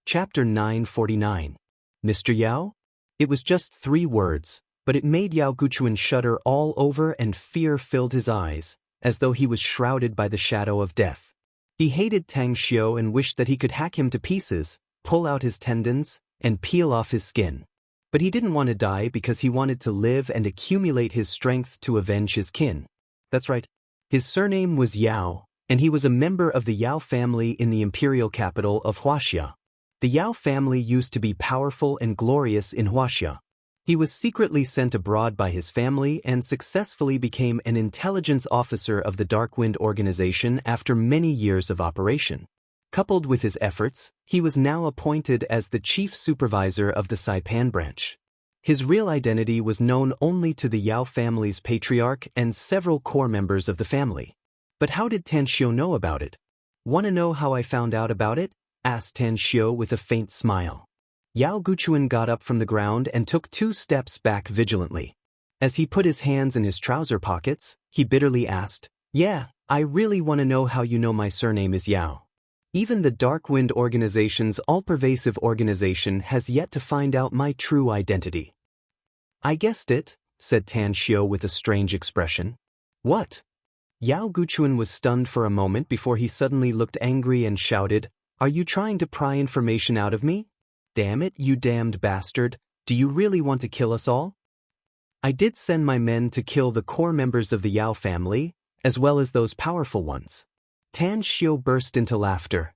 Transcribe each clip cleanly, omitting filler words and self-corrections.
Chapter 949. Mr. Yao? It was just 3 words, but it made Yao Guchuan shudder all over and fear filled his eyes, as though he was shrouded by the shadow of death. He hated Tang Xiu and wished that he could hack him to pieces, pull out his tendons, and peel off his skin. But he didn't want to die because he wanted to live and accumulate his strength to avenge his kin. That's right. His surname was Yao, and he was a member of the Yao family in the imperial capital of Huaxia. The Yao family used to be powerful and glorious in Huaxia. He was secretly sent abroad by his family and successfully became an intelligence officer of the Dark Wind organization after many years of operation. Coupled with his efforts, he was now appointed as the chief supervisor of the Saipan branch. His real identity was known only to the Yao family's patriarch and several core members of the family. But how did Tan Xiu know about it? Want to know how I found out about it? Asked Tan Xiu with a faint smile. Yao Guchuan got up from the ground and took 2 steps back vigilantly. As he put his hands in his trouser pockets, he bitterly asked, "Yeah, I really want to know how you know my surname is Yao. Even the Dark Wind organization's all-pervasive organization has yet to find out my true identity." "I guessed it," said Tan Xiu with a strange expression. "What?" Yao Guchuan was stunned for a moment before he suddenly looked angry and shouted, "Are you trying to pry information out of me? Damn it, you damned bastard, do you really want to kill us all?" "I did send my men to kill the core members of the Yao family, as well as those powerful ones." Tan Xiu burst into laughter.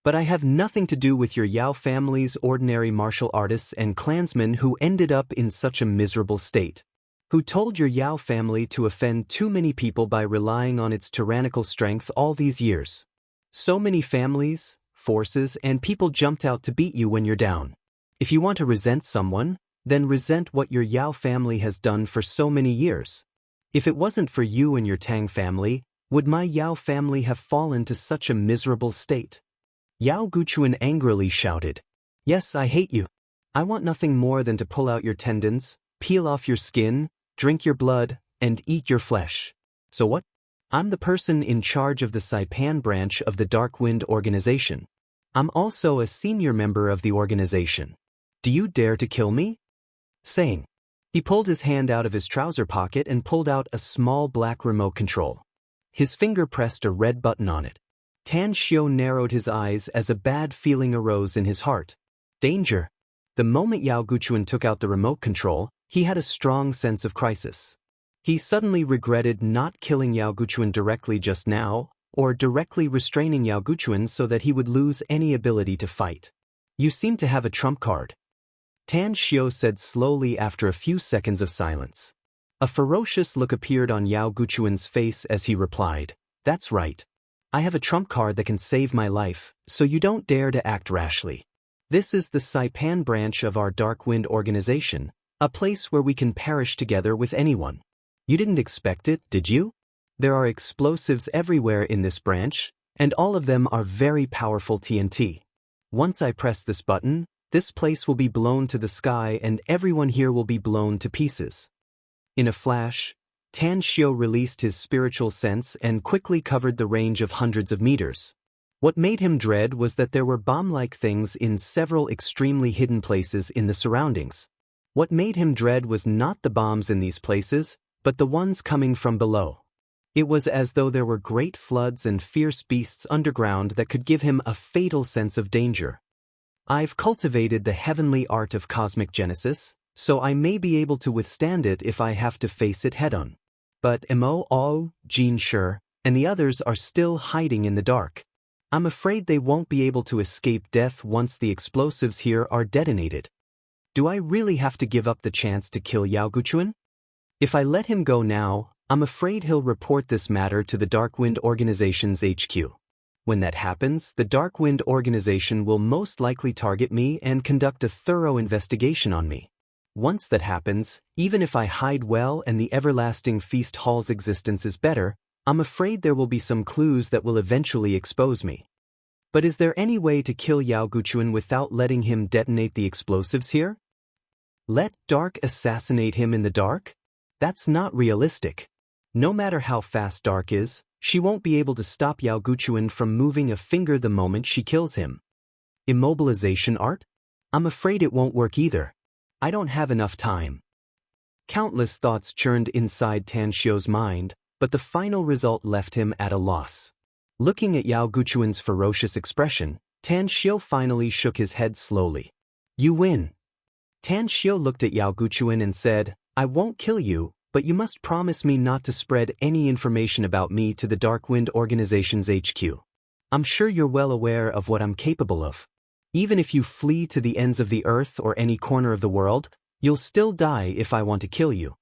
"But I have nothing to do with your Yao family's ordinary martial artists and clansmen who ended up in such a miserable state. Who told your Yao family to offend too many people by relying on its tyrannical strength all these years. So many families, forces, and people jumped out to beat you when you're down. If you want to resent someone, then resent what your Yao family has done for so many years. If it wasn't for you and your Tang family, would my Yao family have fallen to such a miserable state?" Yao Guchuan angrily shouted, "Yes, I hate you. I want nothing more than to pull out your tendons, peel off your skin, drink your blood, and eat your flesh. So what? I'm the person in charge of the Saipan branch of the Dark Wind organization. I'm also a senior member of the organization. Do you dare to kill me?" Saying, he pulled his hand out of his trouser pocket and pulled out a small black remote control. His finger pressed a red button on it. Tan Xiu narrowed his eyes as a bad feeling arose in his heart. Danger. The moment Yao Guchuan took out the remote control, he had a strong sense of crisis. He suddenly regretted not killing Yao Guchuan directly just now, or directly restraining Yao Guchuan so that he would lose any ability to fight. "You seem to have a trump card," Tan Xiu said slowly after a few seconds of silence. A ferocious look appeared on Yao Guchuan's face as he replied, "That's right. I have a trump card that can save my life, so you don't dare to act rashly. This is the Saipan branch of our Dark Wind organization, a place where we can perish together with anyone. You didn't expect it, did you? There are explosives everywhere in this branch, and all of them are very powerful TNT. Once I press this button, this place will be blown to the sky and everyone here will be blown to pieces." In a flash, Tan Xiu released his spiritual sense and quickly covered the range of hundreds of meters. What made him dread was that there were bomb-like things in several extremely hidden places in the surroundings. What made him dread was not the bombs in these places, but the ones coming from below. It was as though there were great floods and fierce beasts underground that could give him a fatal sense of danger. "I've cultivated the heavenly art of cosmic genesis, so I may be able to withstand it if I have to face it head-on. But Mo, Jin Shi, and the others are still hiding in the dark. I'm afraid they won't be able to escape death once the explosives here are detonated. Do I really have to give up the chance to kill Yao Guchuan? If I let him go now, I'm afraid he'll report this matter to the Dark Wind Organization's HQ. When that happens, the Dark Wind Organization will most likely target me and conduct a thorough investigation on me. Once that happens, even if I hide well and the Everlasting Feast Hall's existence is better, I'm afraid there will be some clues that will eventually expose me. But is there any way to kill Yao Guchuan without letting him detonate the explosives here? Let Dark assassinate him in the dark? That's not realistic. No matter how fast Dark is, she won't be able to stop Yao Guchuan from moving a finger the moment she kills him. Immobilization art? I'm afraid it won't work either. I don't have enough time. Countless thoughts churned inside Tan Xiu's mind, but the final result left him at a loss. Looking at Yao Guchuan's ferocious expression, Tan Xiu finally shook his head slowly. You win. Tan Xiu looked at Yao Guchuan and said, I won't kill you, but you must promise me not to spread any information about me to the Dark Wind Organization's HQ. I'm sure you're well aware of what I'm capable of. Even if you flee to the ends of the earth or any corner of the world, you'll still die if I want to kill you.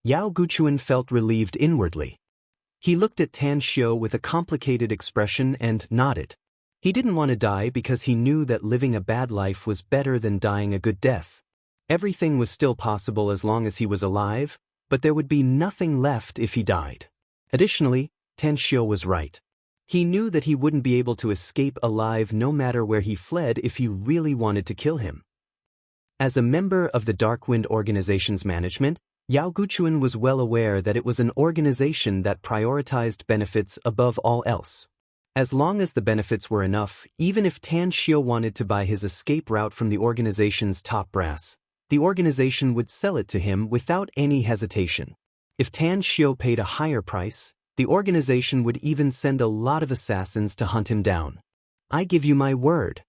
Yao Guchuan felt relieved inwardly. He looked at Tan Xiu with a complicated expression and nodded. He didn't want to die because he knew that living a bad life was better than dying a good death. Everything was still possible as long as he was alive, but there would be nothing left if he died. Additionally, Tan Xiu was right. He knew that he wouldn't be able to escape alive no matter where he fled if he really wanted to kill him. As a member of the Dark Wind Organization's management, Yao Guchuan was well aware that it was an organization that prioritized benefits above all else. As long as the benefits were enough, even if Tan Xiu wanted to buy his escape route from the organization's top brass, the organization would sell it to him without any hesitation. If Tan Xiu paid a higher price, the organization would even send a lot of assassins to hunt him down. I give you my word.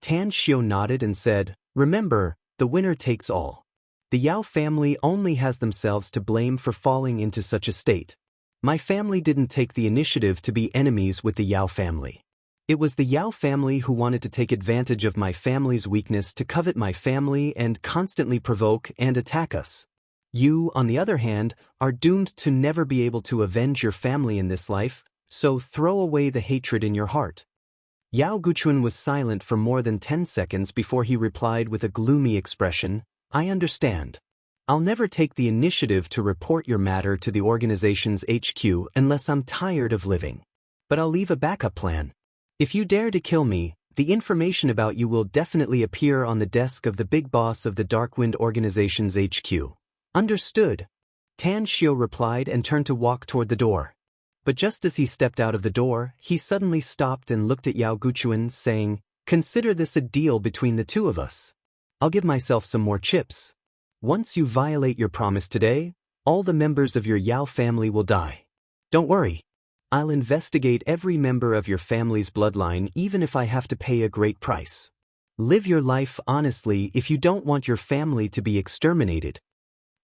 Tan Xiu nodded and said, Remember, the winner takes all. The Yao family only has themselves to blame for falling into such a state. My family didn't take the initiative to be enemies with the Yao family. It was the Yao family who wanted to take advantage of my family's weakness to covet my family and constantly provoke and attack us. You, on the other hand, are doomed to never be able to avenge your family in this life, so throw away the hatred in your heart. Yao Guchuan was silent for more than 10 seconds before he replied with a gloomy expression, I understand. I'll never take the initiative to report your matter to the organization's HQ unless I'm tired of living. But I'll leave a backup plan. If you dare to kill me, the information about you will definitely appear on the desk of the big boss of the Dark Wind Organization's HQ. Understood. Tan Xiu replied and turned to walk toward the door. But just as he stepped out of the door, he suddenly stopped and looked at Yao Guchuan, saying, Consider this a deal between the two of us. I'll give myself some more chips. Once you violate your promise today, all the members of your Yao family will die. Don't worry. I'll investigate every member of your family's bloodline even if I have to pay a great price. Live your life honestly if you don't want your family to be exterminated.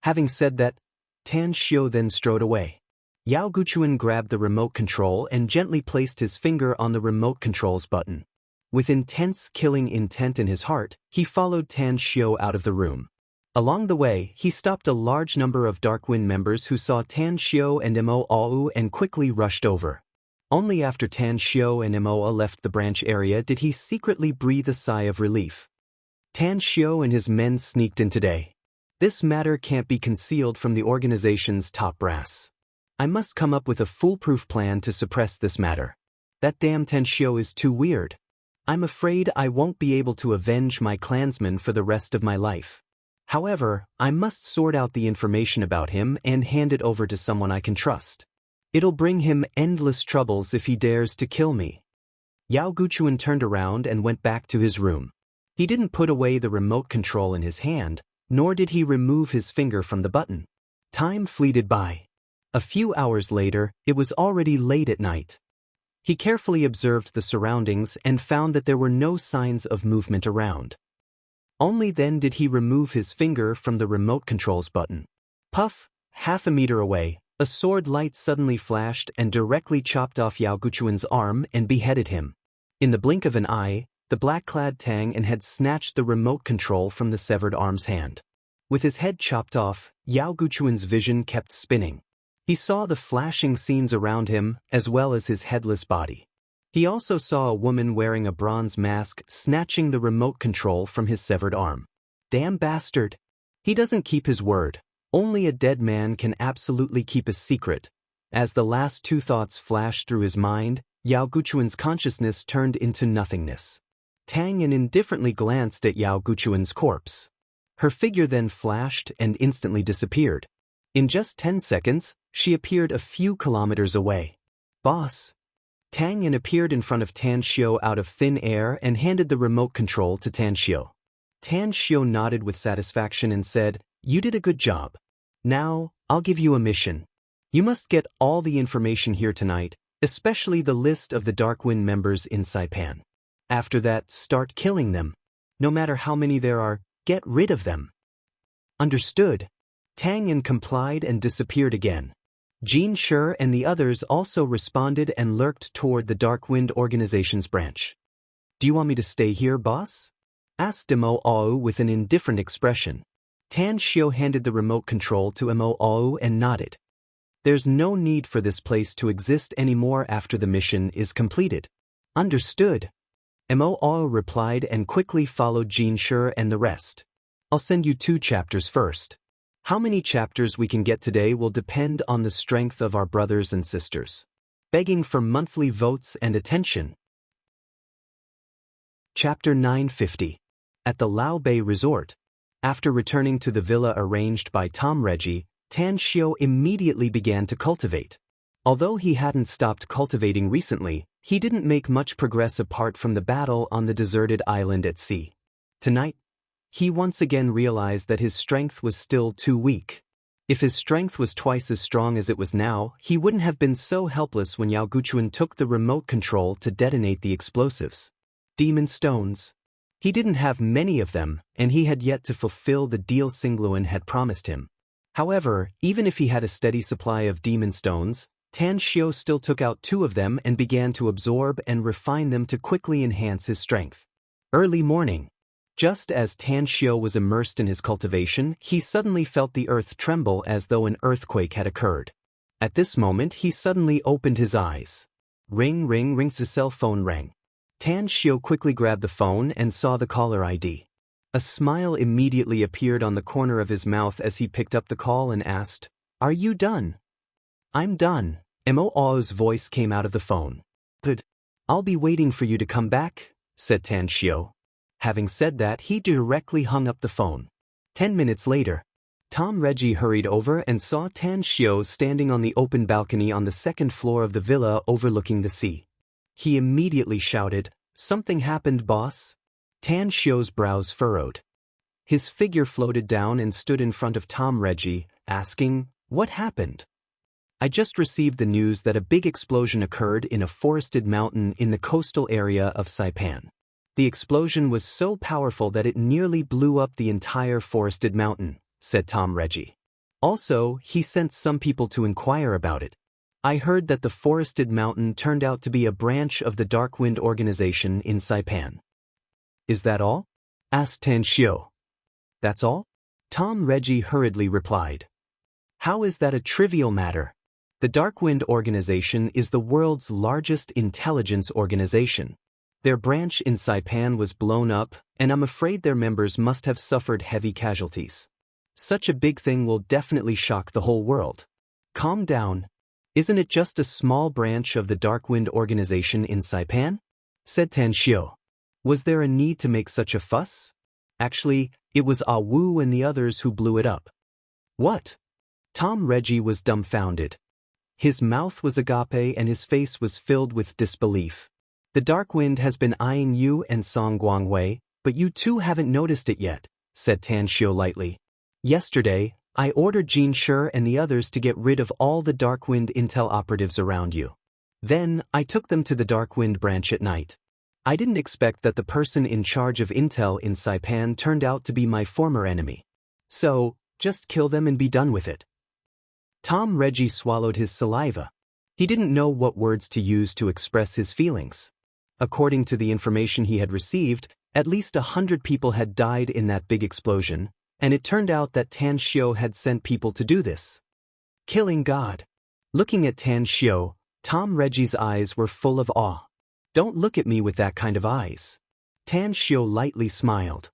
Having said that, Tan Xiu then strode away. Yao Guchuan grabbed the remote control and gently placed his finger on the remote control's button. With intense killing intent in his heart, he followed Tan Xiu out of the room. Along the way, he stopped a large number of Darkwind members who saw Tan Xiu and Mo and quickly rushed over. Only after Tan Xiu and Mo left the branch area did he secretly breathe a sigh of relief. Tan Xiu and his men sneaked in today. This matter can't be concealed from the organization's top brass. I must come up with a foolproof plan to suppress this matter. That damn Tan Xiu is too weird. I'm afraid I won't be able to avenge my clansmen for the rest of my life. However, I must sort out the information about him and hand it over to someone I can trust. It'll bring him endless troubles if he dares to kill me. Yao Guchuan turned around and went back to his room. He didn't put away the remote control in his hand, nor did he remove his finger from the button. Time fleeted by. A few hours later, it was already late at night. He carefully observed the surroundings and found that there were no signs of movement around. Only then did he remove his finger from the remote control's button. Puff, half a meter away, a sword light suddenly flashed and directly chopped off Yao Guchuan's arm and beheaded him. In the blink of an eye, the black-clad Tang and had snatched the remote control from the severed arm's hand. With his head chopped off, Yao Guchuan's vision kept spinning. He saw the flashing scenes around him, as well as his headless body. He also saw a woman wearing a bronze mask snatching the remote control from his severed arm. Damn bastard! He doesn't keep his word. Only a dead man can absolutely keep a secret. As the last two thoughts flashed through his mind, Yao Guchuan's consciousness turned into nothingness. Tang Yin indifferently glanced at Yao Guchuan's corpse. Her figure then flashed and instantly disappeared. In just 10 seconds, she appeared a few kilometers away. Boss. Tang Yin appeared in front of Tan Xiu out of thin air and handed the remote control to Tan Xiu. Tan Xiu nodded with satisfaction and said, "You did a good job. Now, I'll give you a mission. You must get all the information here tonight, especially the list of the Darkwind members in Saipan. After that, start killing them. No matter how many there are, get rid of them." Understood. Tang Yin complied and disappeared again. Jin Shi and the others also responded and lurked toward the Darkwind organization's branch. "Do you want me to stay here, boss?" asked Mo Au with an indifferent expression. Tan Xiu handed the remote control to Mo Au and nodded. "There's no need for this place to exist anymore after the mission is completed." "Understood." Mo Au replied and quickly followed Jin Shi and the rest. "I'll send you 2 chapters first. How many chapters we can get today will depend on the strength of our brothers and sisters. Begging for monthly votes and attention." Chapter 950. At the Lao Bay Resort. After returning to the villa arranged by Tom Reggie, Tan Xiu immediately began to cultivate. Although he hadn't stopped cultivating recently, he didn't make much progress apart from the battle on the deserted island at sea. Tonight, he once again realized that his strength was still too weak. If his strength was twice as strong as it was now, he wouldn't have been so helpless when Yao Guchuan took the remote control to detonate the explosives. Demon stones. He didn't have many of them, and he had yet to fulfill the deal Singluan had promised him. However, even if he had a steady supply of demon stones, Tan Xiu still took out 2 of them and began to absorb and refine them to quickly enhance his strength. Early morning. Just as Tan Xiu was immersed in his cultivation, he suddenly felt the earth tremble as though an earthquake had occurred. At this moment, he suddenly opened his eyes. Ring, ring, ring. The cell phone rang. Tan Xiu quickly grabbed the phone and saw the caller ID. A smile immediately appeared on the corner of his mouth as he picked up the call and asked, "Are you done?" "I'm done." Mo Au's voice came out of the phone. "Good. I'll be waiting for you to come back," said Tan Xiu. Having said that, he directly hung up the phone. 10 minutes later, Tom Reggie hurried over and saw Tan Xiu standing on the open balcony on the 2nd floor of the villa overlooking the sea. He immediately shouted, "Something happened, boss?" Tan Xiu's brows furrowed. His figure floated down and stood in front of Tom Reggie, asking, "What happened?" "I just received the news that a big explosion occurred in a forested mountain in the coastal area of Saipan. The explosion was so powerful that it nearly blew up the entire forested mountain," said Tom Reggie. "Also, he sent some people to inquire about it. I heard that the forested mountain turned out to be a branch of the Darkwind organization in Saipan." "Is that all?" asked Tan Xiu. "That's all?" Tom Reggie hurriedly replied. "How is that a trivial matter? The Darkwind organization is the world's largest intelligence organization. Their branch in Saipan was blown up, and I'm afraid their members must have suffered heavy casualties. Such a big thing will definitely shock the whole world." "Calm down. Isn't it just a small branch of the Darkwind organization in Saipan?" said Tan Xiu. "Was there a need to make such a fuss? Actually, it was Ah Wu and the others who blew it up." "What?" Tom Reggie was dumbfounded. His mouth was agape and his face was filled with disbelief. "The Darkwind has been eyeing you and Song Guangwei, but you two haven't noticed it yet," said Tan Xiu lightly. "Yesterday, I ordered Jin Shi and the others to get rid of all the Darkwind intel operatives around you. Then, I took them to the Darkwind branch at night. I didn't expect that the person in charge of intel in Saipan turned out to be my former enemy. So, just kill them and be done with it." Tom Reggie swallowed his saliva. He didn't know what words to use to express his feelings. According to the information he had received, at least 100 people had died in that big explosion, and it turned out that Tan Xiu had sent people to do this. Killing God. Looking at Tan Xiu, Tom Reggie's eyes were full of awe. "Don't look at me with that kind of eyes." Tan Xiu lightly smiled.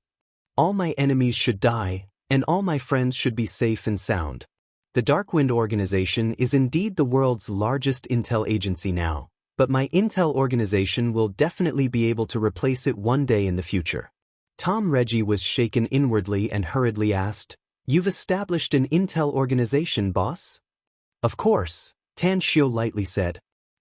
"All my enemies should die, and all my friends should be safe and sound. The Darkwind organization is indeed the world's largest intel agency now, but my intel organization will definitely be able to replace it one day in the future." Tom Reggie was shaken inwardly and hurriedly asked, "You've established an intel organization, boss?" "Of course," Tan Xiu lightly said.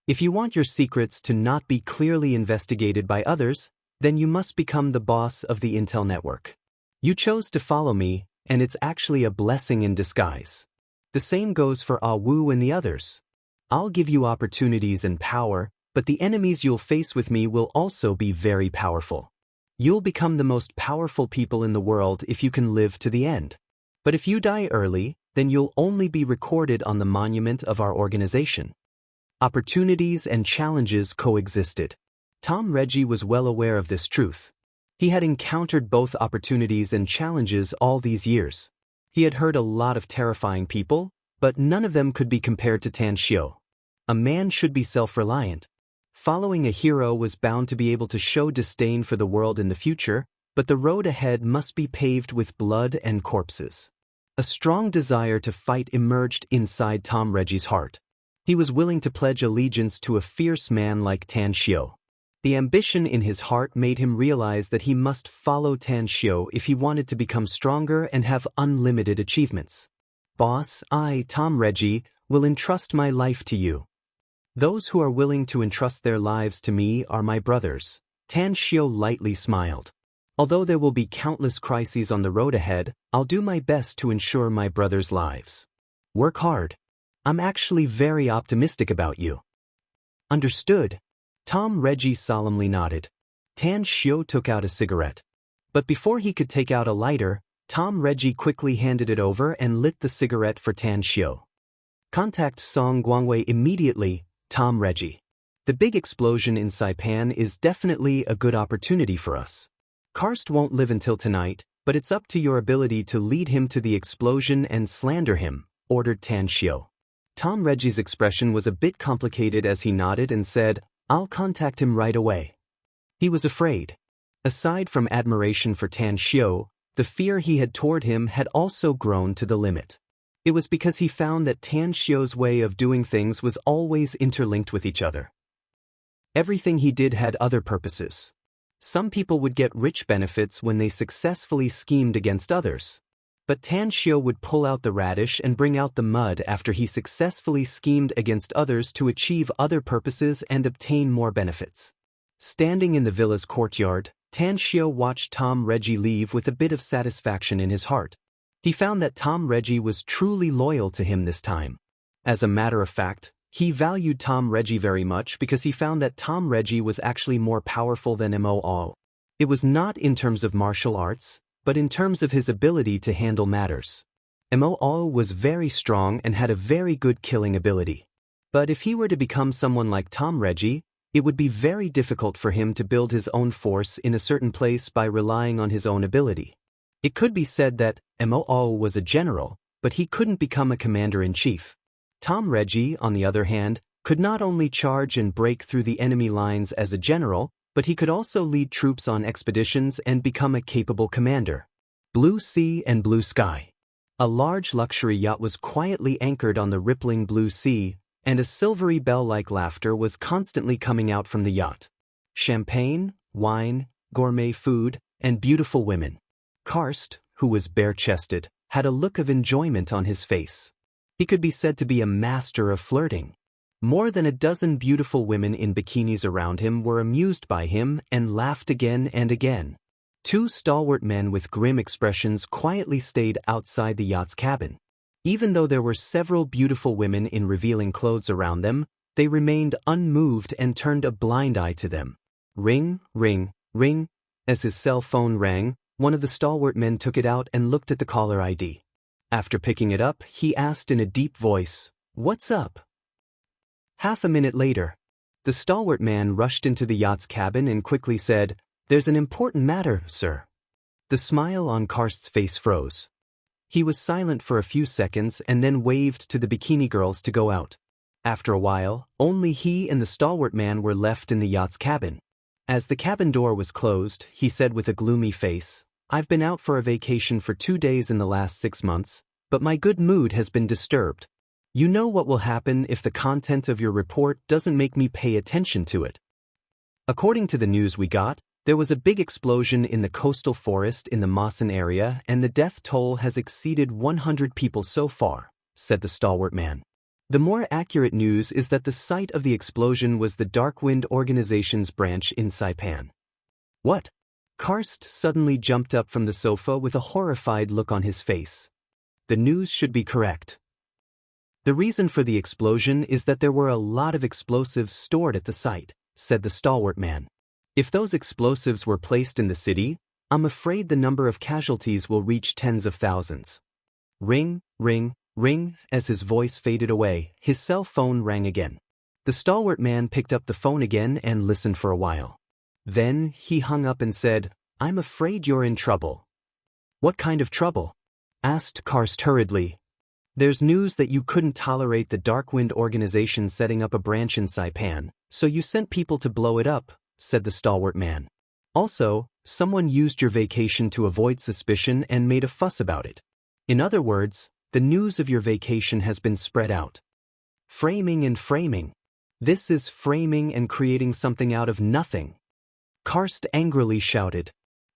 If you want your secrets to not be clearly investigated by others, then you must become the boss of the Intel network. You chose to follow me, and it's actually a blessing in disguise. The same goes for Ah Wu and the others. I'll give you opportunities and power, but the enemies you'll face with me will also be very powerful. You'll become the most powerful people in the world if you can live to the end. But if you die early, then you'll only be recorded on the monument of our organization. Opportunities and challenges coexisted. Tom Reggie was well aware of this truth. He had encountered both opportunities and challenges all these years. He had heard a lot of terrifying people, but none of them could be compared to Tan Xiu. A man should be self-reliant. Following a hero was bound to be able to show disdain for the world in the future, but the road ahead must be paved with blood and corpses. A strong desire to fight emerged inside Tom Reggie's heart. He was willing to pledge allegiance to a fierce man like Tan Xiu. The ambition in his heart made him realize that he must follow Tan Xiu if he wanted to become stronger and have unlimited achievements. Boss, I, Tom Reggie, will entrust my life to you. Those who are willing to entrust their lives to me are my brothers. Tan Xiu lightly smiled. Although there will be countless crises on the road ahead, I'll do my best to ensure my brothers' lives. Work hard. I'm actually very optimistic about you. Understood. Tom Reggie solemnly nodded. Tan Xiu took out a cigarette. But before he could take out a lighter, Tom Reggie quickly handed it over and lit the cigarette for Tan Xiu. Contact Song Guangwei immediately, Tom Reggie. The big explosion in Saipan is definitely a good opportunity for us. Karst won't live until tonight, but it's up to your ability to lead him to the explosion and slander him, ordered Tan Xiu. Tom Reggie's expression was a bit complicated as he nodded and said, I'll contact him right away. He was afraid. Aside from admiration for Tan Xiu, the fear he had toward him had also grown to the limit. It was because he found that Tan Xiu's way of doing things was always interlinked with each other. Everything he did had other purposes. Some people would get rich benefits when they successfully schemed against others. But Tan Xiu would pull out the radish and bring out the mud after he successfully schemed against others to achieve other purposes and obtain more benefits. Standing in the villa's courtyard, Tan Xiu watched Tom Reggie leave with a bit of satisfaction in his heart. He found that Tom Reggie was truly loyal to him this time. As a matter of fact, he valued Tom Reggie very much because he found that Tom Reggie was actually more powerful than Mo. It was not in terms of martial arts, but in terms of his ability to handle matters. Mo was very strong and had a very good killing ability. But if he were to become someone like Tom Reggie, it would be very difficult for him to build his own force in a certain place by relying on his own ability. It could be said that Mo was a general, but he couldn't become a commander-in-chief. Tom Reggie, on the other hand, could not only charge and break through the enemy lines as a general, but he could also lead troops on expeditions and become a capable commander. Blue sea and blue sky. A large luxury yacht was quietly anchored on the rippling blue sea, and a silvery bell-like laughter was constantly coming out from the yacht. Champagne, wine, gourmet food, and beautiful women. Karst, who was bare-chested, had a look of enjoyment on his face. He could be said to be a master of flirting. More than a dozen beautiful women in bikinis around him were amused by him and laughed again and again. Two stalwart men with grim expressions quietly stayed outside the yacht's cabin. Even though there were several beautiful women in revealing clothes around them, they remained unmoved and turned a blind eye to them. Ring, ring, ring. As his cell phone rang, one of the stalwart men took it out and looked at the caller ID. After picking it up, he asked in a deep voice, "What's up?" Half a minute later, the stalwart man rushed into the yacht's cabin and quickly said, "There's an important matter, sir." The smile on Karst's face froze. He was silent for a few seconds and then waved to the bikini girls to go out. After a while, only he and the stalwart man were left in the yacht's cabin. As the cabin door was closed, he said with a gloomy face, "I've been out for a vacation for 2 days in the last 6 months, but my good mood has been disturbed. You know what will happen if the content of your report doesn't make me pay attention to it." According to the news we got, there was a big explosion in the coastal forest in the Mawson area and the death toll has exceeded 100 people so far, said the stalwart man. The more accurate news is that the site of the explosion was the Darkwind Organization's branch in Saipan. What? Karst suddenly jumped up from the sofa with a horrified look on his face. The news should be correct. The reason for the explosion is that there were a lot of explosives stored at the site, said the stalwart man. If those explosives were placed in the city, I'm afraid the number of casualties will reach tens of thousands. Ring, ring, ring. As his voice faded away, his cell phone rang again. The stalwart man picked up the phone again and listened for a while. Then he hung up and said, I'm afraid you're in trouble. What kind of trouble? Asked Karst hurriedly. There's news that you couldn't tolerate the Darkwind Organization setting up a branch in Saipan, so you sent people to blow it up, said the stalwart man. Also, someone used your vacation to avoid suspicion and made a fuss about it. In other words, the news of your vacation has been spread out. Framing and framing. This is framing and creating something out of nothing. Karst angrily shouted.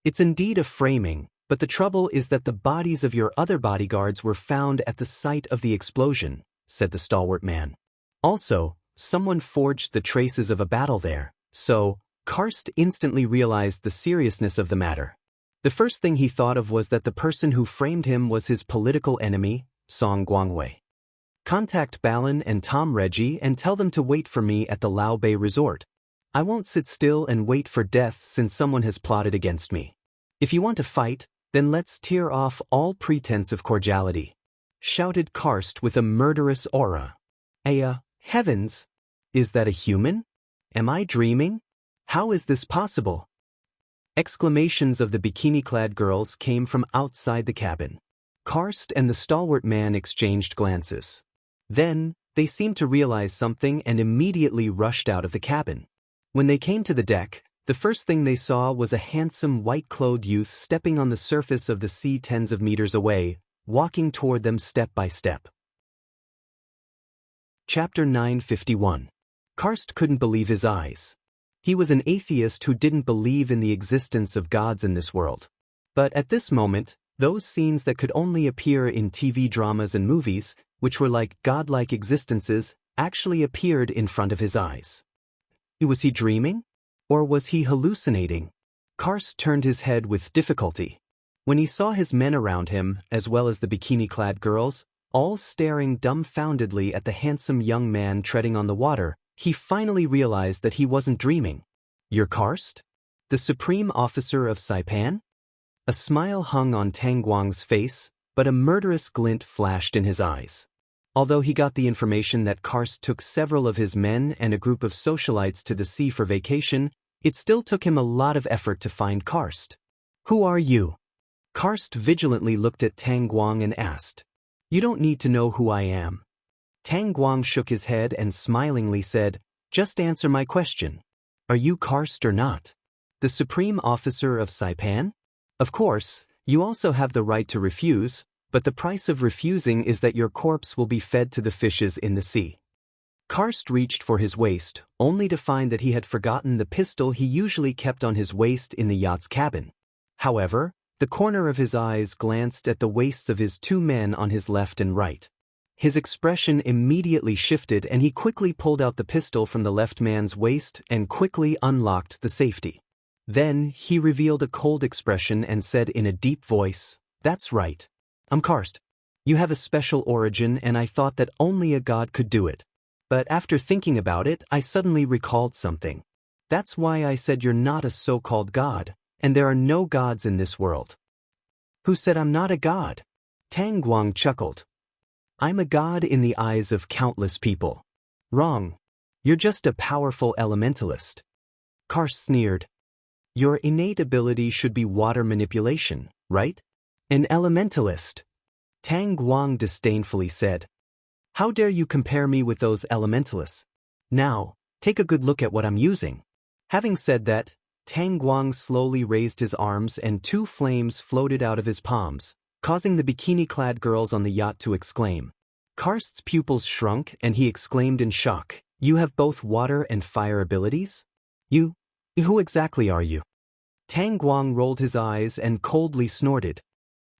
It's indeed a framing, but the trouble is that the bodies of your other bodyguards were found at the site of the explosion, said the stalwart man. Also, someone forged the traces of a battle there, so Karst instantly realized the seriousness of the matter. The first thing he thought of was that the person who framed him was his political enemy, Song Guangwei. Contact Balin and Tom Reggie and tell them to wait for me at the Lao Bay Resort. I won't sit still and wait for death since someone has plotted against me. If you want to fight, then let's tear off all pretense of cordiality, shouted Karst with a murderous aura. Heavens! Is that a human? Am I dreaming? How is this possible? Exclamations of the bikini-clad girls came from outside the cabin. Karst and the stalwart man exchanged glances. Then, they seemed to realize something and immediately rushed out of the cabin. When they came to the deck, the first thing they saw was a handsome white-clothed youth stepping on the surface of the sea tens of meters away, walking toward them step by step. Chapter 951. Karst couldn't believe his eyes. He was an atheist who didn't believe in the existence of gods in this world. But at this moment, those scenes that could only appear in TV dramas and movies, which were like godlike existences, actually appeared in front of his eyes. Was he dreaming? Or was he hallucinating? Karst turned his head with difficulty. When he saw his men around him, as well as the bikini-clad girls, all staring dumbfoundedly at the handsome young man treading on the water, he finally realized that he wasn't dreaming. You're Karst? The supreme officer of Saipan? A smile hung on Tang Guang's face, but a murderous glint flashed in his eyes. Although he got the information that Karst took several of his men and a group of socialites to the sea for vacation, it still took him a lot of effort to find Karst. Who are you? Karst vigilantly looked at Tang Guang and asked. You don't need to know who I am. Tang Guang shook his head and smilingly said, just answer my question. Are you Karst or not? The supreme officer of Saipan? Of course, you also have the right to refuse, but the price of refusing is that your corpse will be fed to the fishes in the sea. Karst reached for his waist, only to find that he had forgotten the pistol he usually kept on his waist in the yacht's cabin. However, the corner of his eyes glanced at the waists of his two men on his left and right. His expression immediately shifted and he quickly pulled out the pistol from the left man's waist and quickly unlocked the safety. Then he revealed a cold expression and said in a deep voice, That's right. I'm Karst. You have a special origin and I thought that only a god could do it. But after thinking about it, I suddenly recalled something. That's why I said you're not a so-called god, and there are no gods in this world. Who said I'm not a god? Tang Guang chuckled. I'm a god in the eyes of countless people. Wrong. You're just a powerful elementalist. Karst sneered. Your innate ability should be water manipulation, right? An elementalist. Tang Guang disdainfully said. How dare you compare me with those elementalists? Now, take a good look at what I'm using. Having said that, Tang Guang slowly raised his arms and two flames floated out of his palms, causing the bikini-clad girls on the yacht to exclaim. Karst's pupils shrunk and he exclaimed in shock, You have both water and fire abilities? Who exactly are you? Tang Guang rolled his eyes and coldly snorted.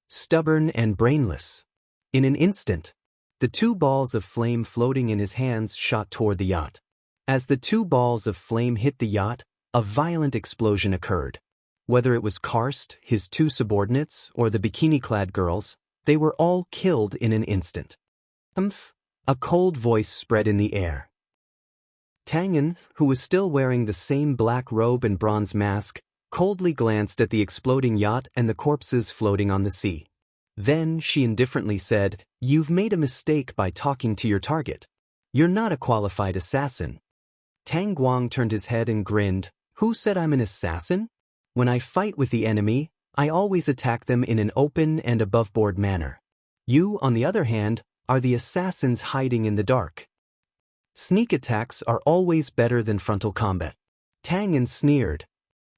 Stubborn and brainless. In an instant. The two balls of flame floating in his hands shot toward the yacht. As the two balls of flame hit the yacht, a violent explosion occurred. Whether it was Karst, his two subordinates, or the bikini-clad girls, they were all killed in an instant. A cold voice spread in the air. Tangen, who was still wearing the same black robe and bronze mask, coldly glanced at the exploding yacht and the corpses floating on the sea. Then she indifferently said, "You've made a mistake by talking to your target. You're not a qualified assassin." Tang Guang turned his head and grinned. "Who said I'm an assassin? When I fight with the enemy, I always attack them in an open and above-board manner. You, on the other hand, are the assassins hiding in the dark. Sneak attacks are always better than frontal combat." Tang sneered.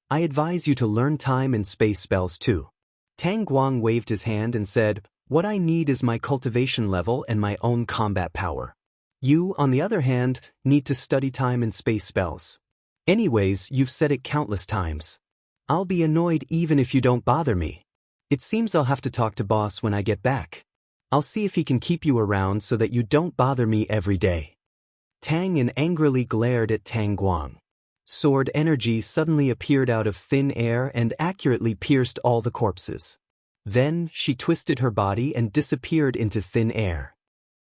"I advise you to learn time and space spells too." Tang Guang waved his hand and said, "What I need is my cultivation level and my own combat power. You, on the other hand, need to study time and space spells. Anyways, you've said it countless times. I'll be annoyed even if you don't bother me. It seems I'll have to talk to boss when I get back. I'll see if he can keep you around so that you don't bother me every day." Tang angrily glared at Tang Guang. Sword energy suddenly appeared out of thin air and accurately pierced all the corpses. Then she twisted her body and disappeared into thin air.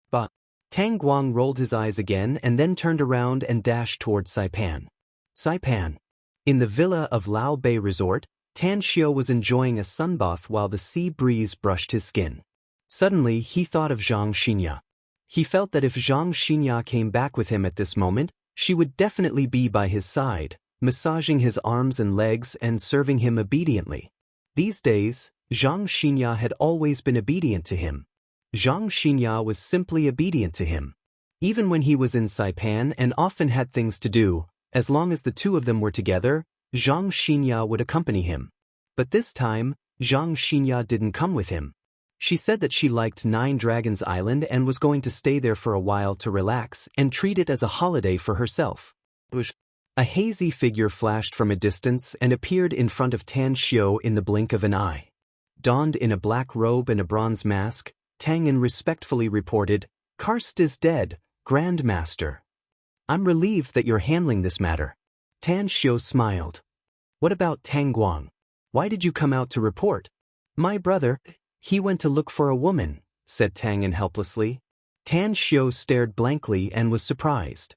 But Tang Guang rolled his eyes again and then turned around and dashed toward Saipan. Saipan. In the villa of Lao Bei Resort, Tan Xiao was enjoying a sunbath while the sea breeze brushed his skin. Suddenly he thought of Zhang Xinya. He felt that if Zhang Xinya came back with him at this moment, she would definitely be by his side, massaging his arms and legs and serving him obediently. These days, Zhang Xinya had always been obedient to him. Zhang Xinya was simply obedient to him. Even when he was in Saipan and often had things to do, as long as the two of them were together, Zhang Xinya would accompany him. But this time, Zhang Xinya didn't come with him. She said that she liked Nine Dragons Island and was going to stay there for a while to relax and treat it as a holiday for herself. A hazy figure flashed from a distance and appeared in front of Tan Xiao in the blink of an eye. Donned in a black robe and a bronze mask, Tang respectfully reported, "Karst is dead, Grand Master. I'm relieved that you're handling this matter." Tan Xiao smiled. "What about Tang Guang? Why did you come out to report?" "My brother, he went to look for a woman," said Tang helplessly. Tan Xiao stared blankly and was surprised.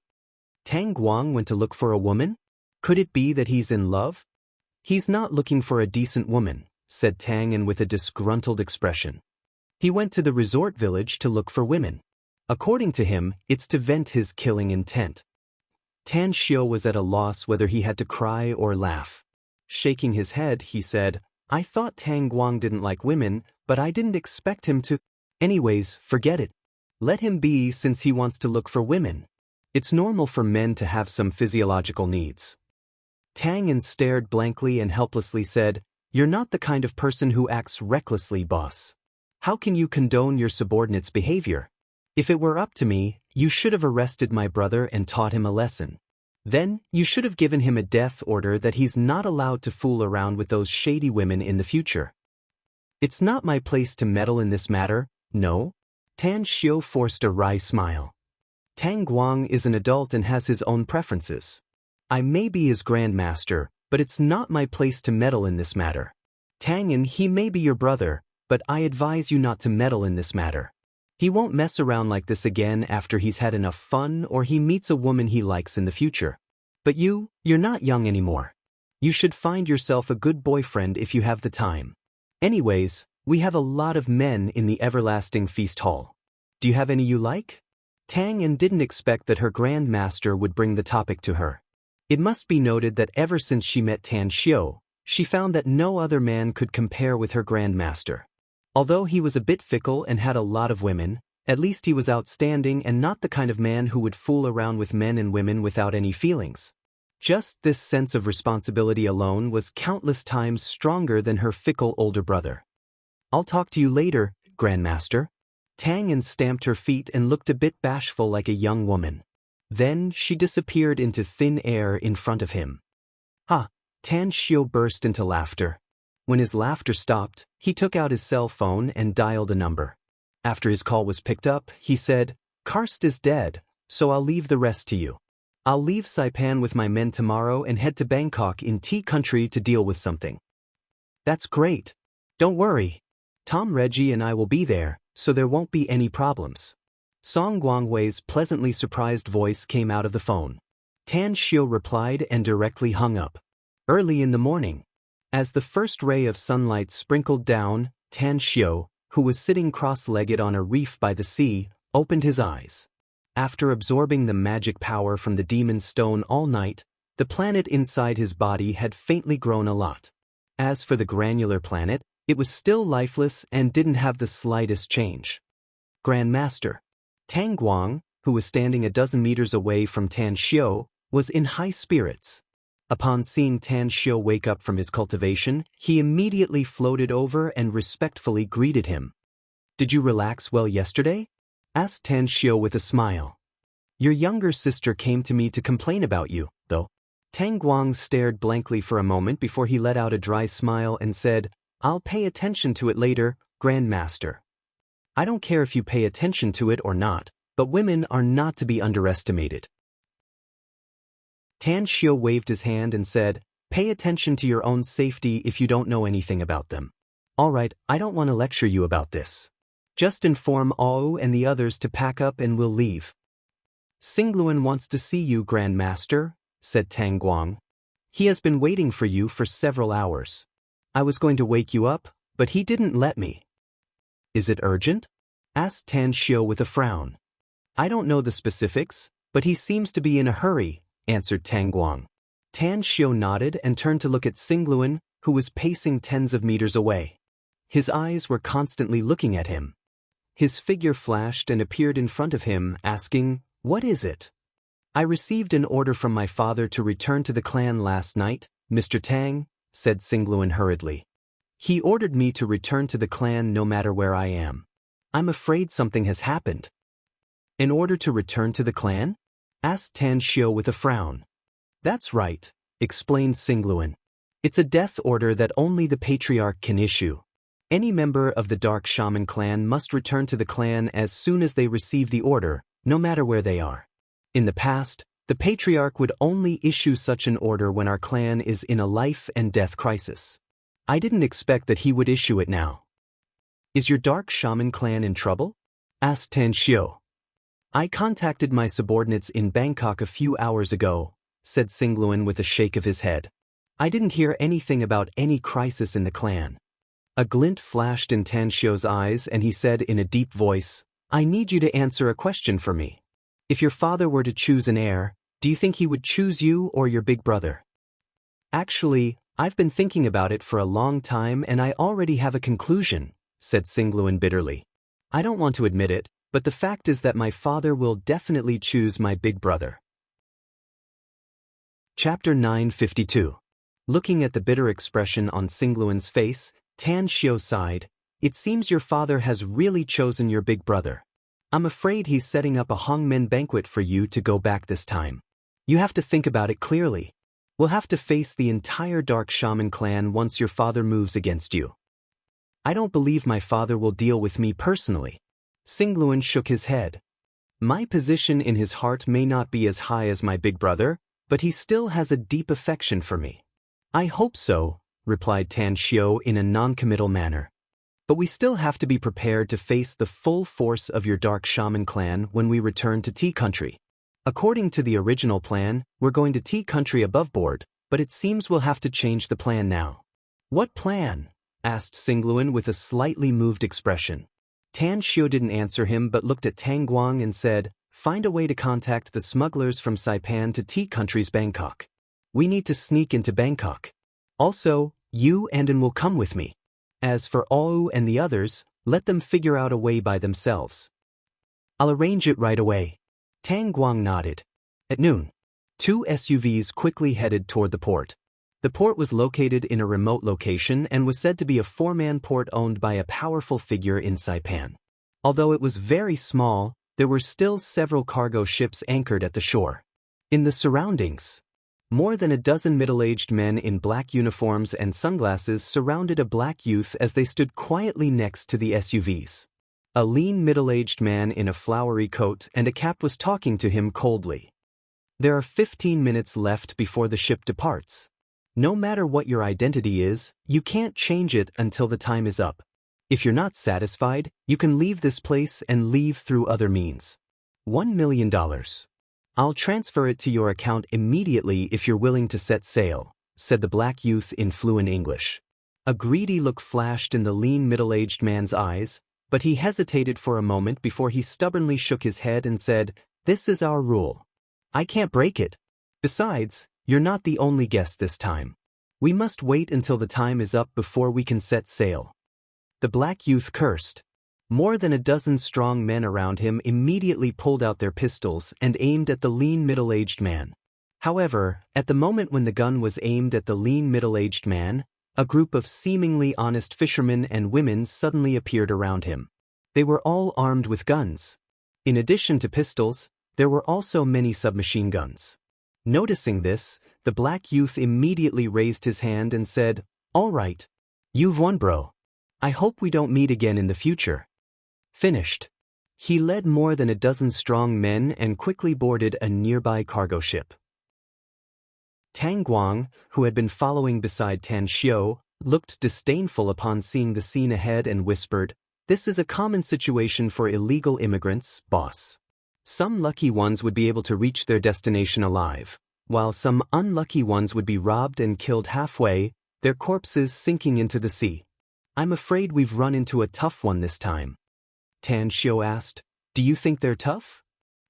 "Tang Guang went to look for a woman? Could it be that he's in love?" "He's not looking for a decent woman," said Tang with a disgruntled expression. "He went to the resort village to look for women. According to him, it's to vent his killing intent." Tan Xiao was at a loss whether he had to cry or laugh. Shaking his head, he said, "I thought Tang Guang didn't like women, but I didn't expect him to. Anyways, forget it. Let him be since he wants to look for women. It's normal for men to have some physiological needs." Tang stared blankly and helplessly said, "You're not the kind of person who acts recklessly, boss. How can you condone your subordinate's behavior? If it were up to me, you should have arrested my brother and taught him a lesson. Then, you should have given him a death order that he's not allowed to fool around with those shady women in the future." "It's not my place to meddle in this matter, no?" Tan Xiao forced a wry smile. "Tang Guang is an adult and has his own preferences. I may be his grandmaster, but it's not my place to meddle in this matter. Tang, he may be your brother, but I advise you not to meddle in this matter. He won't mess around like this again after he's had enough fun or he meets a woman he likes in the future. But you're not young anymore. You should find yourself a good boyfriend if you have the time. Anyways, we have a lot of men in the everlasting feast hall. Do you have any you like?" Tang didn't expect that her grandmaster would bring the topic to her. It must be noted that ever since she met Tan Xiao, she found that no other man could compare with her grandmaster. Although he was a bit fickle and had a lot of women, at least he was outstanding and not the kind of man who would fool around with men and women without any feelings. Just this sense of responsibility alone was countless times stronger than her fickle older brother. "I'll talk to you later, Grandmaster." Tang stamped her feet and looked a bit bashful like a young woman. Then she disappeared into thin air in front of him. "Ha!" Tan Xiao burst into laughter. When his laughter stopped, he took out his cell phone and dialed a number. After his call was picked up, he said, "Karst is dead, so I'll leave the rest to you. I'll leave Saipan with my men tomorrow and head to Bangkok in Tea Country to deal with something." "That's great. Don't worry. Tom, Reggie and I will be there, so there won't be any problems." Song Guangwei's pleasantly surprised voice came out of the phone. Tan Xiu replied and directly hung up. Early in the morning, as the first ray of sunlight sprinkled down, Tan Xiu, who was sitting cross-legged on a reef by the sea, opened his eyes. After absorbing the magic power from the demon stone all night, the planet inside his body had faintly grown a lot. As for the granular planet, it was still lifeless and didn't have the slightest change. Grand Master Tang Guang, who was standing a dozen meters away from Tan Xiu, was in high spirits. Upon seeing Tan Xiu wake up from his cultivation, he immediately floated over and respectfully greeted him. "Did you relax well yesterday?" asked Tan Xiu with a smile. "Your younger sister came to me to complain about you, though." Tang Guang stared blankly for a moment before he let out a dry smile and said, "I'll pay attention to it later, Grand Master." "I don't care if you pay attention to it or not, but women are not to be underestimated." Tan Xiu waved his hand and said, "Pay attention to your own safety if you don't know anything about them." "All right, I don't want to lecture you about this. Just inform Ao and the others to pack up and we'll leave." "Singluan wants to see you, Grand Master," said Tang Guang. "He has been waiting for you for several hours. I was going to wake you up, but he didn't let me." "Is it urgent?" asked Tan Xiu with a frown. "I don't know the specifics, but he seems to be in a hurry," answered Tang Guang. Tan Xiu nodded and turned to look at Singluan, who was pacing tens of meters away. His eyes were constantly looking at him. His figure flashed and appeared in front of him, asking, "What is it?" "I received an order from my father to return to the clan last night, Mr. Tang," said Singluan hurriedly. "He ordered me to return to the clan no matter where I am. I'm afraid something has happened." "In order to return to the clan?" asked Tan Xiu with a frown. "That's right," explained Singluan. "It's a death order that only the Patriarch can issue. Any member of the Dark Shaman clan must return to the clan as soon as they receive the order, no matter where they are. In the past, the Patriarch would only issue such an order when our clan is in a life and death crisis. I didn't expect that he would issue it now." "Is your Dark Shaman clan in trouble?" asked Tan Xiu. "I contacted my subordinates in Bangkok a few hours ago," said Singluan with a shake of his head. "I didn't hear anything about any crisis in the clan." A glint flashed in Tan Xiu's eyes and he said in a deep voice, "I need you to answer a question for me. If your father were to choose an heir, do you think he would choose you or your big brother?" "Actually, I've been thinking about it for a long time and I already have a conclusion," said Singluan bitterly. "I don't want to admit it, but the fact is that my father will definitely choose my big brother." Chapter 952. Looking at the bitter expression on Singluan's face, Tan Xiu sighed. "It seems your father has really chosen your big brother. I'm afraid he's setting up a Hongmen banquet for you to go back this time. You have to think about it clearly. We'll have to face the entire Dark Shaman clan once your father moves against you." "I don't believe my father will deal with me personally." Singluan shook his head. "My position in his heart may not be as high as my big brother, but he still has a deep affection for me." "I hope so," replied Tan Xiu in a non-committal manner. "But we still have to be prepared to face the full force of your Dark Shaman clan when we return to Tea Country. According to the original plan, we're going to Tea Country above board, but it seems we'll have to change the plan now." "What plan?" asked Singluan with a slightly moved expression. Tan Xiu didn't answer him but looked at Tang Guang and said, "Find a way to contact the smugglers from Saipan to Tea Country's Bangkok. We need to sneak into Bangkok. Also, you and An will come with me. As for Ao and the others, let them figure out a way by themselves." "I'll arrange it right away." Tang Guang nodded. At noon, 2 SUVs quickly headed toward the port. The port was located in a remote location and was said to be a 4-man port owned by a powerful figure in Saipan. Although it was very small, there were still several cargo ships anchored at the shore. In the surroundings, more than a dozen middle-aged men in black uniforms and sunglasses surrounded a black youth as they stood quietly next to the SUVs. A lean middle-aged man in a flowery coat and a cap was talking to him coldly. There are 15 minutes left before the ship departs. No matter what your identity is, you can't change it until the time is up. If you're not satisfied, you can leave this place and leave through other means. $1 million. I'll transfer it to your account immediately if you're willing to set sail, said the black youth in fluent English. A greedy look flashed in the lean middle-aged man's eyes, but he hesitated for a moment before he stubbornly shook his head and said, "This is our rule. I can't break it. Besides, you're not the only guest this time. We must wait until the time is up before we can set sail." The black youth cursed. More than a dozen strong men around him immediately pulled out their pistols and aimed at the lean middle-aged man. However, at the moment when the gun was aimed at the lean middle-aged man, a group of seemingly honest fishermen and women suddenly appeared around him. They were all armed with guns. In addition to pistols, there were also many submachine guns. Noticing this, the black youth immediately raised his hand and said, "All right. You've won, bro. I hope we don't meet again in the future." Finished. He led more than a dozen strong men and quickly boarded a nearby cargo ship. Tang Guang, who had been following beside Tan Xiu, looked disdainful upon seeing the scene ahead and whispered, "This is a common situation for illegal immigrants, boss. Some lucky ones would be able to reach their destination alive, while some unlucky ones would be robbed and killed halfway, their corpses sinking into the sea. I'm afraid we've run into a tough one this time." Tan Xiu asked, "Do you think they're tough?"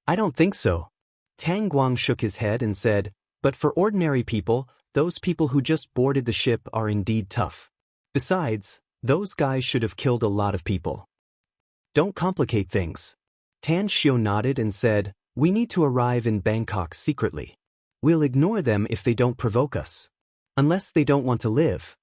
"I don't think so." Tang Guang shook his head and said, "But for ordinary people, those people who just boarded the ship are indeed tough. Besides, those guys should have killed a lot of people. Don't complicate things." Tan Xiu nodded and said, "We need to arrive in Bangkok secretly. We'll ignore them if they don't provoke us. Unless they don't want to live."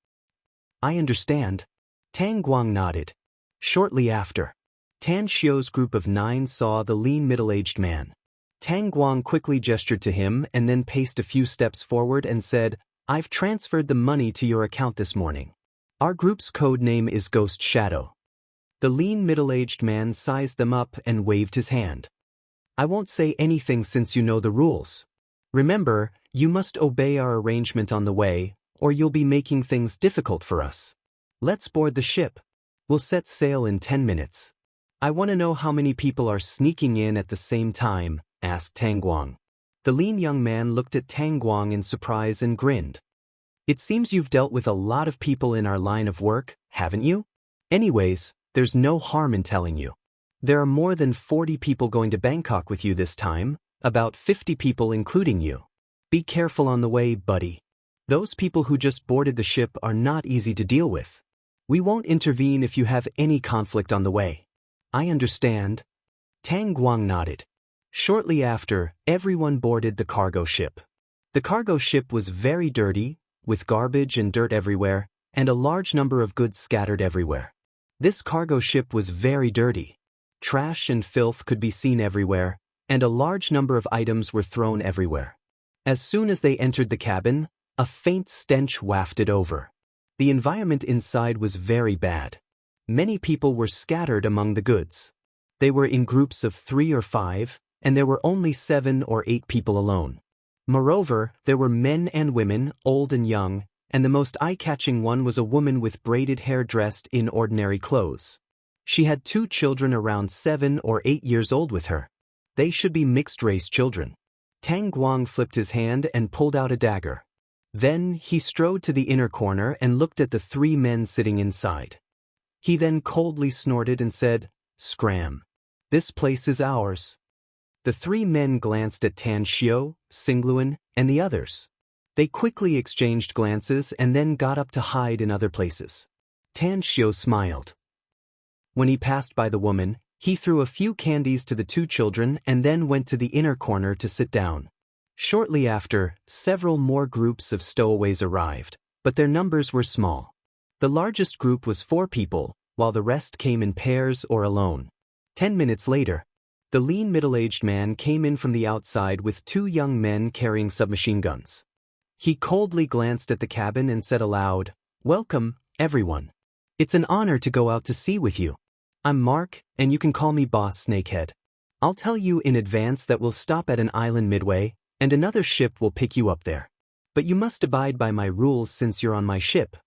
"I understand." Tang Guang nodded. Shortly after, Tan Xiu's group of 9 saw the lean middle-aged man. Tang Guang quickly gestured to him and then paced a few steps forward and said, "I've transferred the money to your account this morning. Our group's code name is Ghost Shadow." The lean middle-aged man sized them up and waved his hand. "I won't say anything since you know the rules. Remember, you must obey our arrangement on the way, or you'll be making things difficult for us. Let's board the ship. We'll set sail in 10 minutes. I want to know how many people are sneaking in at the same time," asked Tang Guang. The lean young man looked at Tang Guang in surprise and grinned. "It seems you've dealt with a lot of people in our line of work, haven't you? Anyways, there's no harm in telling you. There are more than 40 people going to Bangkok with you this time, about 50 people including you. Be careful on the way, buddy. Those people who just boarded the ship are not easy to deal with. We won't intervene if you have any conflict on the way." "I understand." Tang Guang nodded. Shortly after, everyone boarded the cargo ship. The cargo ship was very dirty, with garbage and dirt everywhere, and a large number of goods scattered everywhere. This cargo ship was very dirty. Trash and filth could be seen everywhere, and a large number of items were thrown everywhere. As soon as they entered the cabin, a faint stench wafted over. The environment inside was very bad. Many people were scattered among the goods. They were in groups of 3 or 5, and there were only 7 or 8 people alone. Moreover, there were men and women, old and young, and the most eye-catching one was a woman with braided hair dressed in ordinary clothes. She had 2 children around 7 or 8 years old with her. They should be mixed-race children. Tang Guang flipped his hand and pulled out a dagger. Then he strode to the inner corner and looked at the 3 men sitting inside. He then coldly snorted and said, "Scram. This place is ours." The 3 men glanced at Tan Xiu, Singluan, and the others. They quickly exchanged glances and then got up to hide in other places. Tan Xiu smiled. When he passed by the woman, he threw a few candies to the 2 children and then went to the inner corner to sit down. Shortly after, several more groups of stowaways arrived, but their numbers were small. The largest group was 4 people, while the rest came in pairs or alone. 10 minutes later, the lean middle-aged man came in from the outside with 2 young men carrying submachine guns. He coldly glanced at the cabin and said aloud, "Welcome, everyone. It's an honor to go out to sea with you. I'm Mark, and you can call me Boss Snakehead. I'll tell you in advance that we'll stop at an island midway, and another ship will pick you up there. But you must abide by my rules since you're on my ship.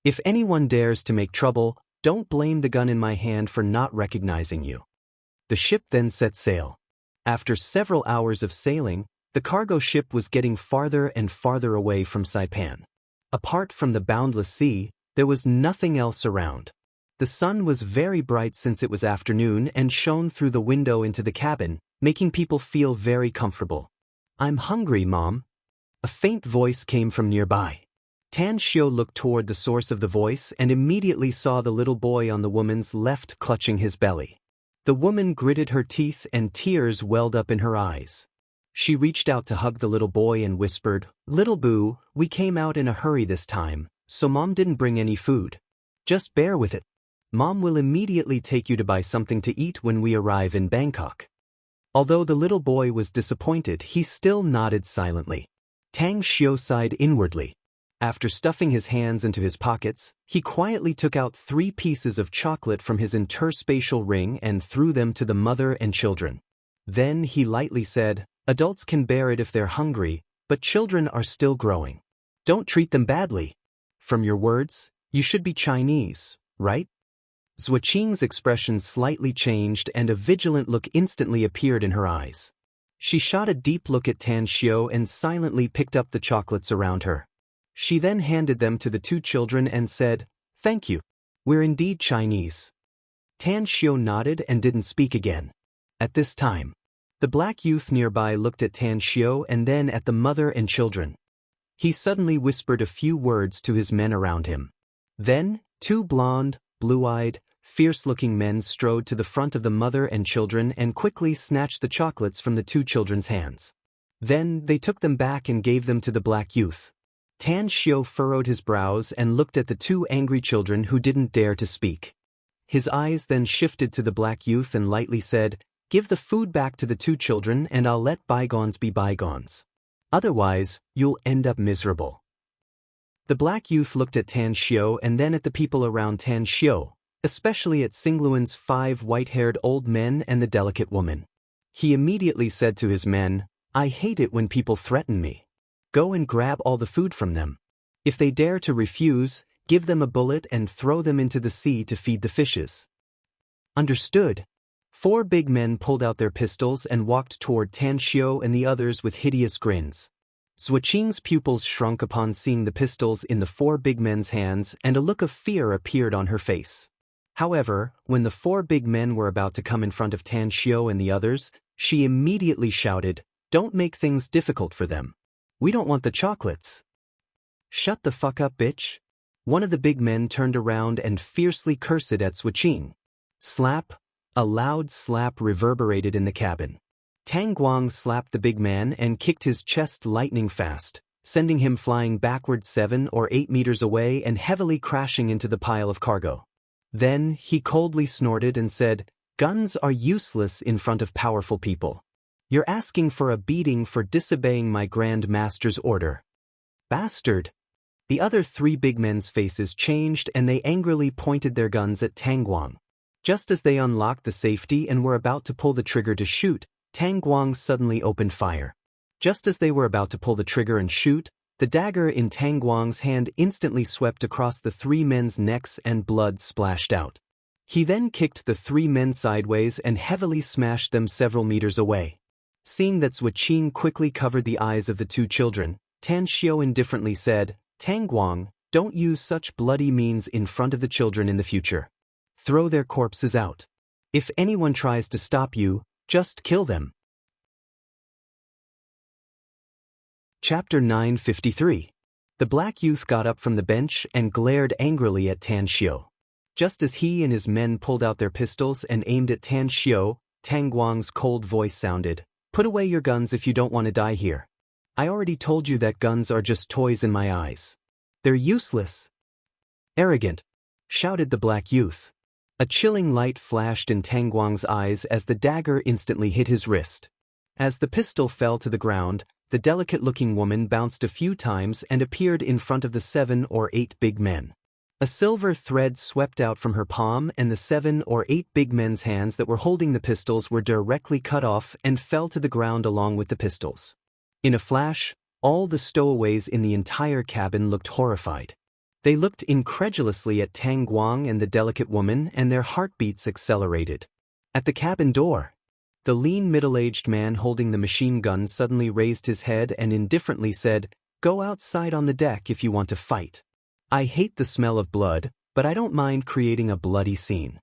If anyone dares to make trouble, don't blame the gun in my hand for not recognizing you." The ship then set sail. After several hours of sailing, the cargo ship was getting farther and farther away from Saipan. Apart from the boundless sea, there was nothing else around. The sun was very bright since it was afternoon and shone through the window into the cabin, making people feel very comfortable. "I'm hungry, Mom." A faint voice came from nearby. Tan Xiu looked toward the source of the voice and immediately saw the little boy on the woman's left clutching his belly. The woman gritted her teeth and tears welled up in her eyes. She reached out to hug the little boy and whispered, "Little Boo, we came out in a hurry this time, so Mom didn't bring any food. Just bear with it. Mom will immediately take you to buy something to eat when we arrive in Bangkok." Although the little boy was disappointed, he still nodded silently. Tang Xiu sighed inwardly. After stuffing his hands into his pockets, he quietly took out 3 pieces of chocolate from his interspatial ring and threw them to the mother and children. Then he lightly said, "Adults can bear it if they're hungry, but children are still growing. Don't treat them badly. From your words, you should be Chinese, right?" Zuoqing's expression slightly changed and a vigilant look instantly appeared in her eyes. She shot a deep look at Tan Xiu and silently picked up the chocolates around her. She then handed them to the 2 children and said, "Thank you. We're indeed Chinese." Tan Xiu nodded and didn't speak again. At this time, the black youth nearby looked at Tan Xiu and then at the mother and children. He suddenly whispered a few words to his men around him. Then, 2 blonde, blue-eyed, fierce-looking men strode to the front of the mother and children and quickly snatched the chocolates from the 2 children's hands. Then they took them back and gave them to the black youth. Tan Xiu furrowed his brows and looked at the 2 angry children who didn't dare to speak. His eyes then shifted to the black youth and lightly said, "Give the food back to the 2 children and I'll let bygones be bygones. Otherwise, you'll end up miserable." The black youth looked at Tan Xiu and then at the people around Tan Xiu, especially at Singluan's 5 white-haired old men and the delicate woman. He immediately said to his men, "I hate it when people threaten me. Go and grab all the food from them. If they dare to refuse, give them a bullet and throw them into the sea to feed the fishes." "Understood." 4 big men pulled out their pistols and walked toward Tan Xiu and the others with hideous grins. Zuoqing's pupils shrunk upon seeing the pistols in the 4 big men's hands and a look of fear appeared on her face. However, when the 4 big men were about to come in front of Tan Xiu and the others, she immediately shouted, "Don't make things difficult for them. We don't want the chocolates." "Shut the fuck up, bitch." One of the big men turned around and fiercely cursed at Zuoqing. Slap. A loud slap reverberated in the cabin. Tang Guang slapped the big man and kicked his chest lightning fast, sending him flying backward 7 or 8 meters away and heavily crashing into the pile of cargo. Then he coldly snorted and said, "Guns are useless in front of powerful people. You're asking for a beating for disobeying my Grand Master's order. Bastard." The other 3 big men's faces changed and they angrily pointed their guns at Tang Guang. Just as they unlocked the safety and were about to pull the trigger to shoot, Tang Guang suddenly opened fire. Just as they were about to pull the trigger and shoot, the dagger in Tang Guang's hand instantly swept across the 3 men's necks and blood splashed out. He then kicked the 3 men sideways and heavily smashed them several meters away. Seeing that Zuoqing quickly covered the eyes of the 2 children, Tan Xiu indifferently said, "Tang Guang, don't use such bloody means in front of the children in the future. Throw their corpses out. If anyone tries to stop you, just kill them." Chapter 953. The black youth got up from the bench and glared angrily at Tan Xiu. Just as he and his men pulled out their pistols and aimed at Tan Xiu, Tang Guang's cold voice sounded, "Put away your guns if you don't want to die here. I already told you that guns are just toys in my eyes. They're useless." "Arrogant," shouted the black youth. A chilling light flashed in Tang Guang's eyes as the dagger instantly hit his wrist. As the pistol fell to the ground, the delicate-looking woman bounced a few times and appeared in front of the 7 or 8 big men. A silver thread swept out from her palm, and the 7 or 8 big men's hands that were holding the pistols were directly cut off and fell to the ground along with the pistols. In a flash, all the stowaways in the entire cabin looked horrified. They looked incredulously at Tang Guang and the delicate woman, and their heartbeats accelerated. At the cabin door, the lean middle-aged man holding the machine gun suddenly raised his head and indifferently said, "Go outside on the deck if you want to fight. I hate the smell of blood, but I don't mind creating a bloody scene."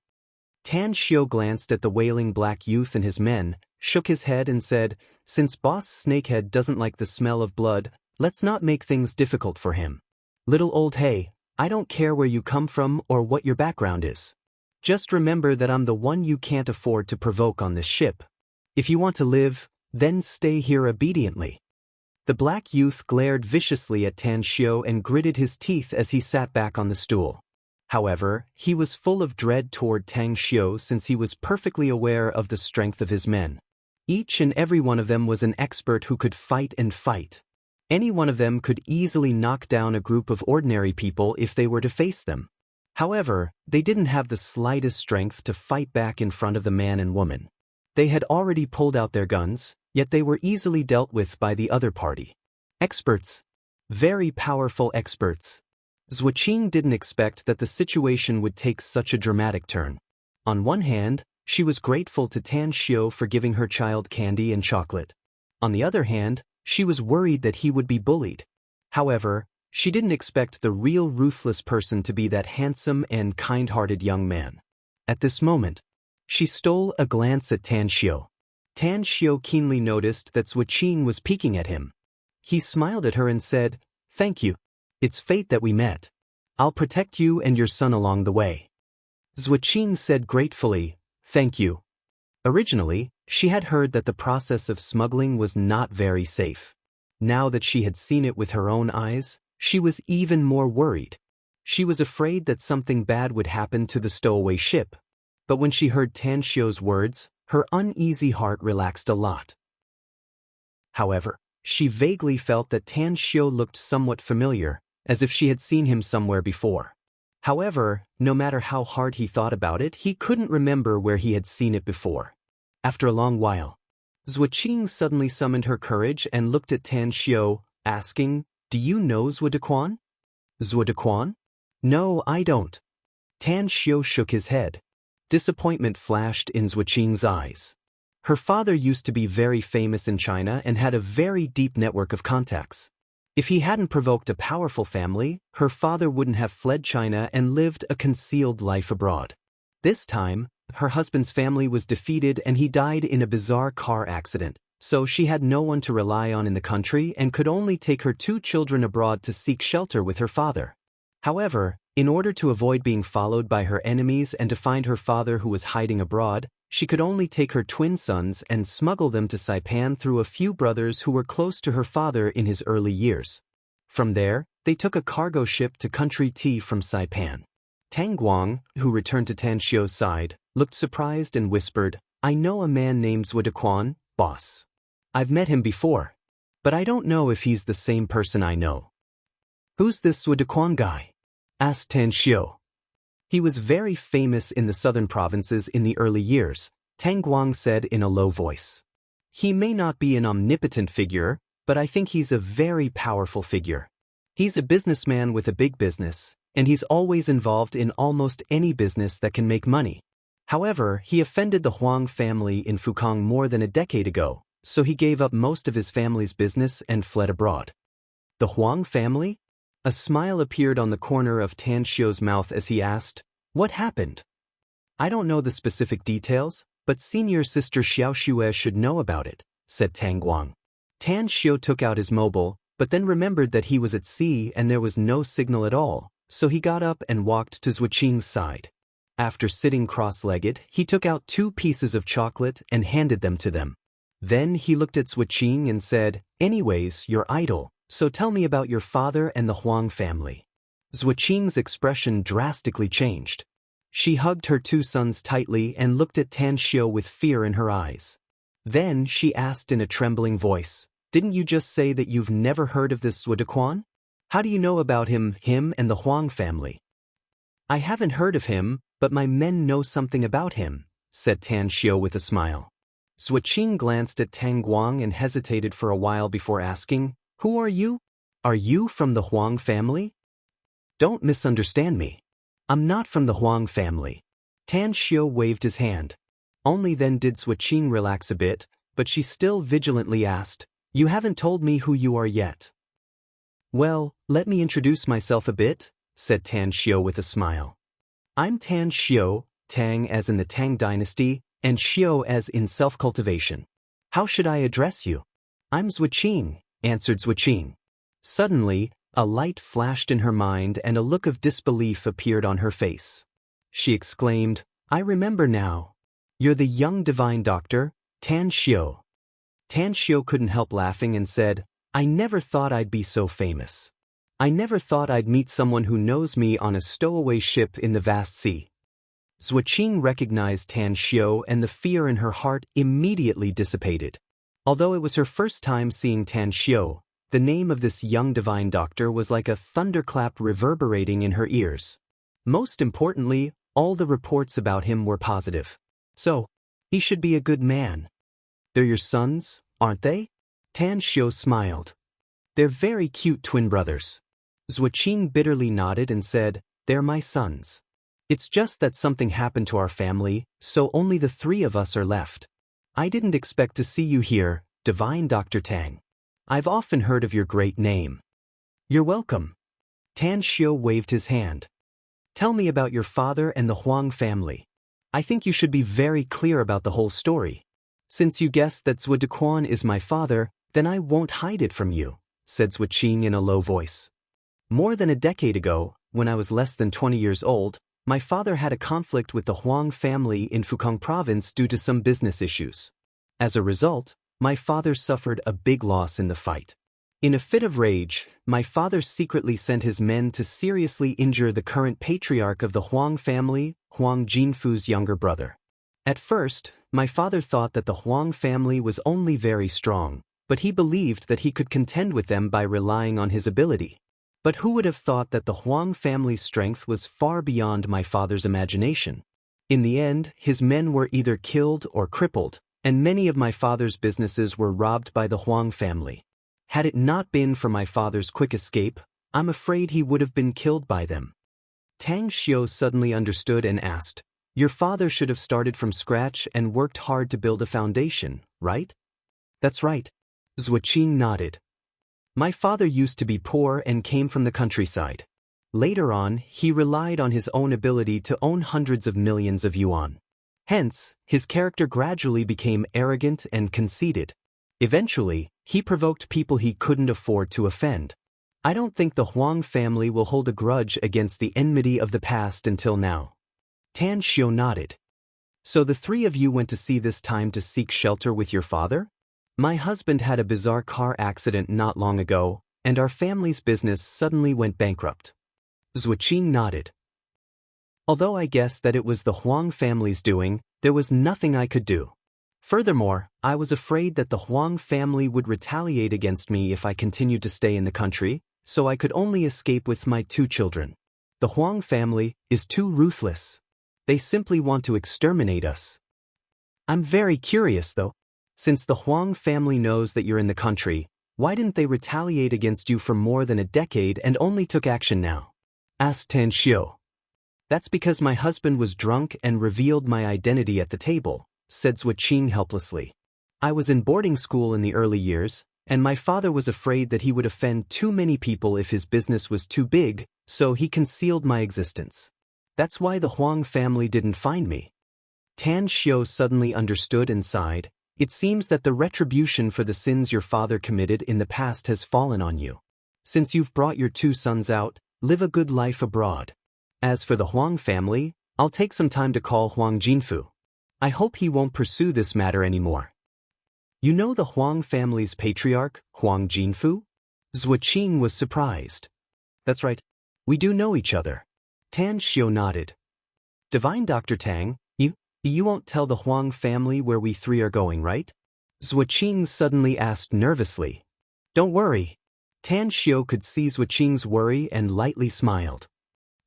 Tan Xiu glanced at the wailing black youth and his men, shook his head and said, "Since Boss Snakehead doesn't like the smell of blood, let's not make things difficult for him. Little old hey, I don't care where you come from or what your background is. Just remember that I'm the one you can't afford to provoke on this ship. If you want to live, then stay here obediently." The black youth glared viciously at Tan Xiu and gritted his teeth as he sat back on the stool. However, he was full of dread toward Tang Xiu since he was perfectly aware of the strength of his men. Each and every one of them was an expert who could fight and fight. Any one of them could easily knock down a group of ordinary people if they were to face them. However, they didn't have the slightest strength to fight back in front of the man and woman. They had already pulled out their guns, yet they were easily dealt with by the other party. Experts. Very powerful experts. Zhuqing didn't expect that the situation would take such a dramatic turn. On one hand, she was grateful to Tan Xiu for giving her child candy and chocolate. On the other hand, she was worried that he would be bullied. However, she didn't expect the real ruthless person to be that handsome and kind-hearted young man. At this moment, she stole a glance at Tan Xiu. Tan Xiu keenly noticed that Zhuqing was peeking at him. He smiled at her and said, "Thank you. It's fate that we met. I'll protect you and your son along the way." Zhuqing said gratefully, "Thank you." Originally, she had heard that the process of smuggling was not very safe. Now that she had seen it with her own eyes, she was even more worried. She was afraid that something bad would happen to the stowaway ship. But when she heard Tan Xiu's words, her uneasy heart relaxed a lot. However, she vaguely felt that Tan Xiu looked somewhat familiar, as if she had seen him somewhere before. However, no matter how hard he thought about it, he couldn't remember where he had seen it before. After a long while, Zhuqing suddenly summoned her courage and looked at Tan Xiu, asking, "Do you know Zhudequan?" "Zhudequan? No, I don't." Tan Xiu shook his head. Disappointment flashed in Zhuqing's eyes. Her father used to be very famous in China and had a very deep network of contacts. If he hadn't provoked a powerful family, her father wouldn't have fled China and lived a concealed life abroad. This time, her husband's family was defeated and he died in a bizarre car accident, so she had no one to rely on in the country and could only take her 2 children abroad to seek shelter with her father. However, in order to avoid being followed by her enemies and to find her father who was hiding abroad, she could only take her twin sons and smuggle them to Saipan through a few brothers who were close to her father in his early years. From there, they took a cargo ship to country T from Saipan. Tang Guang, who returned to Tan Xiu's side, looked surprised and whispered, "I know a man named Zhudequan, boss. I've met him before, but I don't know if he's the same person I know." "Who's this Zhudequan guy?" asked Tan Xiu. "He was very famous in the southern provinces in the early years," Tang Guang said in a low voice. "He may not be an omnipotent figure, but I think he's a very powerful figure. He's a businessman with a big business, and he's always involved in almost any business that can make money. However, he offended the Huang family in Fukang more than a decade ago, so he gave up most of his family's business and fled abroad." "The Huang family?" A smile appeared on the corner of Tan Xiu's mouth as he asked, "What happened?" "I don't know the specific details, but senior sister Xiao Xue should know about it," said Tang Guang. Tan Xiu took out his mobile, but then remembered that he was at sea and there was no signal at all, so he got up and walked to Zhuqing's side. After sitting cross-legged, he took out 2 pieces of chocolate and handed them to them. Then he looked at Zhuqing and said, "Anyways, you're idle. So tell me about your father and the Huang family." Zhuqing's expression drastically changed. She hugged her 2 sons tightly and looked at Tan Xiu with fear in her eyes. Then she asked in a trembling voice, "Didn't you just say that you've never heard of this Zhudequan? How do you know about him and the Huang family?" I haven't heard of him, but my men know something about him, said Tan Xiao with a smile. Zuoqing glanced at Tang Guang and hesitated for a while before asking, Who are you? Are you from the Huang family? Don't misunderstand me. I'm not from the Huang family. Tan Xiao waved his hand. Only then did Zuoqing relax a bit, but she still vigilantly asked, You haven't told me who you are yet. Well, let me introduce myself a bit, said Tan Xiao with a smile. I'm Tan Xiao, Tang as in the Tang dynasty, and Xiao as in self-cultivation. How should I address you? I'm Zuoqing, answered Zuoqing. Suddenly, a light flashed in her mind and a look of disbelief appeared on her face. She exclaimed, I remember now. You're the young divine doctor, Tan Xiao. Tan Xiao couldn't help laughing and said, I never thought I'd be so famous. I never thought I'd meet someone who knows me on a stowaway ship in the vast sea. Zuoqing recognized Tan Xiao and the fear in her heart immediately dissipated. Although it was her first time seeing Tan Xiao, the name of this young divine doctor was like a thunderclap reverberating in her ears. Most importantly, all the reports about him were positive. So, he should be a good man. They're your sons, aren't they? Tan Xiao smiled. They're very cute twin brothers. Zuoqing bitterly nodded and said, They're my sons. It's just that something happened to our family, so only the three of us are left. I didn't expect to see you here, Divine Dr. Tang. I've often heard of your great name. You're welcome. Tan Xiao waved his hand. Tell me about your father and the Huang family. I think you should be very clear about the whole story. Since you guessed that Zhuo Dequan is my father, then I won't hide it from you, said Zuoqing in a low voice. More than a decade ago, when I was less than 20 years old, my father had a conflict with the Huang family in Fukang province due to some business issues. As a result, my father suffered a big loss in the fight. In a fit of rage, my father secretly sent his men to seriously injure the current patriarch of the Huang family, Huang Jinfu's younger brother. At first, my father thought that the Huang family was only very strong, but he believed that he could contend with them by relying on his ability. But who would have thought that the Huang family's strength was far beyond my father's imagination? In the end, his men were either killed or crippled, and many of my father's businesses were robbed by the Huang family. Had it not been for my father's quick escape, I'm afraid he would have been killed by them. Tang Xiao suddenly understood and asked, Your father should have started from scratch and worked hard to build a foundation, right? That's right. Zuoqing nodded. My father used to be poor and came from the countryside. Later on, he relied on his own ability to own hundreds of millions of yuan. Hence, his character gradually became arrogant and conceited. Eventually, he provoked people he couldn't afford to offend. I don't think the Huang family will hold a grudge against the enmity of the past until now. Tan Xiao nodded. So the three of you went to sea this time to seek shelter with your father? My husband had a bizarre car accident not long ago, and our family's business suddenly went bankrupt. Zuoqing nodded. Although I guessed that it was the Huang family's doing, there was nothing I could do. Furthermore, I was afraid that the Huang family would retaliate against me if I continued to stay in the country, so I could only escape with my 2 children. The Huang family is too ruthless. They simply want to exterminate us. I'm very curious, though. Since the Huang family knows that you're in the country, why didn't they retaliate against you for more than a decade and only took action now? Asked Tan Xiao. That's because my husband was drunk and revealed my identity at the table, said Zuoqing helplessly. I was in boarding school in the early years, and my father was afraid that he would offend too many people if his business was too big, so he concealed my existence. That's why the Huang family didn't find me. Tan Xiao suddenly understood and sighed. It seems that the retribution for the sins your father committed in the past has fallen on you. Since you've brought your 2 sons out, live a good life abroad. As for the Huang family, I'll take some time to call Huang Jinfu. I hope he won't pursue this matter anymore. You know the Huang family's patriarch, Huang Jinfu? Zuoqing was surprised. That's right. We do know each other. Tan Xiao nodded. Divine Dr. Tang, you won't tell the Huang family where we 3 are going, right? Zuoqing suddenly asked nervously. Don't worry. Tan Xiao could see Zuoqing's worry and lightly smiled.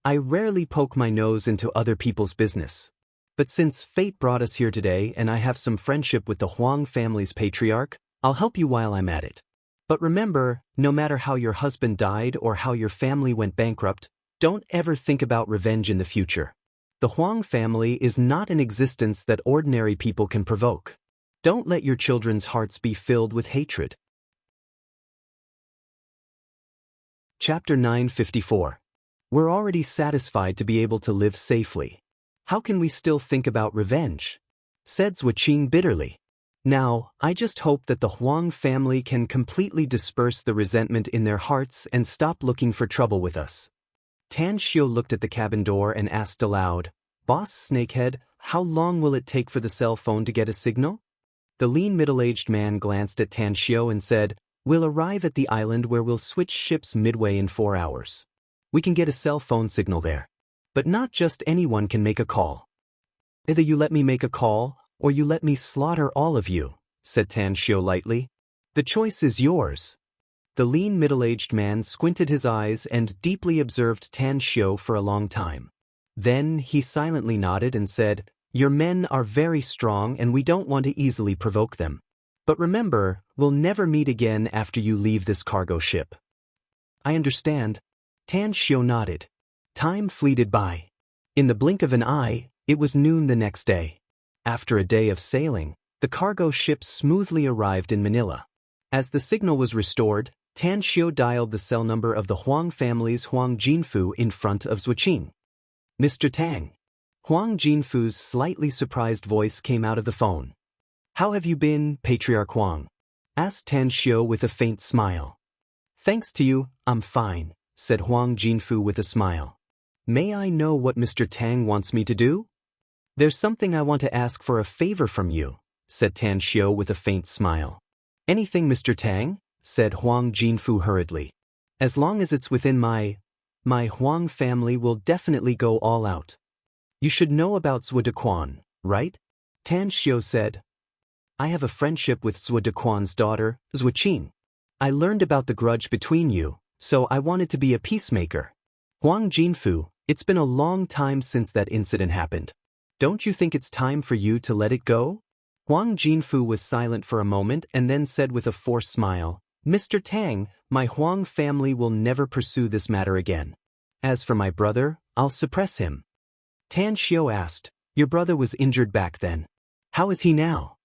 I rarely poke my nose into other people's business. But since fate brought us here today and I have some friendship with the Huang family's patriarch, I'll help you while I'm at it. But remember, no matter how your husband died or how your family went bankrupt, don't ever think about revenge in the future. The Huang family is not an existence that ordinary people can provoke. Don't let your children's hearts be filled with hatred. Chapter 954. We're already satisfied to be able to live safely. How can we still think about revenge? Said Zhuqing bitterly. Now, I just hope that the Huang family can completely disperse the resentment in their hearts and stop looking for trouble with us. Tan Xiu looked at the cabin door and asked aloud, Boss Snakehead, how long will it take for the cell phone to get a signal? The lean middle-aged man glanced at Tan Xiu and said, We'll arrive at the island where we'll switch ships midway in 4 hours. We can get a cell phone signal there. But not just anyone can make a call. Either you let me make a call, or you let me slaughter all of you, said Tan Xiu lightly. The choice is yours. The lean middle-aged man squinted his eyes and deeply observed Tan Xiu for a long time. Then he silently nodded and said, Your men are very strong and we don't want to easily provoke them. But remember, we'll never meet again after you leave this cargo ship. I understand. Tan Xiu nodded. Time fleeted by. In the blink of an eye, it was noon the next day. After a day of sailing, the cargo ship smoothly arrived in Manila. As the signal was restored, Tan Xiu dialed the cell number of the Huang family's Huang Jinfu in front of Zhuqing. Mr. Tang. Huang Jinfu's slightly surprised voice came out of the phone. How have you been, Patriarch Huang? Asked Tan Xiu with a faint smile. Thanks to you, I'm fine, said Huang Jinfu with a smile. May I know what Mr. Tang wants me to do? There's something I want to ask for a favor from you, said Tan Xiu with a faint smile. Anything, Mr. Tang? Said Huang Jinfu hurriedly. As long as it's within my Huang family will definitely go all out. You should know about Zhuo Dequan, right? Tan Xiu said. I have a friendship with Zhuo Dequan's daughter, Zhuqing. I learned about the grudge between you, so I wanted to be a peacemaker. Huang Jinfu, it's been a long time since that incident happened. Don't you think it's time for you to let it go? Huang Jinfu was silent for a moment and then said with a forced smile, Mr. Tang, my Huang family will never pursue this matter again. As for my brother, I'll suppress him. Tan Xiu asked, Your brother was injured back then. How is he now?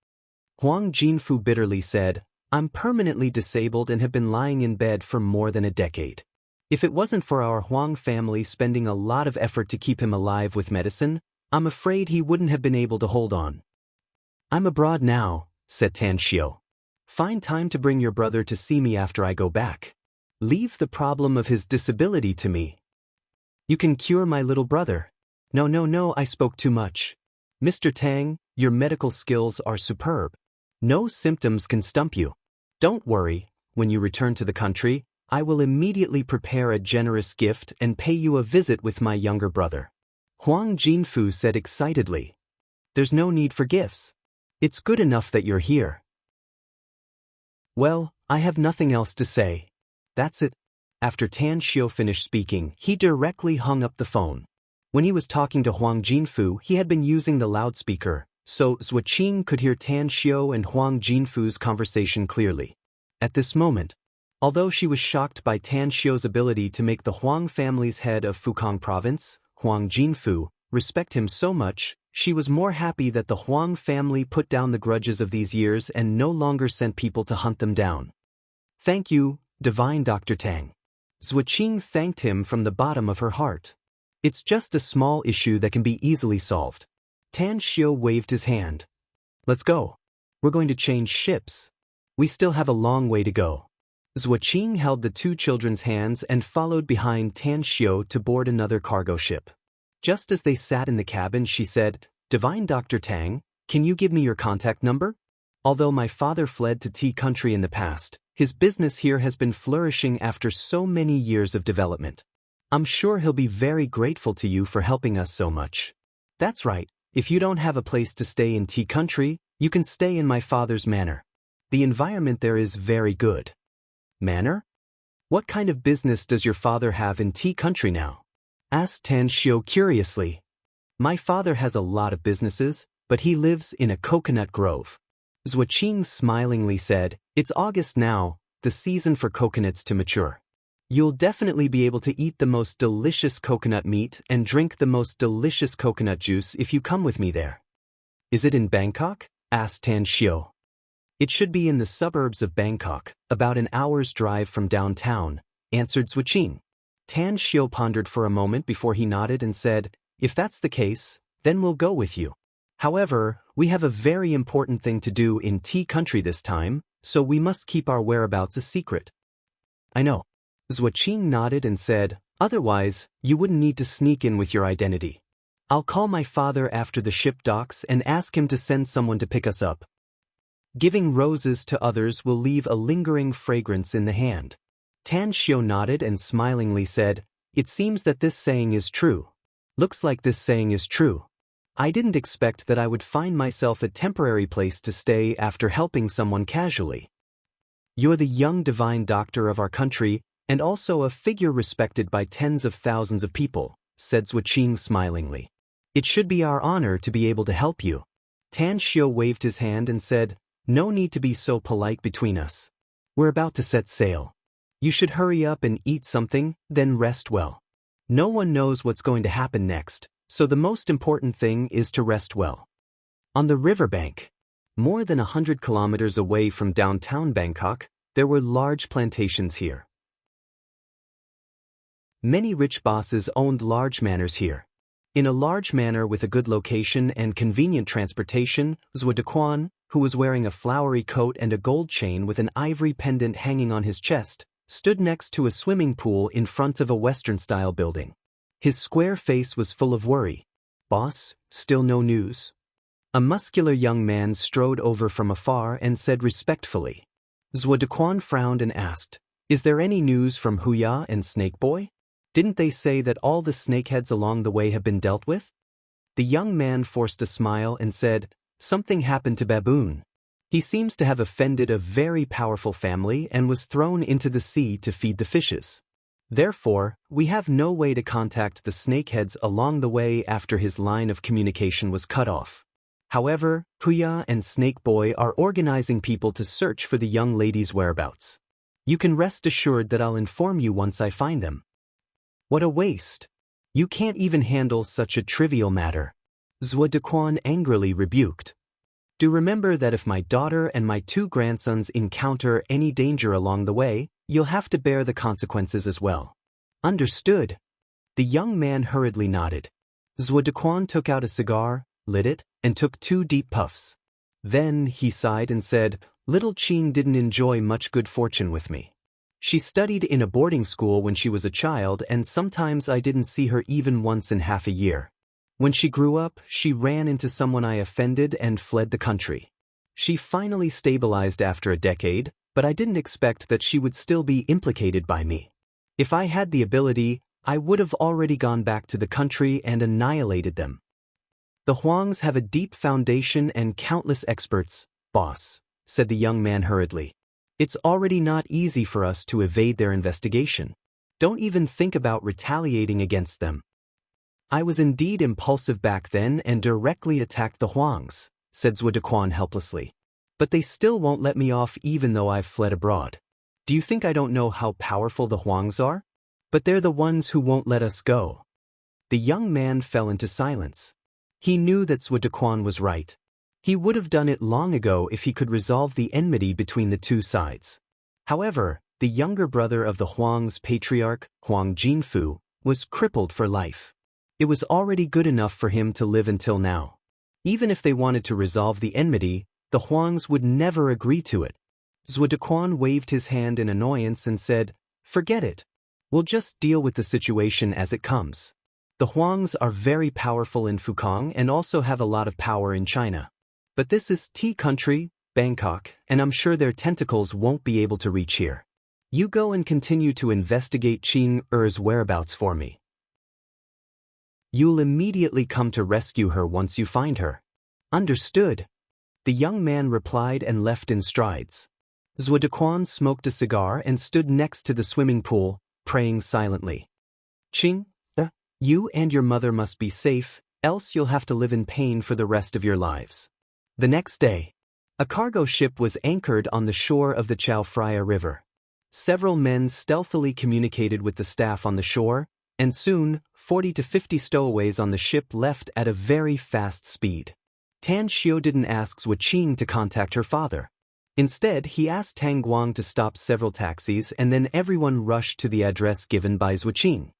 Huang Jinfu bitterly said, I'm permanently disabled and have been lying in bed for more than a decade. If it wasn't for our Huang family spending a lot of effort to keep him alive with medicine, I'm afraid he wouldn't have been able to hold on. I'm abroad now, said Tan Xiu. Find time to bring your brother to see me after I go back. Leave the problem of his disability to me. You can cure my little brother. No, I spoke too much. Mr. Tang, your medical skills are superb. No symptoms can stump you. Don't worry, when you return to the country, I will immediately prepare a generous gift and pay you a visit with my younger brother. Huang Jinfu said excitedly. There's no need for gifts. It's good enough that you're here. Well, I have nothing else to say. That's it. After Tan Xiu finished speaking, he directly hung up the phone. When he was talking to Huang Jinfu, he had been using the loudspeaker, so Zhuqing could hear Tan Xiu and Huang Jinfu's conversation clearly. At this moment, although she was shocked by Tan Xiu's ability to make the Huang family's head of Fukang province, Huang Jinfu, respect him so much, she was more happy that the Huang family put down the grudges of these years and no longer sent people to hunt them down. Thank you, Divine Dr. Tang. Zhuqing thanked him from the bottom of her heart. It's just a small issue that can be easily solved. Tan Xiu waved his hand. Let's go. We're going to change ships. We still have a long way to go. Zhuqing held the two children's hands and followed behind Tan Xiu to board another cargo ship. Just as they sat in the cabin, she said, Divine Dr. Tang, can you give me your contact number? Although my father fled to Tea Country in the past, his business here has been flourishing after so many years of development. I'm sure he'll be very grateful to you for helping us so much. That's right, if you don't have a place to stay in Tea Country, you can stay in my father's manor. The environment there is very good. Manor? What kind of business does your father have in Tea Country now? asked Tan Xiu curiously. My father has a lot of businesses, but he lives in a coconut grove. Zhuo Qing smilingly said, It's August now, the season for coconuts to mature. You'll definitely be able to eat the most delicious coconut meat and drink the most delicious coconut juice if you come with me there. Is it in Bangkok? Asked Tan Xiu. It should be in the suburbs of Bangkok, about an hour's drive from downtown, answered Zhuo Qing. Tan Xiu pondered for a moment before he nodded and said, If that's the case, then we'll go with you. However, we have a very important thing to do in tea country this time, so we must keep our whereabouts a secret. I know. Zhuo Qing nodded and said, Otherwise, you wouldn't need to sneak in with your identity. I'll call my father after the ship docks and ask him to send someone to pick us up. Giving roses to others will leave a lingering fragrance in the hand. Tan Xiu nodded and smilingly said, It seems that this saying is true. Looks like this saying is true. I didn't expect that I would find myself a temporary place to stay after helping someone casually. You're the young divine doctor of our country, and also a figure respected by tens of thousands of people, said Zhuo Qing smilingly. It should be our honor to be able to help you. Tan Xiu waved his hand and said, No need to be so polite between us. We're about to set sail. You should hurry up and eat something, then rest well. No one knows what's going to happen next, so the most important thing is to rest well. On the riverbank, more than 100 kilometers away from downtown Bangkok, there were large plantations here. Many rich bosses owned large manors here. In a large manor with a good location and convenient transportation, Zhuo Dequan, who was wearing a flowery coat and a gold chain with an ivory pendant hanging on his chest, stood next to a swimming pool in front of a Western-style building. His square face was full of worry. Boss, still no news? A muscular young man strode over from afar and said respectfully. Zhuo Dequan frowned and asked, Is there any news from Huya and Snake Boy? Didn't they say that all the snakeheads along the way have been dealt with? The young man forced a smile and said, Something happened to Baboon. He seems to have offended a very powerful family and was thrown into the sea to feed the fishes. Therefore, we have no way to contact the snakeheads along the way after his line of communication was cut off. However, Huya and Snake Boy are organizing people to search for the young lady's whereabouts. You can rest assured that I'll inform you once I find them. What a waste! You can't even handle such a trivial matter. Zhuo Dequan angrily rebuked. Do remember that if my daughter and my 2 grandsons encounter any danger along the way, you'll have to bear the consequences as well. Understood. The young man hurriedly nodded. Zhuo Dequan took out a cigar, lit it, and took 2 deep puffs. Then he sighed and said, Little Qing didn't enjoy much good fortune with me. She studied in a boarding school when she was a child, and sometimes I didn't see her even once in half a year. When she grew up, she ran into someone I offended and fled the country. She finally stabilized after a decade, but I didn't expect that she would still be implicated by me. If I had the ability, I would have already gone back to the country and annihilated them. The Huangs have a deep foundation and countless experts, boss, said the young man hurriedly. It's already not easy for us to evade their investigation. Don't even think about retaliating against them. I was indeed impulsive back then and directly attacked the Huangs, said Zhuo Dequan helplessly. But they still won't let me off even though I've fled abroad. Do you think I don't know how powerful the Huangs are? But they're the ones who won't let us go. The young man fell into silence. He knew that Zhuo Dequan was right. He would have done it long ago if he could resolve the enmity between the 2 sides. However, the younger brother of the Huang's patriarch, Huang Jinfu, was crippled for life. It was already good enough for him to live until now. Even if they wanted to resolve the enmity, the Huangs would never agree to it. Zhuo Dequan waved his hand in annoyance and said, Forget it. We'll just deal with the situation as it comes. The Huangs are very powerful in Fukang and also have a lot of power in China. But this is tea country, Bangkok, and I'm sure their tentacles won't be able to reach here. You go and continue to investigate Qing Er's whereabouts for me. You'll immediately come to rescue her once you find her. Understood. The young man replied and left in strides. Zhuo Dequan smoked a cigar and stood next to the swimming pool, praying silently. Qing, You and your mother must be safe, else you'll have to live in pain for the rest of your lives. The next day, a cargo ship was anchored on the shore of the Chao Phraya River. Several men stealthily communicated with the staff on the shore, and soon, 40 to 50 stowaways on the ship left at a very fast speed. Tan Xiu didn't ask Zhuo Qing to contact her father. Instead, he asked Tang Guang to stop several taxis, and then everyone rushed to the address given by Zhuo Qing.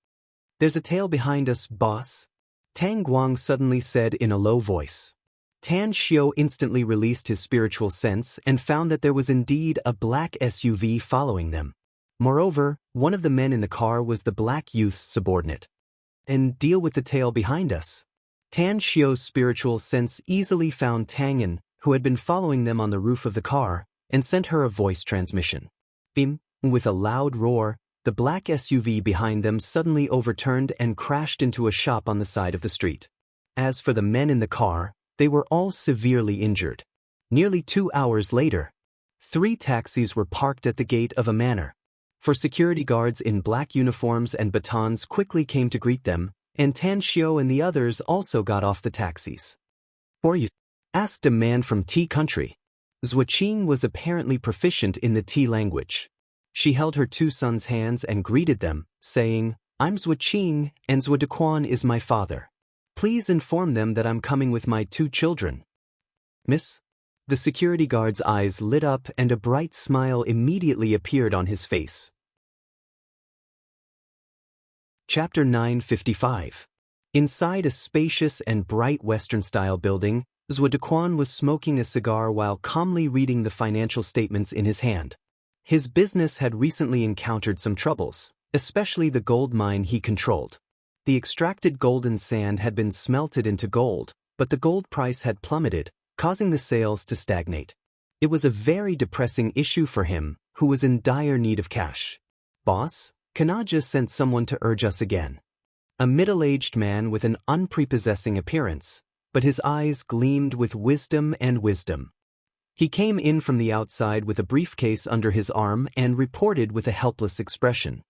"There's a tail behind us, boss," Tang Guang suddenly said in a low voice. Tan Xiu instantly released his spiritual sense and found that there was indeed a black SUV following them. Moreover, one of the men in the car was the black youth's subordinate. "And deal with the tail behind us." Tan Xiu's spiritual sense easily found Tang'an, who had been following them on the roof of the car, and sent her a voice transmission. Bim! With a loud roar, the black SUV behind them suddenly overturned and crashed into a shop on the side of the street. As for the men in the car, they were all severely injured. Nearly 2 hours later, 3 taxis were parked at the gate of a manor. For security guards in black uniforms and batons quickly came to greet them, and Tan Xiu and the others also got off the taxis. "Who are you?" asked a man from Tea country. Zhuo Qing was apparently proficient in the Tea language. She held her 2 sons' hands and greeted them, saying, "I'm Zhuo Qing, and Zhuo Dequan is my father. Please inform them that I'm coming with my 2 children." "Miss?" The security guard's eyes lit up and a bright smile immediately appeared on his face. Chapter 955. Inside a spacious and bright Western-style building, Zhuo Dequan was smoking a cigar while calmly reading the financial statements in his hand. His business had recently encountered some troubles, especially the gold mine he controlled. The extracted golden sand had been smelted into gold, but the gold price had plummeted, causing the sales to stagnate. It was a very depressing issue for him, who was in dire need of cash. "Boss, Kanaja sent someone to urge us again." A middle-aged man with an unprepossessing appearance, but his eyes gleamed with wisdom and wisdom. He came in from the outside with a briefcase under his arm and reported with a helpless expression.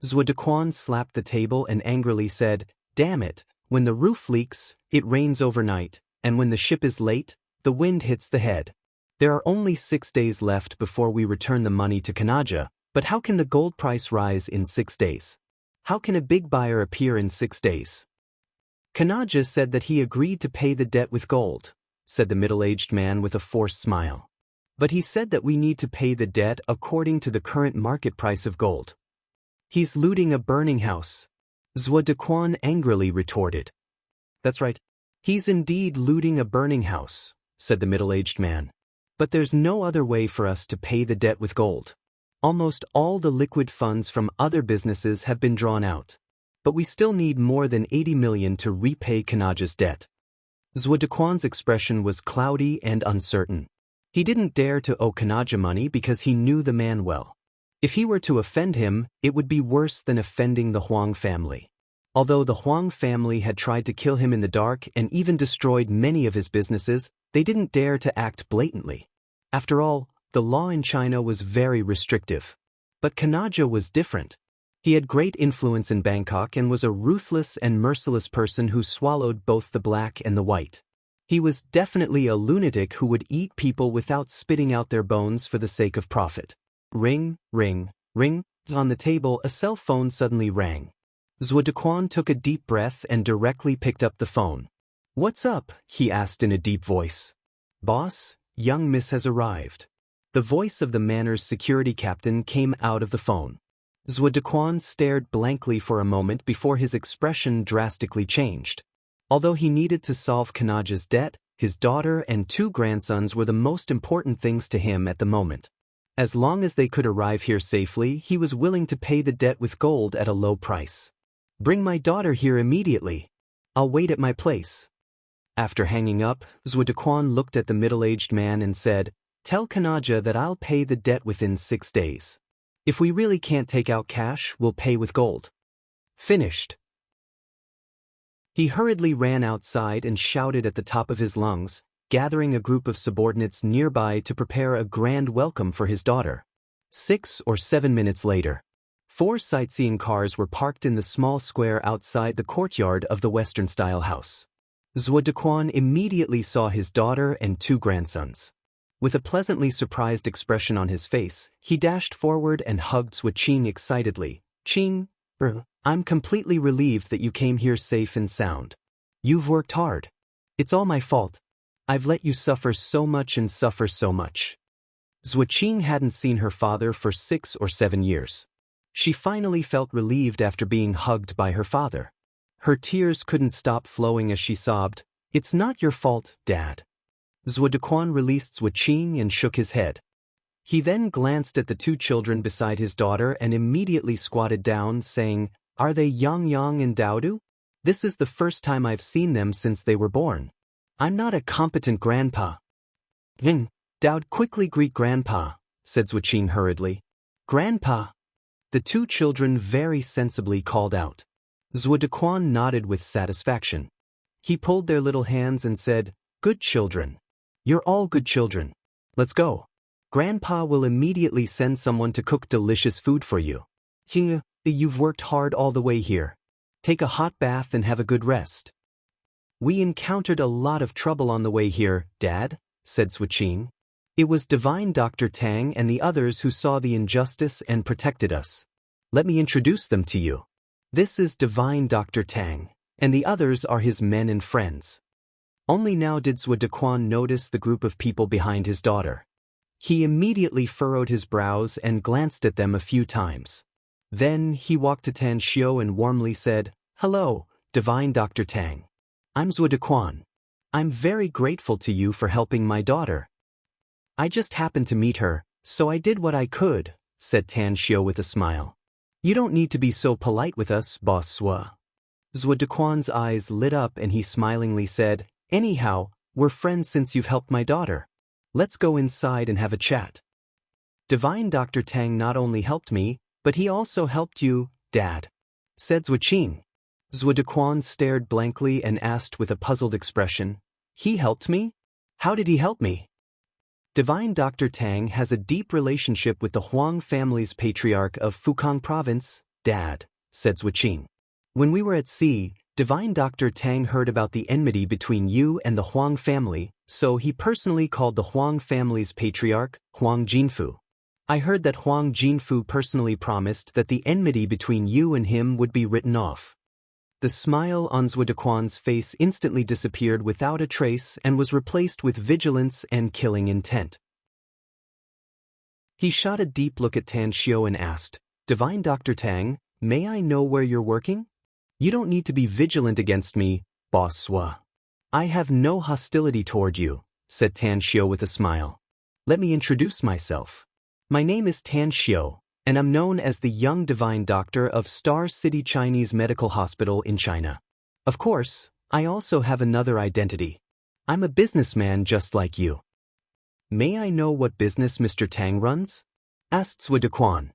Zhuo Dequan slapped the table and angrily said, "Damn it, when the roof leaks, it rains overnight, and when the ship is late, the wind hits the head. There are only 6 days left before we return the money to Kanaja, but how can the gold price rise in 6 days? How can a big buyer appear in 6 days?" "Kanaja said that he agreed to pay the debt with gold," said the middle-aged man with a forced smile. "But he said that we need to pay the debt according to the current market price of gold." "He's looting a burning house," Zhuo Dequan angrily retorted. "That's right. He's indeed looting a burning house," said the middle-aged man. "But there's no other way for us to pay the debt with gold. Almost all the liquid funds from other businesses have been drawn out. But we still need more than 80 million to repay Kanaja's debt." Zhuo Dequan's expression was cloudy and uncertain. He didn't dare to owe Kanaja money because he knew the man well. If he were to offend him, it would be worse than offending the Huang family. Although the Huang family had tried to kill him in the dark and even destroyed many of his businesses, they didn't dare to act blatantly. After all, the law in China was very restrictive. But Kanaja was different. He had great influence in Bangkok and was a ruthless and merciless person who swallowed both the black and the white. He was definitely a lunatic who would eat people without spitting out their bones for the sake of profit. Ring, ring, ring. On the table, a cell phone suddenly rang. Zhuo Dequan took a deep breath and directly picked up the phone. "What's up?" he asked in a deep voice. "Boss, young miss has arrived." The voice of the manor's security captain came out of the phone. Zhuo Dequan stared blankly for a moment before his expression drastically changed. Although he needed to solve Kanaja's debt, his daughter and 2 grandsons were the most important things to him at the moment. As long as they could arrive here safely, he was willing to pay the debt with gold at a low price. "Bring my daughter here immediately. I'll wait at my place." After hanging up, Zhuo Dequan looked at the middle-aged man and said, "Tell Kanaja that I'll pay the debt within 6 days. If we really can't take out cash, we'll pay with gold." Finished. He hurriedly ran outside and shouted at the top of his lungs, gathering a group of subordinates nearby to prepare a grand welcome for his daughter. 6 or 7 minutes later, 4 sightseeing cars were parked in the small square outside the courtyard of the Western-style house. Zhuo Dequan immediately saw his daughter and 2 grandsons. With a pleasantly surprised expression on his face, he dashed forward and hugged Zhuo Qing excitedly. "Qing, I'm completely relieved that you came here safe and sound. You've worked hard. It's all my fault. I've let you suffer so much and suffer so much." Zhuo Qing hadn't seen her father for 6 or 7 years. She finally felt relieved after being hugged by her father. Her tears couldn't stop flowing as she sobbed, "It's not your fault, Dad." Zhuo Dequan released Zhuo Qing and shook his head. He then glanced at the 2 children beside his daughter and immediately squatted down, saying, "Are they Yang Yang and Daodu? This is the first time I've seen them since they were born. I'm not a competent grandpa." "Daoud, quickly greet Grandpa," said Zhuo Qing hurriedly. "Grandpa." The 2 children very sensibly called out. Zhuo Dequan nodded with satisfaction. He pulled their little hands and said, "Good children. You're all good children. Let's go. Grandpa will immediately send someone to cook delicious food for you. You've worked hard all the way here. Take a hot bath and have a good rest." "We encountered a lot of trouble on the way here, Dad," said Zhuo Qing. "It was Divine Dr. Tang and the others who saw the injustice and protected us. Let me introduce them to you. This is Divine Dr. Tang, and the others are his men and friends." Only now did Zhuo Dequan notice the group of people behind his daughter. He immediately furrowed his brows and glanced at them a few times. Then he walked to Tan Xiao and warmly said, "Hello, Divine Dr. Tang. I'm Zhuo Dequan. I'm very grateful to you for helping my daughter." "I just happened to meet her, so I did what I could," said Tan Xiao with a smile. "You don't need to be so polite with us, Boss Zhuo." Zhuo Dequan's eyes lit up and he smilingly said, "Anyhow, we're friends since you've helped my daughter. Let's go inside and have a chat." "Divine Dr. Tang not only helped me, but he also helped you, Dad," said Zhuo Qing. Zhuo Dequan stared blankly and asked with a puzzled expression, "He helped me? How did he help me?" "Divine Dr. Tang has a deep relationship with the Huang family's patriarch of Fukang province, Dad," said Zhuo Qing. "When we were at sea, Divine Dr. Tang heard about the enmity between you and the Huang family, so he personally called the Huang family's patriarch, Huang Jinfu. I heard that Huang Jinfu personally promised that the enmity between you and him would be written off." The smile on Zhuo Dequan's face instantly disappeared without a trace and was replaced with vigilance and killing intent. He shot a deep look at Tan Xiao and asked, "Divine Dr. Tang, may I know where you're working?" "You don't need to be vigilant against me, Boss Zhuo. I have no hostility toward you," said Tan Xiao with a smile. "Let me introduce myself. My name is Tan Xiao, and I'm known as the young divine doctor of Star City Chinese Medical Hospital in China. Of course, I also have another identity. I'm a businessman just like you." "May I know what business Mr. Tang runs?" asked Zhuo Dequan.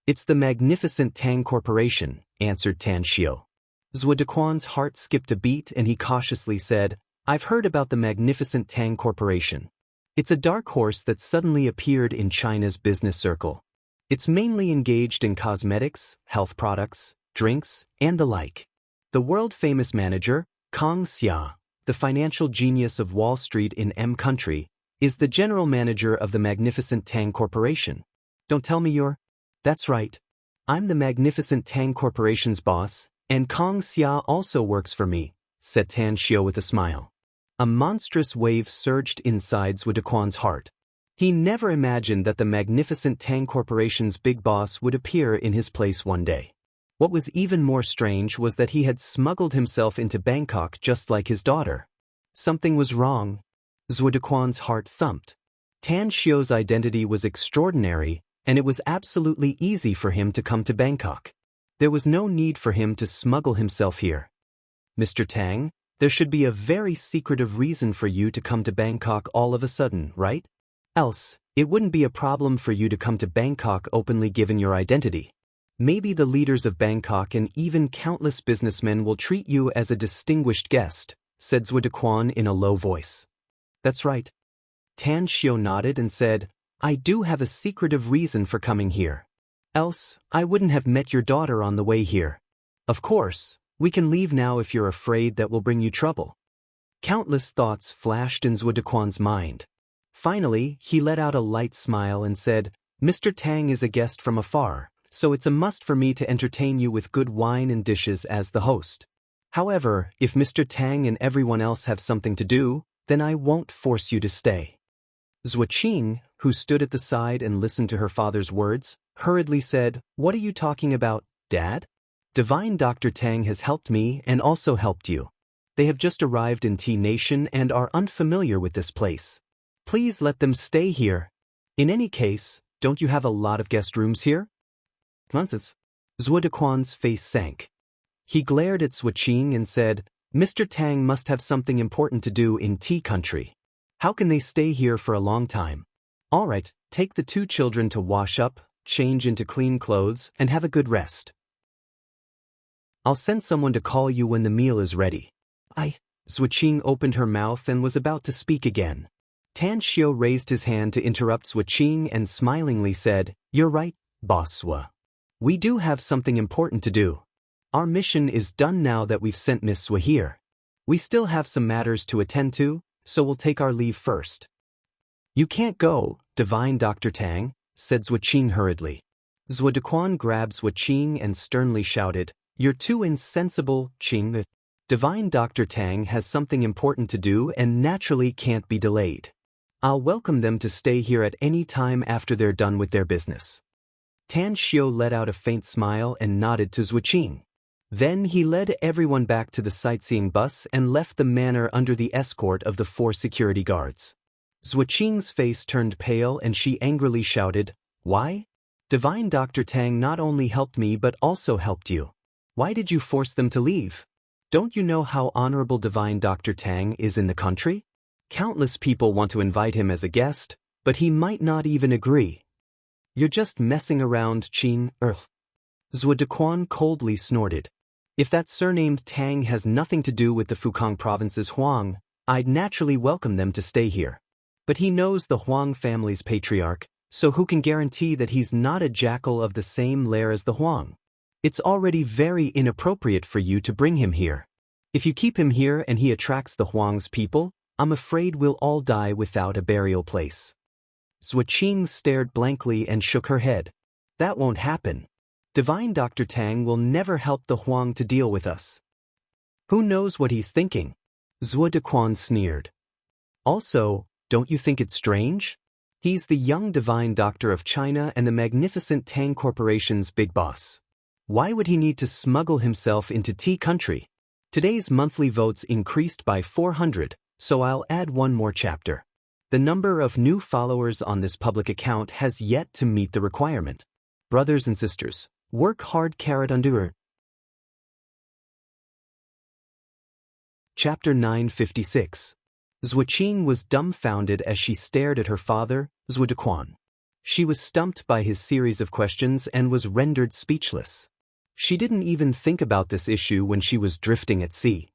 "It's the magnificent Tang Corporation," answered Tan Xiao. Zhuo Dequan's heart skipped a beat and he cautiously said, "I've heard about the magnificent Tang Corporation. It's a dark horse that suddenly appeared in China's business circle. It's mainly engaged in cosmetics, health products, drinks, and the like. The world-famous manager, Kang Xia, the financial genius of Wall Street in M country, is the general manager of the magnificent Tang Corporation." "Don't tell me you're—" "That's right. I'm the magnificent Tang Corporation's boss, and Kang Xia also works for me," said Tan Xiao with a smile. A monstrous wave surged inside Zhuo Dequan's heart. He never imagined that the magnificent Tang Corporation's big boss would appear in his place one day. What was even more strange was that he had smuggled himself into Bangkok just like his daughter. Something was wrong. Zhuo Dequan's heart thumped. Tan Xiao's identity was extraordinary, and it was absolutely easy for him to come to Bangkok. There was no need for him to smuggle himself here. "Mr. Tang, there should be a very secretive reason for you to come to Bangkok all of a sudden, right? Else, it wouldn't be a problem for you to come to Bangkok openly given your identity. Maybe the leaders of Bangkok and even countless businessmen will treat you as a distinguished guest," said Zhuo Dequan in a low voice. "That's right." Tan Xiao nodded and said, "I do have a secretive reason for coming here. Else, I wouldn't have met your daughter on the way here. Of course, we can leave now if you're afraid that will bring you trouble. Countless thoughts flashed in Zhuo Dequan's mind. Finally, he let out a light smile and said, Mr. Tang is a guest from afar, so it's a must for me to entertain you with good wine and dishes as the host. However, if Mr. Tang and everyone else have something to do, then I won't force you to stay. Zhuo Qing, who stood at the side and listened to her father's words, hurriedly said, What are you talking about, Dad? Divine Dr. Tang has helped me and also helped you. They have just arrived in T Nation and are unfamiliar with this place. Please let them stay here. In any case, don't you have a lot of guest rooms here? Nonsense. Zhuo Dequan's face sank. He glared at Zhuo Qing and said, Mr. Tang must have something important to do in T country. How can they stay here for a long time? All right, take the 2 children to wash up, change into clean clothes, and have a good rest. I'll send someone to call you when the meal is ready. Zhuo Qing opened her mouth and was about to speak again. Tan Xiu raised his hand to interrupt Zhuo Qing and smilingly said, You're right, Boss Zhuo. We do have something important to do. Our mission is done now that we've sent Miss Zhuo here. We still have some matters to attend to, so we'll take our leave first. You can't go, Divine Dr. Tang, said Zhuo Qing hurriedly. Zhuo Dequan grabbed Zhuo Qing and sternly shouted, You're too insensible, Qing. Divine Dr. Tang has something important to do and naturally can't be delayed. I'll welcome them to stay here at any time after they're done with their business. Tan Xiu let out a faint smile and nodded to Zhuo Qing. Then he led everyone back to the sightseeing bus and left the manor under the escort of the 4 security guards. Zhuo Qing's face turned pale and she angrily shouted, Why? Divine Dr. Tang not only helped me but also helped you. Why did you force them to leave? Don't you know how honorable Divine Dr. Tang is in the country? Countless people want to invite him as a guest, but he might not even agree. You're just messing around, Qing. Zhuo Dequan coldly snorted. If that surnamed Tang has nothing to do with the Fukang province's Huang, I'd naturally welcome them to stay here. But he knows the Huang family's patriarch, so who can guarantee that he's not a jackal of the same lair as the Huang? It's already very inappropriate for you to bring him here. If you keep him here and he attracts the Huang's people, I'm afraid we'll all die without a burial place. Zhuo Qing stared blankly and shook her head. That won't happen. Divine Dr. Tang will never help the Huang to deal with us. Who knows what he's thinking? Zhuo Dequan sneered. Also, don't you think it's strange? He's the young Divine Doctor of China and the magnificent Tang Corporation's big boss. Why would he need to smuggle himself into T country? Today's monthly votes increased by 400, so I'll add one more chapter. The number of new followers on this public account has yet to meet the requirement. Brothers and sisters, work hard. Under. Chapter 956. Zhuo Qing was dumbfounded as she stared at her father, Zhuo Dequan. She was stumped by his series of questions and was rendered speechless. She didn't even think about this issue when she was drifting at sea.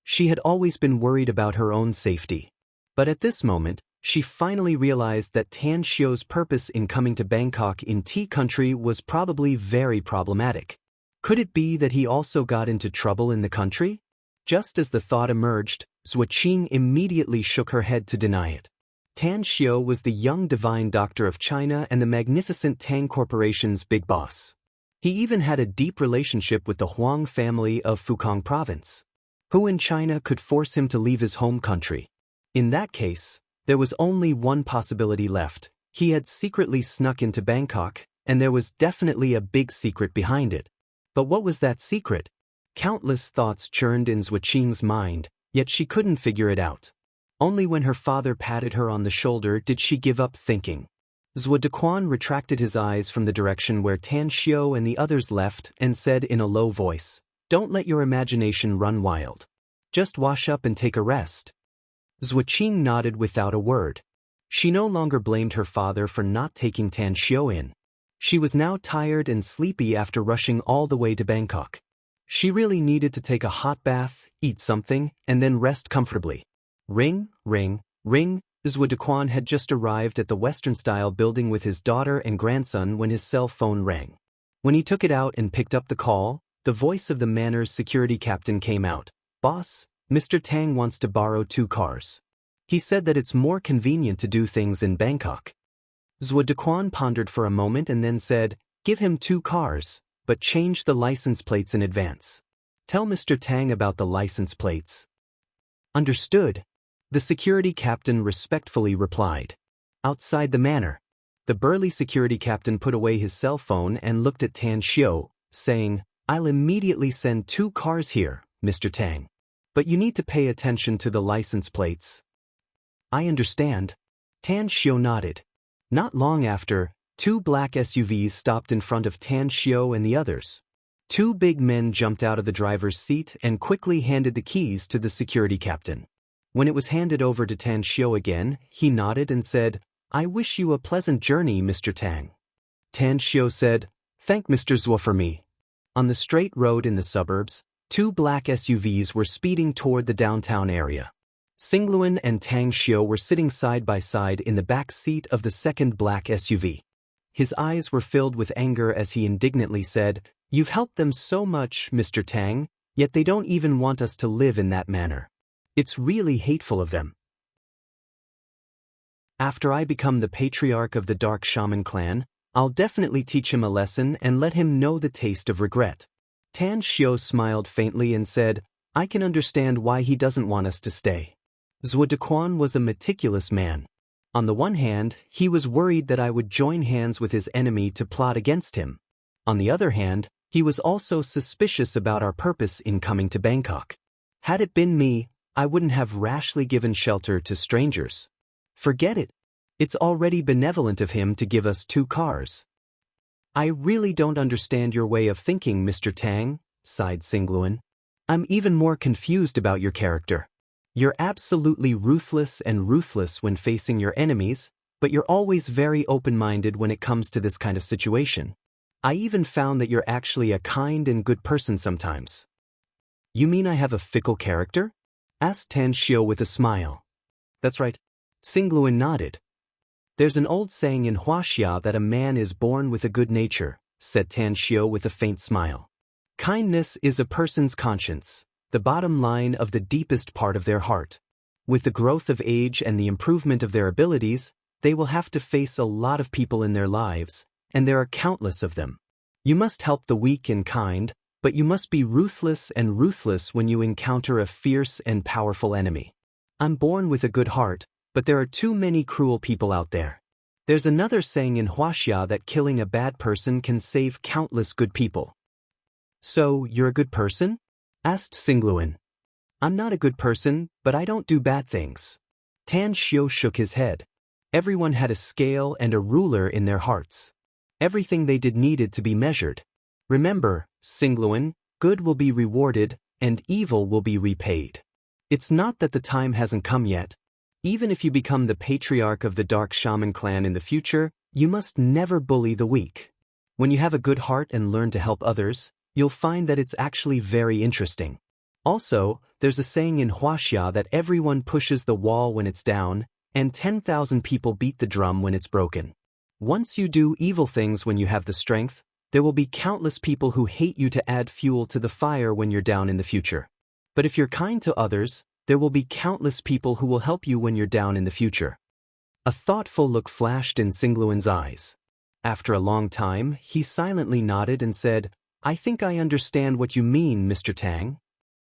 She had always been worried about her own safety. But at this moment, she finally realized that Tan Xiu's purpose in coming to Bangkok in T country was probably very problematic. Could it be that he also got into trouble in the country? Just as the thought emerged, Zhuo Qing immediately shook her head to deny it. Tan Xiu was the young Divine Doctor of China and the magnificent Tang Corporation's big boss. He even had a deep relationship with the Huang family of Fukang province. Who in China could force him to leave his home country? In that case, there was only one possibility left. He had secretly snuck into Bangkok, and there was definitely a big secret behind it. But what was that secret? Countless thoughts churned in Zhuo Qing's mind, yet she couldn't figure it out. Only when her father patted her on the shoulder did she give up thinking. Zhuo Dequan retracted his eyes from the direction where Tan Xiu and the others left and said in a low voice, "Don't let your imagination run wild. Just wash up and take a rest." Zhuo Qing nodded without a word. She no longer blamed her father for not taking Tan Xiu in. She was now tired and sleepy after rushing all the way to Bangkok. She really needed to take a hot bath, eat something, and then rest comfortably. Ring, ring, ring. Zhuo Dequan had just arrived at the Western-style building with his daughter and grandson when his cell phone rang. When he took it out and picked up the call, the voice of the Manor's security captain came out. "Boss, Mr. Tang wants to borrow 2 cars. He said that it's more convenient to do things in Bangkok." Zhuo Dequan pondered for a moment and then said, "Give him 2 cars, but change the license plates in advance. Tell Mr. Tang about the license plates." "Understood," the security captain respectfully replied. Outside the manor, the burly security captain put away his cell phone and looked at Tan Xiu, saying, "I'll immediately send 2 cars here, Mr. Tang. But you need to pay attention to the license plates." "I understand." Tan Xiu nodded. Not long after, 2 black SUVs stopped in front of Tan Xiu and the others. 2 big men jumped out of the driver's seat and quickly handed the keys to the security captain. When it was handed over to Tan Xiu again, he nodded and said, "I wish you a pleasant journey, Mr. Tang." Tan Xiu said, "Thank Mr. Zhuo for me." On the straight road in the suburbs, 2 black SUVs were speeding toward the downtown area. Xingluan and Tang Xiu were sitting side by side in the back seat of the second black SUV. His eyes were filled with anger as he indignantly said, "You've helped them so much, Mr. Tang, yet they don't even want us to live in that manner. It's really hateful of them. After I become the patriarch of the Dark Shaman clan, I'll definitely teach him a lesson and let him know the taste of regret." Tan Xiu smiled faintly and said, "I can understand why he doesn't want us to stay." Zhuo Dequan was a meticulous man. On the one hand, he was worried that I would join hands with his enemy to plot against him. On the other hand, he was also suspicious about our purpose in coming to Bangkok. Had it been me, I wouldn't have rashly given shelter to strangers. Forget it. It's already benevolent of him to give us 2 cars. "I really don't understand your way of thinking, Mr. Tang," sighed Xingluan. "I'm even more confused about your character. You're absolutely ruthless when facing your enemies, but you're always very open-minded when it comes to this kind of situation. I even found that you're actually a kind and good person sometimes." "You mean I have a fickle character?" asked Tan Xiu with a smile. "That's right." Xingluan nodded. "There's an old saying in Huaxia that a man is born with a good nature," said Tan Xiu with a faint smile. "Kindness is a person's conscience, the bottom line of the deepest part of their heart. With the growth of age and the improvement of their abilities, they will have to face a lot of people in their lives, and there are countless of them. You must help the weak and kind, but you must be ruthless when you encounter a fierce and powerful enemy. I'm born with a good heart, but there are too many cruel people out there. There's another saying in Huaxia that killing a bad person can save countless good people." "So, you're a good person?" asked Xingluan. "I'm not a good person, but I don't do bad things." Tan Xiu shook his head. Everyone had a scale and a ruler in their hearts. Everything they did needed to be measured. Remember, Xingluan, good will be rewarded, and evil will be repaid. It's not that the time hasn't come yet. Even if you become the patriarch of the Dark Shaman clan in the future, you must never bully the weak. When you have a good heart and learn to help others, you'll find that it's actually very interesting. Also, there's a saying in Huaxia that everyone pushes the wall when it's down, and 10,000 people beat the drum when it's broken. Once you do evil things when you have the strength, there will be countless people who hate you to add fuel to the fire when you're down in the future. But if you're kind to others, there will be countless people who will help you when you're down in the future. A thoughtful look flashed in Xingluan's eyes. After a long time, he silently nodded and said, "I think I understand what you mean, Mr. Tang."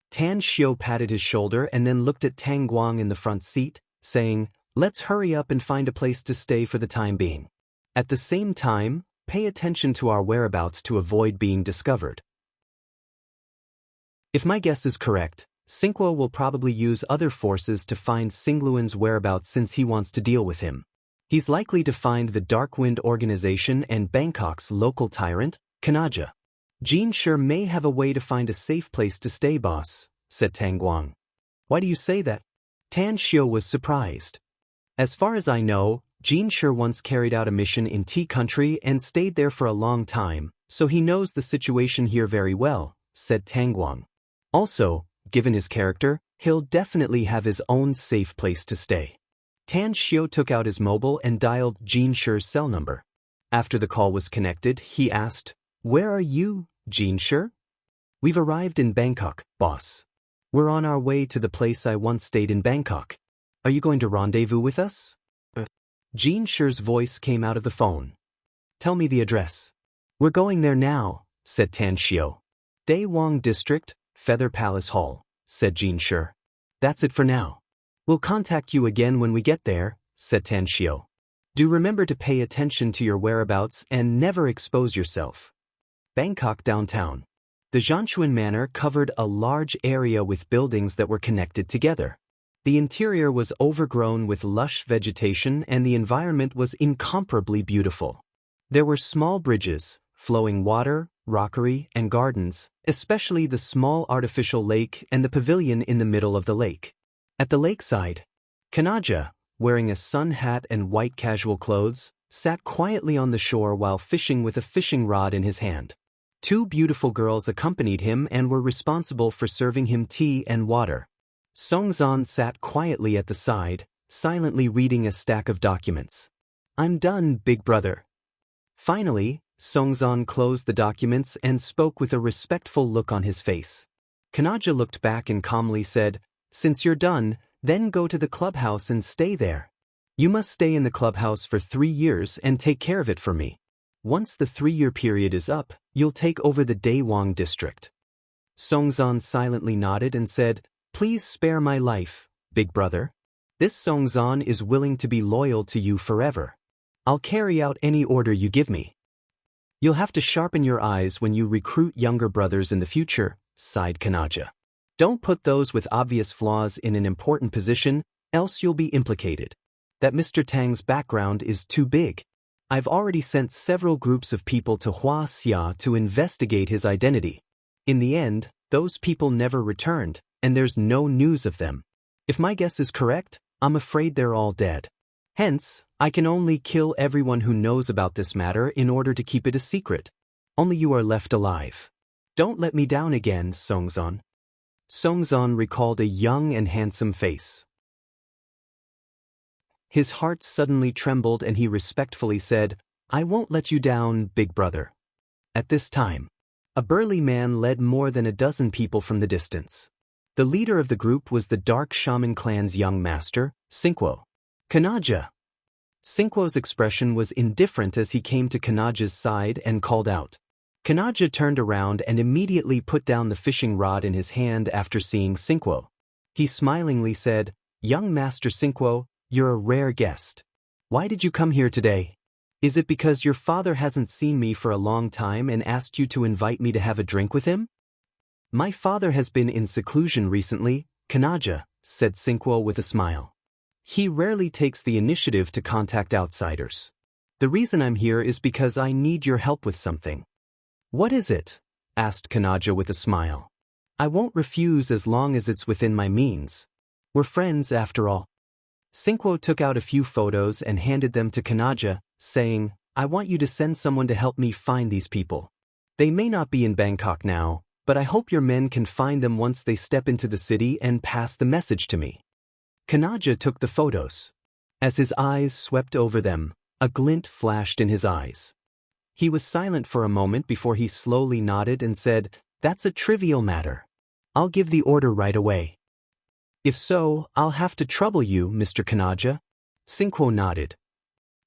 Tan Xiu patted his shoulder and then looked at Tang Guang in the front seat, saying, "Let's hurry up and find a place to stay for the time being. At the same time, pay attention to our whereabouts to avoid being discovered." If my guess is correct, Xingguo will probably use other forces to find Xingluan's whereabouts since he wants to deal with him. He's likely to find the Darkwind organization and Bangkok's local tyrant, Kanaja. "Jin sure may have a way to find a safe place to stay, boss," said Tang Guang. "Why do you say that?" Tan Xiu was surprised. "As far as I know, Jin sure once carried out a mission in Tea Country and stayed there for a long time, so he knows the situation here very well," said Tang Guang. "Also, given his character, he'll definitely have his own safe place to stay." Tan Xiu took out his mobile and dialed Jin Shi's cell number. After the call was connected, he asked, Where are you, Jean-Sher? We've arrived in Bangkok, boss. We're on our way to the place I once stayed in Bangkok. Are you going to rendezvous with us? Jean-Sher's voice came out of the phone. Tell me the address. We're going there now, said Tan Xiao. Daewang District, Feather Palace Hall, said Jean-Sher. That's it for now. We'll contact you again when we get there, said Tan Xiao. Do remember to pay attention to your whereabouts and never expose yourself. Bangkok downtown. The Zhanchuan Manor covered a large area with buildings that were connected together. The interior was overgrown with lush vegetation and the environment was incomparably beautiful. There were small bridges, flowing water, rockery, and gardens, especially the small artificial lake and the pavilion in the middle of the lake. At the lakeside, Kanaja, wearing a sun hat and white casual clothes, sat quietly on the shore while fishing with a fishing rod in his hand. Two beautiful girls accompanied him and were responsible for serving him tea and water. Songzan sat quietly at the side, silently reading a stack of documents. I'm done, big brother. Finally, Songzan closed the documents and spoke with a respectful look on his face. Kanaja looked back and calmly said, Since you're done, then go to the clubhouse and stay there. You must stay in the clubhouse for 3 years and take care of it for me. Once the 3-year period is up, you'll take over the Daewang district. Songzan silently nodded and said, Please spare my life, big brother. This Songzan is willing to be loyal to you forever. I'll carry out any order you give me. You'll have to sharpen your eyes when you recruit younger brothers in the future, sighed Kanaja. Don't put those with obvious flaws in an important position, else you'll be implicated. That Mr. Tang's background is too big. I've already sent several groups of people to Hua Xia to investigate his identity. In the end, those people never returned, and there's no news of them. If my guess is correct, I'm afraid they're all dead. Hence, I can only kill everyone who knows about this matter in order to keep it a secret. Only you are left alive. Don't let me down again, Songzan. Songzan recalled a young and handsome face. His heart suddenly trembled and he respectfully said, I won't let you down, big brother. At this time, a burly man led more than a dozen people from the distance. The leader of the group was the Dark Shaman clan's young master, Sinquo. Kanaja. Sinquo's expression was indifferent as he came to Kanaja's side and called out. Kanaja turned around and immediately put down the fishing rod in his hand after seeing Sinquo. He smilingly said, Young Master Sinquo, you're a rare guest. Why did you come here today? Is it because your father hasn't seen me for a long time and asked you to invite me to have a drink with him? My father has been in seclusion recently, Kanaja, said Sinquo with a smile. He rarely takes the initiative to contact outsiders. The reason I'm here is because I need your help with something. What is it? Asked Kanaja with a smile. I won't refuse as long as it's within my means. We're friends after all. Sinquo took out a few photos and handed them to Kanaja, saying, I want you to send someone to help me find these people. They may not be in Bangkok now, but I hope your men can find them once they step into the city and pass the message to me. Kanaja took the photos. As his eyes swept over them, a glint flashed in his eyes. He was silent for a moment before he slowly nodded and said, That's a trivial matter. I'll give the order right away. If so, I'll have to trouble you, Mr. Kanaja. Sinquo nodded.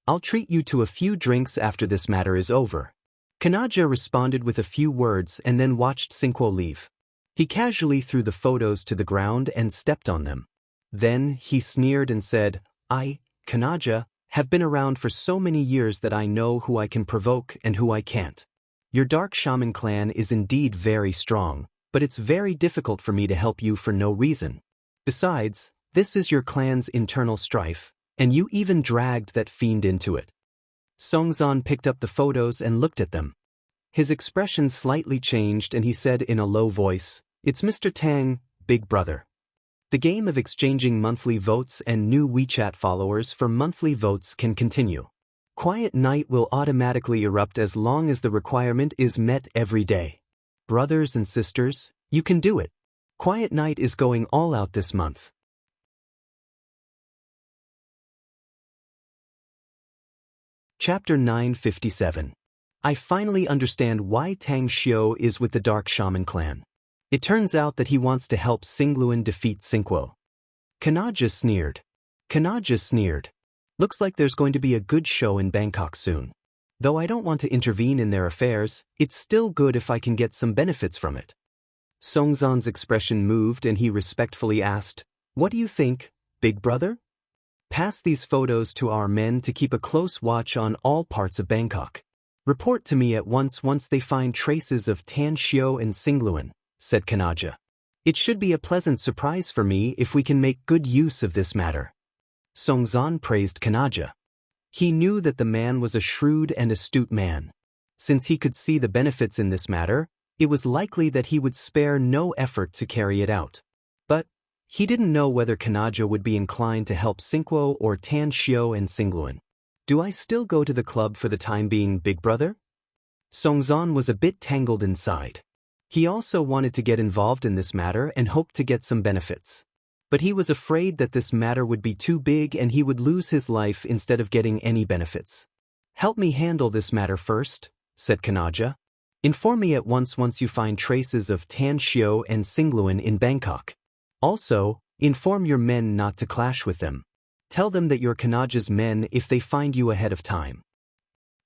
I'll treat you to a few drinks after this matter is over. Kanaja responded with a few words and then watched Sinquo leave. He casually threw the photos to the ground and stepped on them. Then he sneered and said, I, Kanaja, have been around for so many years that I know who I can provoke and who I can't. Your Dark Shaman clan is indeed very strong, but it's very difficult for me to help you for no reason. Besides, this is your clan's internal strife, and you even dragged that fiend into it. Songzan picked up the photos and looked at them. His expression slightly changed and he said in a low voice, It's Mr. Tang, big brother. The game of exchanging monthly votes and new WeChat followers for monthly votes can continue. Quiet Night will automatically erupt as long as the requirement is met every day. Brothers and sisters, you can do it. Quiet Night is going all out this month. Chapter 957. I finally understand why Tang Xiu is with the Dark Shaman clan. It turns out that he wants to help Singluan defeat Sinquo. Kanaja sneered. Kanaja sneered. Looks like there's going to be a good show in Bangkok soon. Though I don't want to intervene in their affairs, it's still good if I can get some benefits from it. Songzan's expression moved and he respectfully asked, "What do you think, big brother? Pass these photos to our men to keep a close watch on all parts of Bangkok. Report to me at once they find traces of Tan Xiu and Singluan," said Kanaja. "It should be a pleasant surprise for me if we can make good use of this matter." Songzan praised Kanaja. He knew that the man was a shrewd and astute man. Since he could see the benefits in this matter, it was likely that he would spare no effort to carry it out. But he didn't know whether Kanaja would be inclined to help Sinquo or Tan Xiu and Singluan. "Do I still go to the club for the time being, big brother?" Songzan was a bit tangled inside. He also wanted to get involved in this matter and hoped to get some benefits. But he was afraid that this matter would be too big and he would lose his life instead of getting any benefits. "Help me handle this matter first," said Kanaja. "Inform me at once you find traces of Tan Xiu and Singluan in Bangkok. Also, inform your men not to clash with them. Tell them that you're Kanaja's men if they find you ahead of time."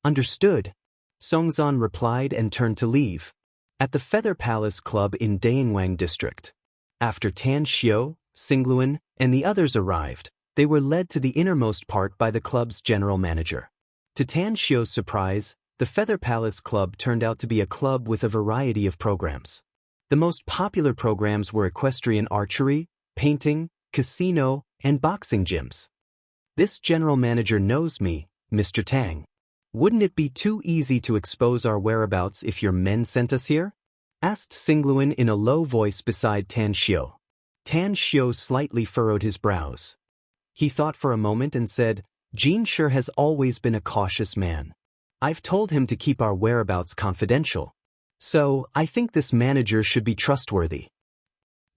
"Understood," Songzan replied and turned to leave. At the Feather Palace Club in Daewang District. After Tan Xiu, Singluan, and the others arrived, they were led to the innermost part by the club's general manager. To Tan Xiu's surprise, the Feather Palace Club turned out to be a club with a variety of programs. The most popular programs were equestrian archery, painting, casino, and boxing gyms. "This general manager knows me, Mr. Tang. Wouldn't it be too easy to expose our whereabouts if your men sent us here?" asked Singluan in a low voice beside Tan Xiu. Tan Xiu slightly furrowed his brows. He thought for a moment and said, "Jin Shi has always been a cautious man. I've told him to keep our whereabouts confidential. So, I think this manager should be trustworthy."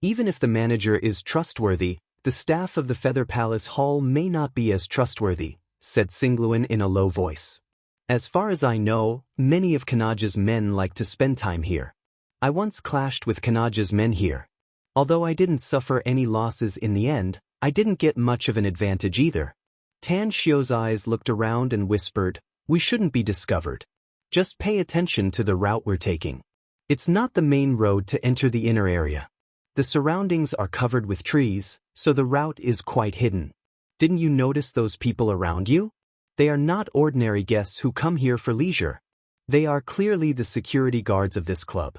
"Even if the manager is trustworthy, the staff of the Feather Palace Hall may not be as trustworthy," said Singluan in a low voice. "As far as I know, many of Kanaja's men like to spend time here. I once clashed with Kanaja's men here. Although I didn't suffer any losses in the end, I didn't get much of an advantage either." Tan Xiu's eyes looked around and whispered, "We shouldn't be discovered. Just pay attention to the route we're taking. It's not the main road to enter the inner area. The surroundings are covered with trees, so the route is quite hidden. Didn't you notice those people around you? They are not ordinary guests who come here for leisure. They are clearly the security guards of this club."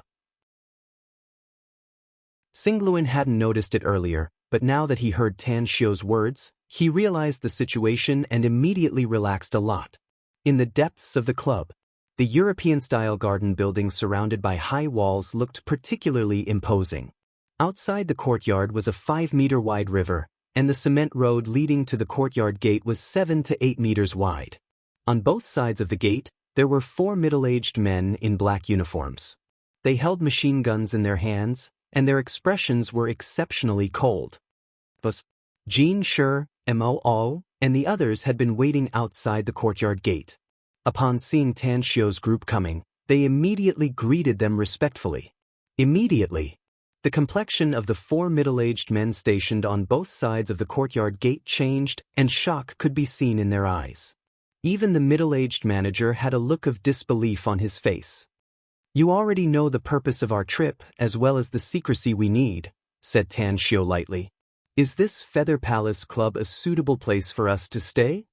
Singluan hadn't noticed it earlier, but now that he heard Tan Xiu's words, he realized the situation and immediately relaxed a lot. In the depths of the club, the European-style garden building surrounded by high walls looked particularly imposing. Outside the courtyard was a 5-meter-wide river, and the cement road leading to the courtyard gate was 7 to 8 meters wide. On both sides of the gate, there were 4 middle-aged men in black uniforms. They held machine guns in their hands, and their expressions were exceptionally cold. But Jin Shi, Moo, and the others had been waiting outside the courtyard gate. Upon seeing Tan Xiu's group coming, they immediately greeted them respectfully. Immediately, the complexion of the 4 middle-aged men stationed on both sides of the courtyard gate changed, and shock could be seen in their eyes. Even the middle-aged manager had a look of disbelief on his face. "You already know the purpose of our trip as well as the secrecy we need," said Tan Xiu lightly. "Is this Feather Palace Club a suitable place for us to stay?"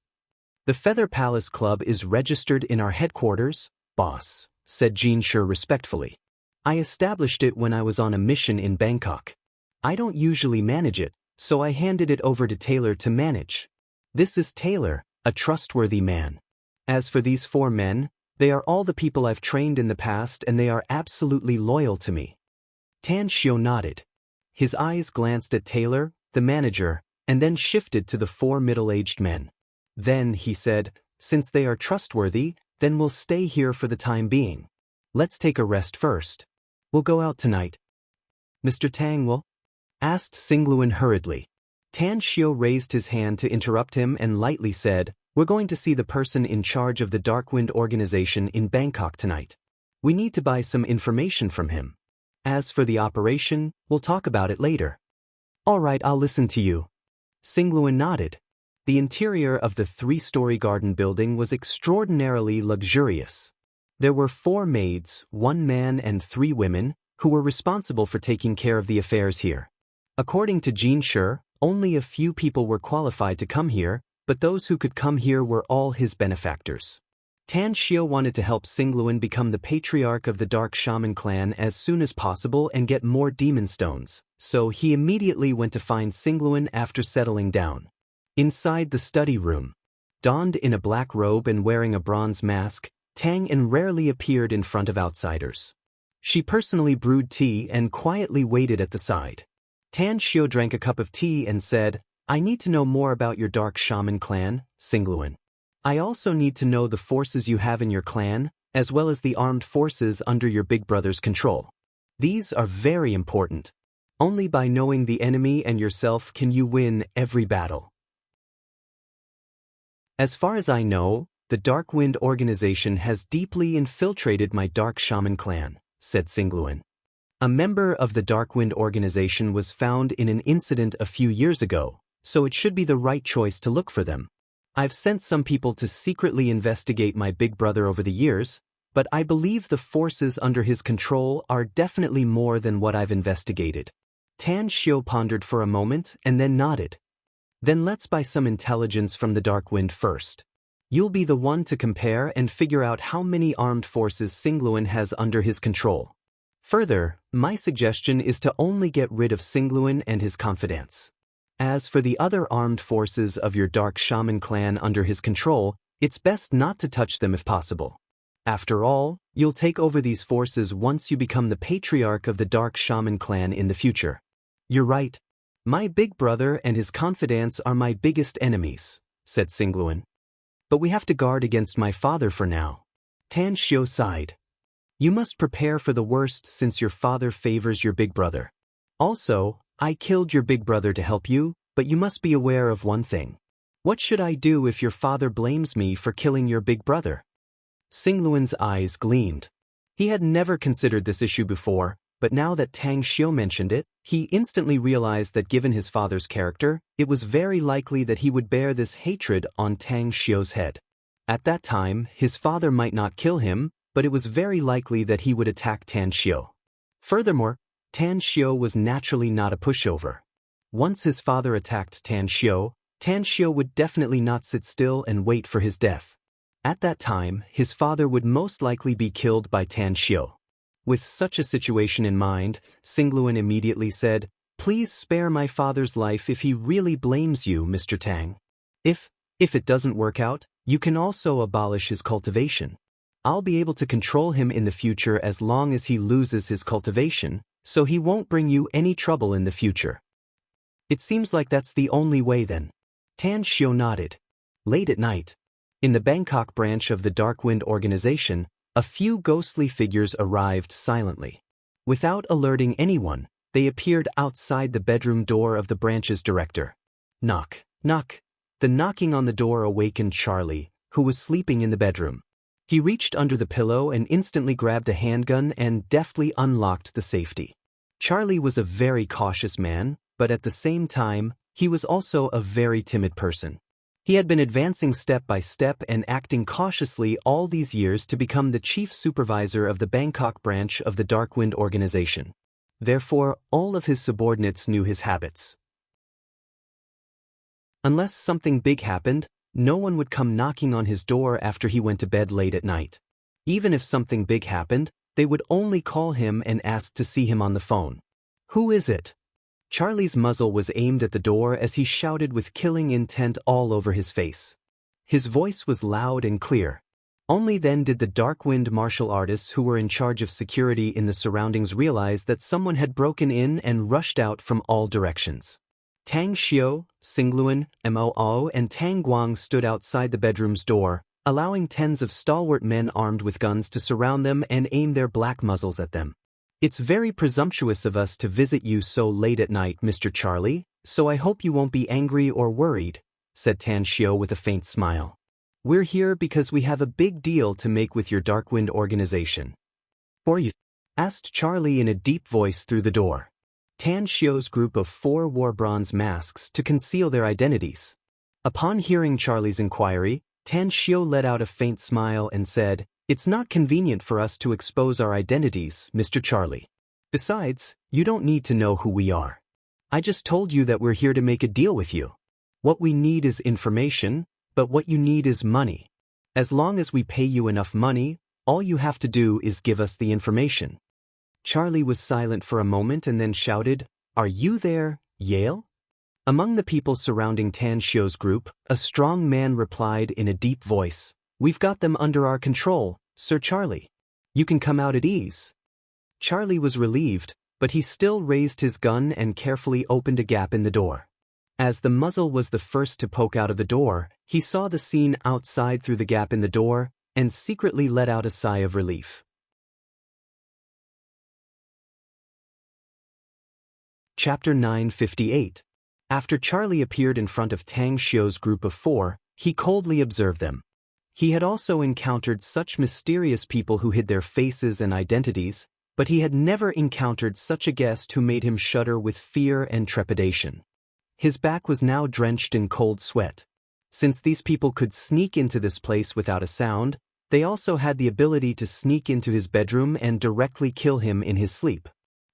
"The Feather Palace Club is registered in our headquarters, boss," said Jin Shi respectfully. "I established it when I was on a mission in Bangkok. I don't usually manage it, so I handed it over to Taylor to manage. This is Taylor, a trustworthy man. As for these 4 men, they are all the people I've trained in the past and they are absolutely loyal to me." Tan Xiu nodded. His eyes glanced at Taylor, the manager, and then shifted to the 4 middle-aged men. Then, he said, "Since they are trustworthy, then we'll stay here for the time being. Let's take a rest first. We'll go out tonight." "Mr. Tang will?" asked Singluan hurriedly. Tan Xiu raised his hand to interrupt him and lightly said, We're going to see the person in charge of the Darkwind organization in Bangkok tonight. We need to buy some information from him. As for the operation, we'll talk about it later. All right, I'll listen to you. Singluan nodded. The interior of the 3-story garden building was extraordinarily luxurious. There were 4 maids, 1 man and 3 women, who were responsible for taking care of the affairs here. According to Jean Sher, only a few people were qualified to come here, but those who could come here were all his benefactors. Tan Xiao wanted to help Singluan become the patriarch of the Dark Shaman clan as soon as possible and get more demon stones, so he immediately went to find Singluan after settling down. Inside the study room, donned in a black robe and wearing a bronze mask, Tang En rarely appeared in front of outsiders. She personally brewed tea and quietly waited at the side. Tan Xiao drank a cup of tea and said, "I need to know more about your Dark Shaman clan, Singluan. I also need to know the forces you have in your clan, as well as the armed forces under your big brother's control. These are very important. Only by knowing the enemy and yourself can you win every battle." As far as I know, the Darkwind organization has deeply infiltrated my Dark Shaman clan, said Singluan. A member of the Darkwind organization was found in an incident a few years ago, so it should be the right choice to look for them. I've sent some people to secretly investigate my big brother over the years, but I believe the forces under his control are definitely more than what I've investigated. Tan Xiao pondered for a moment and then nodded. Then let's buy some intelligence from the Darkwind first. You'll be the one to compare and figure out how many armed forces Singluan has under his control. Further, my suggestion is to only get rid of Singluan and his confidants. As for the other armed forces of your Dark Shaman clan under his control, it's best not to touch them if possible. After all, you'll take over these forces once you become the patriarch of the Dark Shaman clan in the future. You're right. My big brother and his confidants are my biggest enemies, said Singluan. But we have to guard against my father for now. Tan Xiao sighed. You must prepare for the worst since your father favors your big brother. Also, I killed your big brother to help you, but you must be aware of one thing. What should I do if your father blames me for killing your big brother? Singluan's eyes gleamed. He had never considered this issue before, but now that Tang Xiao mentioned it, he instantly realized that given his father's character, it was very likely that he would bear this hatred on Tang Xiao's head. At that time, his father might not kill him, but it was very likely that he would attack Tan Xiao. Furthermore, Tan Xiao was naturally not a pushover. Once his father attacked Tan Xiao would definitely not sit still and wait for his death. At that time, his father would most likely be killed by Tan Xiao. With such a situation in mind, Singluan immediately said, "Please spare my father's life if he really blames you, Mr. Tang. If it doesn't work out, you can also abolish his cultivation. I'll be able to control him in the future as long as he loses his cultivation, so he won't bring you any trouble in the future." It seems like that's the only way then. Tan Xiao nodded. Late at night, in the Bangkok branch of the Darkwind organization, a few ghostly figures arrived silently. Without alerting anyone, they appeared outside the bedroom door of the branch's director. Knock, knock. The knocking on the door awakened Charlie, who was sleeping in the bedroom. He reached under the pillow and instantly grabbed a handgun and deftly unlocked the safety. Charlie was a very cautious man, but at the same time, he was also a very timid person. He had been advancing step by step and acting cautiously all these years to become the chief supervisor of the Bangkok branch of the Darkwind organization. Therefore, all of his subordinates knew his habits. Unless something big happened, no one would come knocking on his door after he went to bed late at night. Even if something big happened, they would only call him and ask to see him on the phone. "Who is it?" Charlie's muzzle was aimed at the door as he shouted with killing intent all over his face. His voice was loud and clear. Only then did the Darkwind martial artists who were in charge of security in the surroundings realize that someone had broken in and rushed out from all directions. Tang Xiao, Singluan, Mo, and Tang Guang stood outside the bedroom's door, allowing tens of stalwart men armed with guns to surround them and aim their black muzzles at them. "It's very presumptuous of us to visit you so late at night, Mr. Charlie, so I hope you won't be angry or worried," said Tan Xiao with a faint smile. We're here because we have a big deal to make with your Darkwind organization. Or you? Asked Charlie in a deep voice through the door. Tan Shio's group of 4 wore bronze masks to conceal their identities. Upon hearing Charlie's inquiry, Tan Shio let out a faint smile and said, "It's not convenient for us to expose our identities, Mr. Charlie. Besides, you don't need to know who we are. I just told you that we're here to make a deal with you. What we need is information, but what you need is money. As long as we pay you enough money, all you have to do is give us the information." Charlie was silent for a moment and then shouted, "Are you there, Yale?" Among the people surrounding Tan Shio's group, a strong man replied in a deep voice, "We've got them under our control, Sir Charlie. You can come out at ease." Charlie was relieved, but he still raised his gun and carefully opened a gap in the door. As the muzzle was the first to poke out of the door, he saw the scene outside through the gap in the door and secretly let out a sigh of relief. Chapter 958. After Charlie appeared in front of Tang Shio's group of 4, he coldly observed them. He had also encountered such mysterious people who hid their faces and identities, but he had never encountered such a guest who made him shudder with fear and trepidation. His back was now drenched in cold sweat. Since these people could sneak into this place without a sound, they also had the ability to sneak into his bedroom and directly kill him in his sleep.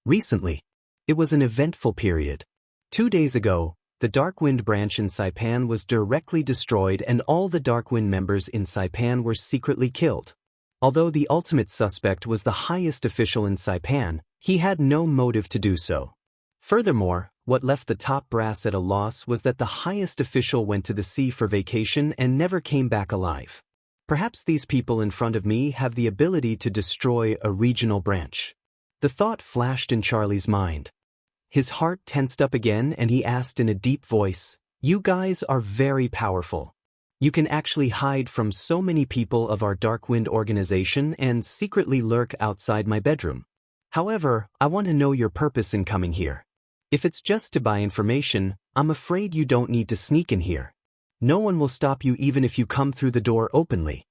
Recently, it was an eventful period. 2 days ago, the Darkwind branch in Saipan was directly destroyed and all the Darkwind members in Saipan were secretly killed. Although the ultimate suspect was the highest official in Saipan, he had no motive to do so. Furthermore, what left the top brass at a loss was that the highest official went to the sea for vacation and never came back alive. Perhaps these people in front of me have the ability to destroy a regional branch. The thought flashed in Charlie's mind. His heart tensed up again and he asked in a deep voice, "You guys are very powerful. You can actually hide from so many people of our Darkwind organization and secretly lurk outside my bedroom. However, I want to know your purpose in coming here. If it's just to buy information, I'm afraid you don't need to sneak in here. No one will stop you even if you come through the door openly."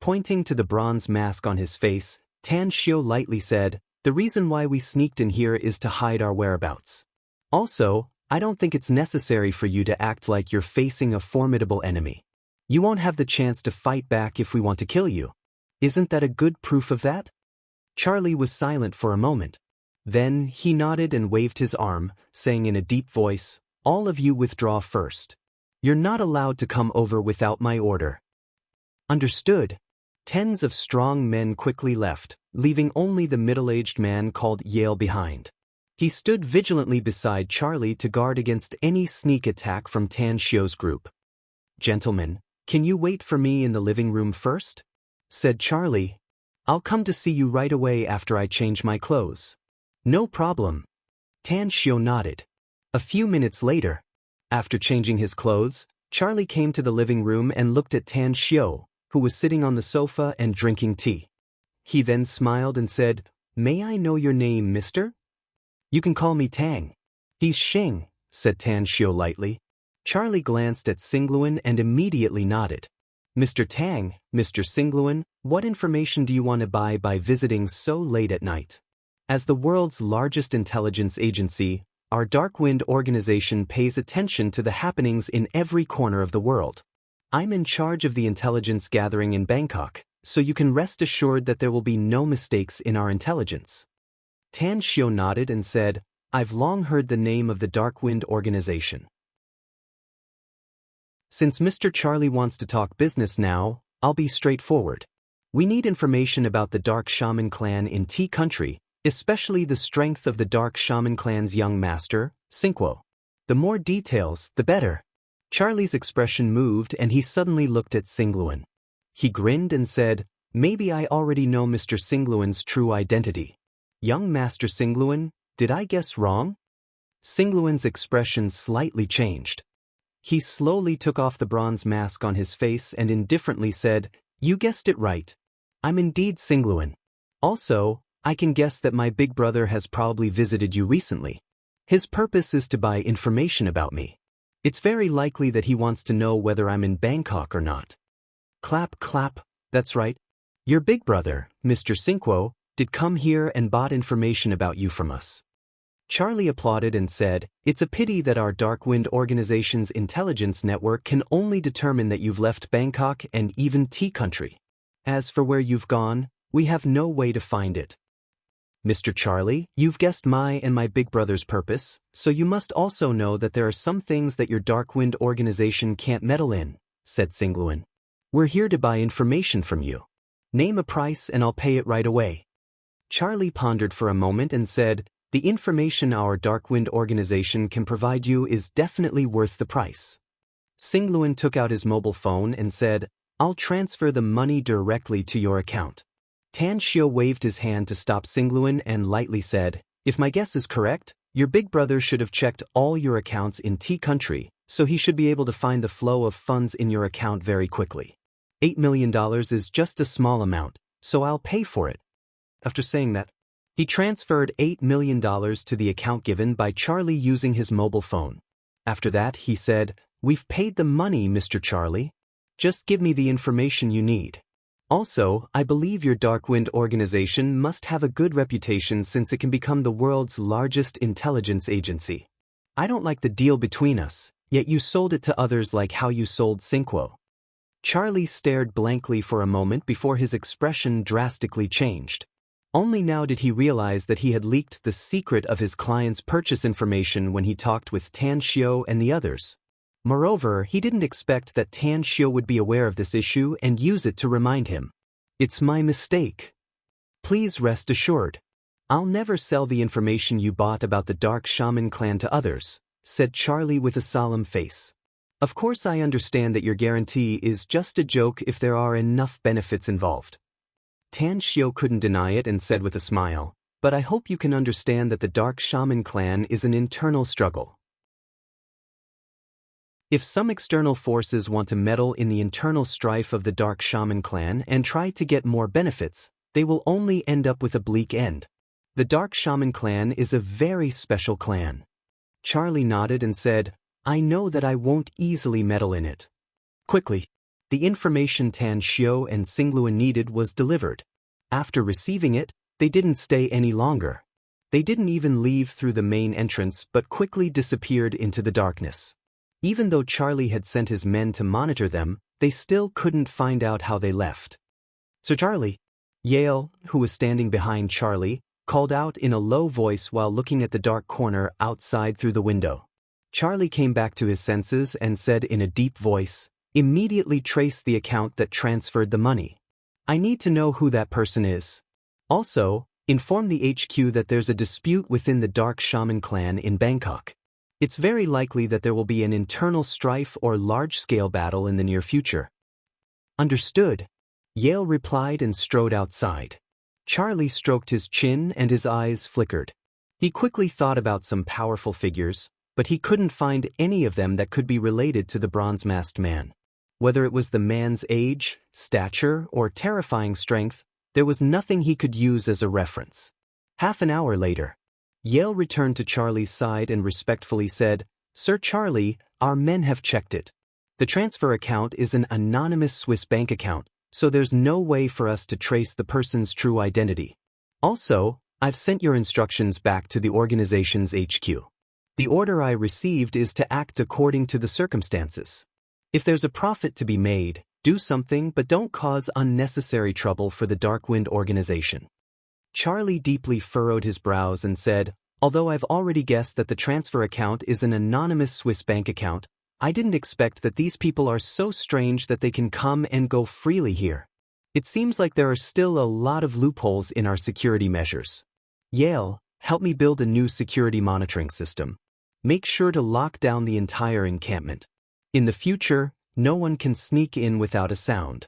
Pointing to the bronze mask on his face, Tan Shio lightly said, "The reason why we sneaked in here is to hide our whereabouts. Also, I don't think it's necessary for you to act like you're facing a formidable enemy. You won't have the chance to fight back if we want to kill you. Isn't that a good proof of that?" Charlie was silent for a moment. Then he nodded and waved his arm, saying in a deep voice, "All of you withdraw first. You're not allowed to come over without my order." Understood. Tens of strong men quickly left, leaving only the middle-aged man called Yale behind. He stood vigilantly beside Charlie to guard against any sneak attack from Tan Shio's group. "Gentlemen, can you wait for me in the living room first?" said Charlie. "I'll come to see you right away after I change my clothes." "No problem." Tan Shio nodded. A few minutes later, after changing his clothes, Charlie came to the living room and looked at Tan Shio, who was sitting on the sofa and drinking tea. He then smiled and said, "May I know your name, mister?" "You can call me Tang." "He's Shing," said Tan Shio lightly. Charlie glanced at Singluan and immediately nodded. "Mr. Tang, Mr. Singluan, what information do you want to buy by visiting so late at night?" As the world's largest intelligence agency, our Darkwind organization pays attention to the happenings in every corner of the world. I'm in charge of the intelligence gathering in Bangkok, so you can rest assured that there will be no mistakes in our intelligence. Tan Shio nodded and said, "I've long heard the name of the Darkwind organization. Since Mr. Charlie wants to talk business now, I'll be straightforward. We need information about the Dark Shaman clan in T country, especially the strength of the Dark Shaman clan's young master, Sinquo. The more details, the better." Charlie's expression moved and he suddenly looked at Singluan. He grinned and said, "Maybe I already know Mr. Singluan's true identity." "Young Master Singluan, did I guess wrong?" Singluan's expression slightly changed. He slowly took off the bronze mask on his face and indifferently said, "You guessed it right. I'm indeed Singluan. Also, I can guess that my big brother has probably visited you recently. His purpose is to buy information about me. It's very likely that he wants to know whether I'm in Bangkok or not." Clap, clap, that's right. Your big brother, Mr. Cinquo, did come here and bought information about you from us. Charlie applauded and said, "It's a pity that our Darkwind organization's intelligence network can only determine that you've left Bangkok and even Tea Country. As for where you've gone, we have no way to find it." "Mr. Charlie, you've guessed my and my big brother's purpose, so you must also know that there are some things that your Darkwind organization can't meddle in," said Singluan. "We're here to buy information from you. Name a price and I'll pay it right away." Charlie pondered for a moment and said, "The information our Darkwind organization can provide you is definitely worth the price." Singluan took out his mobile phone and said, "I'll transfer the money directly to your account." Tan Shio waved his hand to stop Singluan and lightly said, "If my guess is correct, your big brother should have checked all your accounts in Tea Country, so he should be able to find the flow of funds in your account very quickly. $8 million is just a small amount, so I'll pay for it." After saying that, he transferred $8 million to the account given by Charlie using his mobile phone. After that, he said, "We've paid the money, Mr. Charlie. Just give me the information you need. Also, I believe your Darkwind organization must have a good reputation since it can become the world's largest intelligence agency. I don't like the deal between us, yet you sold it to others like how you sold Cinquo." Charlie stared blankly for a moment before his expression drastically changed. Only now did he realize that he had leaked the secret of his client's purchase information when he talked with Tan Shio and the others. Moreover, he didn't expect that Tan Shio would be aware of this issue and use it to remind him. "It's my mistake. Please rest assured. I'll never sell the information you bought about the Dark Shaman clan to others," said Charlie with a solemn face. "Of course I understand that your guarantee is just a joke if there are enough benefits involved." Tan Shio couldn't deny it and said with a smile, "But I hope you can understand that the Dark Shaman clan is an internal struggle. If some external forces want to meddle in the internal strife of the Dark Shaman clan and try to get more benefits, they will only end up with a bleak end. The Dark Shaman clan is a very special clan." Charlie nodded and said, "I know that I won't easily meddle in it." Quickly, the information Tan Shio and Singluan needed was delivered. After receiving it, they didn't stay any longer. They didn't even leave through the main entrance but quickly disappeared into the darkness. Even though Charlie had sent his men to monitor them, they still couldn't find out how they left. "So Charlie," Yale, who was standing behind Charlie, called out in a low voice while looking at the dark corner outside through the window. Charlie came back to his senses and said in a deep voice, "Immediately trace the account that transferred the money. I need to know who that person is. Also, inform the HQ that there's a dispute within the Dark Shaman clan in Bangkok. It's very likely that there will be an internal strife or large-scale battle in the near future." "Understood," Yale replied and strode outside. Charlie stroked his chin and his eyes flickered. He quickly thought about some powerful figures, but he couldn't find any of them that could be related to the bronze-masked man. Whether it was the man's age, stature, or terrifying strength, there was nothing he could use as a reference. Half an hour later, Yale returned to Charlie's side and respectfully said, "Sir Charlie, our men have checked it. The transfer account is an anonymous Swiss bank account, so there's no way for us to trace the person's true identity. Also, I've sent your instructions back to the organization's HQ. The order I received is to act according to the circumstances. If there's a profit to be made, do something but don't cause unnecessary trouble for the Darkwind organization." Charlie deeply furrowed his brows and said, "Although I've already guessed that the transfer account is an anonymous Swiss bank account, I didn't expect that these people are so strange that they can come and go freely here. It seems like there are still a lot of loopholes in our security measures. Yale, help me build a new security monitoring system. Make sure to lock down the entire encampment. In the future, no one can sneak in without a sound."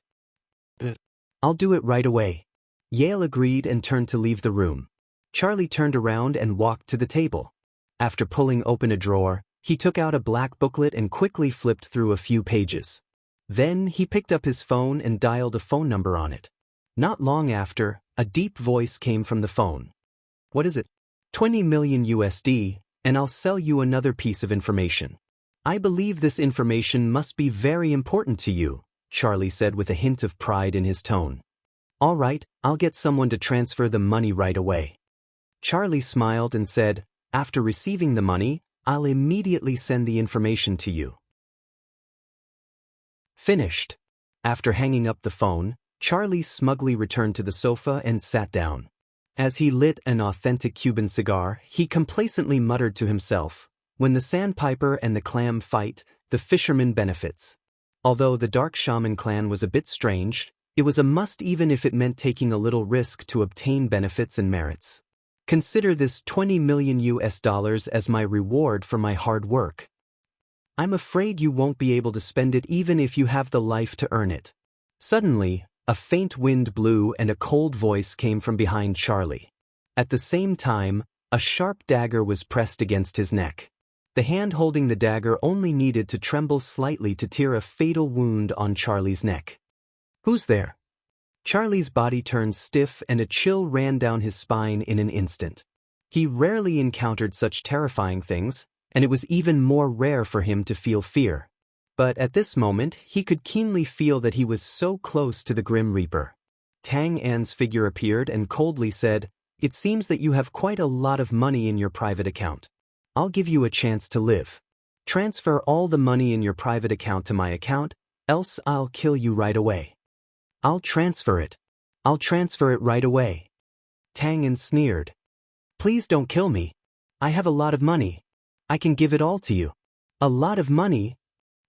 "I'll do it right away." Yale agreed and turned to leave the room. Charlie turned around and walked to the table. After pulling open a drawer, he took out a black booklet and quickly flipped through a few pages. Then he picked up his phone and dialed a phone number on it. Not long after, a deep voice came from the phone. "What is it?" $20 million USD, and I'll sell you another piece of information. I believe this information must be very important to you," Charlie said with a hint of pride in his tone. All right, I'll get someone to transfer the money right away. Charlie smiled and said, after receiving the money, I'll immediately send the information to you. Finished. After hanging up the phone, Charlie smugly returned to the sofa and sat down. As he lit an authentic Cuban cigar, he complacently muttered to himself, when the sandpiper and the clam fight, the fisherman benefits. Although the Dark Shaman clan was a bit strange, it was a must even if it meant taking a little risk to obtain benefits and merits. Consider this $20 million as my reward for my hard work. I'm afraid you won't be able to spend it even if you have the life to earn it. Suddenly, a faint wind blew and a cold voice came from behind Charlie. At the same time, a sharp dagger was pressed against his neck. The hand holding the dagger only needed to tremble slightly to tear a fatal wound on Charlie's neck. Who's there? Charlie's body turned stiff and a chill ran down his spine in an instant. He rarely encountered such terrifying things, and it was even more rare for him to feel fear. But at this moment, he could keenly feel that he was so close to the Grim Reaper. Tang An's figure appeared and coldly said, "It seems that you have quite a lot of money in your private account. I'll give you a chance to live. Transfer all the money in your private account to my account, else I'll kill you right away." I'll transfer it right away. Tang An sneered. "Please don't kill me. I have a lot of money. I can give it all to you." "A lot of money?"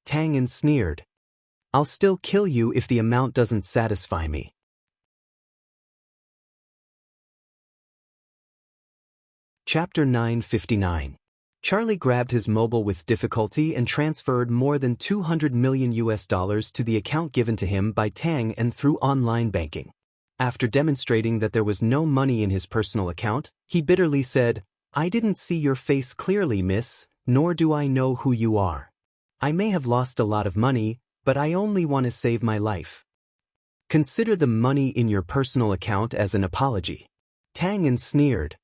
Tang An sneered. "I'll still kill you if the amount doesn't satisfy me." Chapter 959. Charlie grabbed his mobile with difficulty and transferred more than $200 million to the account given to him by Tang An through online banking. After demonstrating that there was no money in his personal account, he bitterly said, "I didn't see your face clearly, miss, nor do I know who you are. I may have lost a lot of money, but I only want to save my life. Consider the money in your personal account as an apology." Tang An sneered.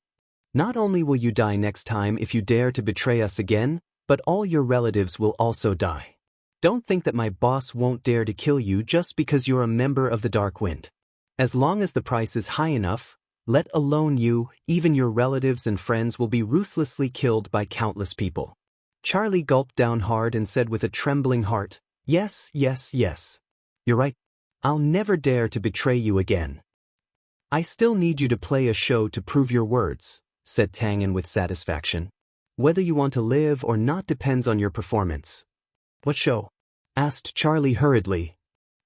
"Not only will you die next time if you dare to betray us again, but all your relatives will also die. Don't think that my boss won't dare to kill you just because you're a member of the Dark Wind. As long as the price is high enough, let alone you, even your relatives and friends will be ruthlessly killed by countless people." Charlie gulped down hard and said with a trembling heart, "Yes, yes, yes. You're right. I'll never dare to betray you again." "I still need you to play a show to prove your words," said Tang An with satisfaction. "Whether you want to live or not depends on your performance." "What show?" asked Charlie hurriedly.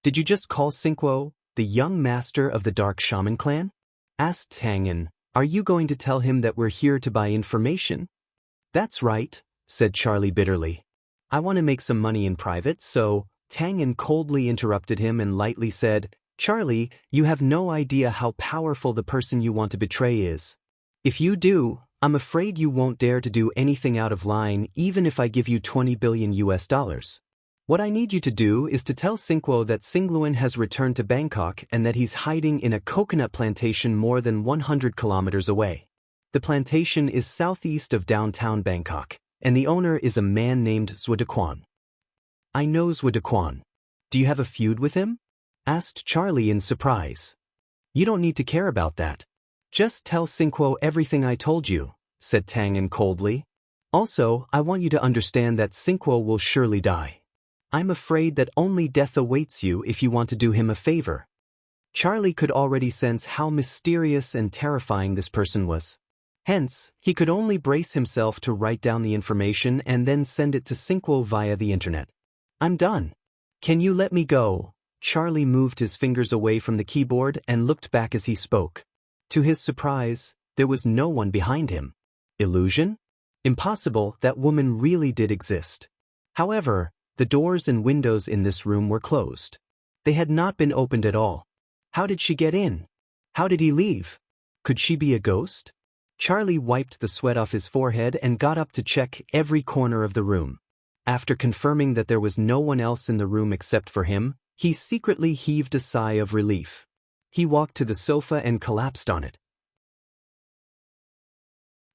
"Did you just call Cinco, the young master of the Dark Shaman clan?" asked Tang An. "Are you going to tell him that we're here to buy information?" "That's right," said Charlie bitterly. "I want to make some money in private, so—" Tang An coldly interrupted him and lightly said, "Charlie, you have no idea how powerful the person you want to betray is. If you do, I'm afraid you won't dare to do anything out of line even if I give you $20 billion. What I need you to do is to tell Cinco that Singluan has returned to Bangkok and that he's hiding in a coconut plantation more than 100 kilometers away. The plantation is southeast of downtown Bangkok, and the owner is a man named Zhuodequan." "I know Zhuodequan. Do you have a feud with him?" asked Charlie in surprise. "You don't need to care about that. Just tell Cinco everything I told you," said Tang An coldly. "Also, I want you to understand that Cinco will surely die. I'm afraid that only death awaits you if you want to do him a favor." Charlie could already sense how mysterious and terrifying this person was. Hence, he could only brace himself to write down the information and then send it to Cinco via the internet. "I'm done. Can you let me go?" Charlie moved his fingers away from the keyboard and looked back as he spoke. To his surprise, there was no one behind him. Illusion? Impossible, that woman really did exist. However, the doors and windows in this room were closed. They had not been opened at all. How did she get in? How did he leave? Could she be a ghost? Charlie wiped the sweat off his forehead and got up to check every corner of the room. After confirming that there was no one else in the room except for him, he secretly heaved a sigh of relief. He walked to the sofa and collapsed on it.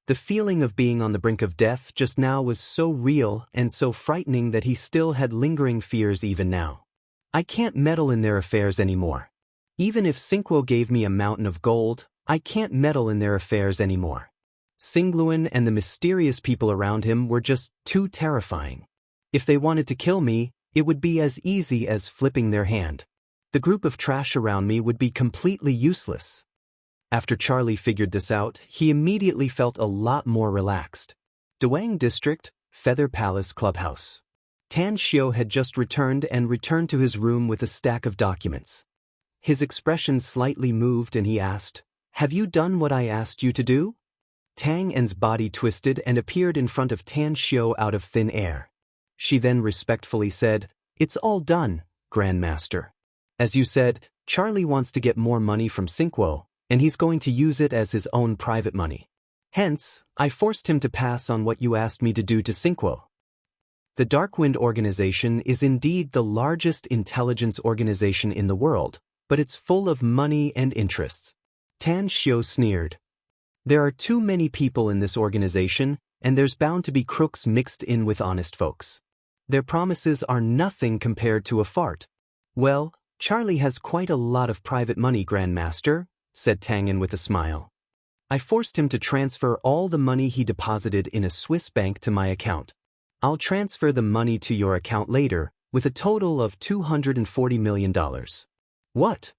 The feeling of being on the brink of death just now was so real and so frightening that he still had lingering fears even now. I can't meddle in their affairs anymore. Even if Sinquo gave me a mountain of gold, I can't meddle in their affairs anymore. Singluan and the mysterious people around him were just too terrifying. If they wanted to kill me, it would be as easy as flipping their hand. The group of trash around me would be completely useless. After Charlie figured this out, he immediately felt a lot more relaxed. Dawang District, Feather Palace Clubhouse. Tan Xiao had just returned to his room with a stack of documents. His expression slightly moved and he asked, "Have you done what I asked you to do?" Tang En's body twisted and appeared in front of Tan Xiao out of thin air. She then respectfully said, "It's all done, Grandmaster. As you said, Charlie wants to get more money from Sinquo, and he's going to use it as his own private money. Hence, I forced him to pass on what you asked me to do to Sinquo." The Darkwind organization is indeed the largest intelligence organization in the world, but it's full of money and interests. Tan Xiao sneered. There are too many people in this organization, and there's bound to be crooks mixed in with honest folks. Their promises are nothing compared to a fart. Well, Charlie has quite a lot of private money, Grandmaster, said Tang En with a smile. I forced him to transfer all the money he deposited in a Swiss bank to my account. I'll transfer the money to your account later, with a total of $240 million. What?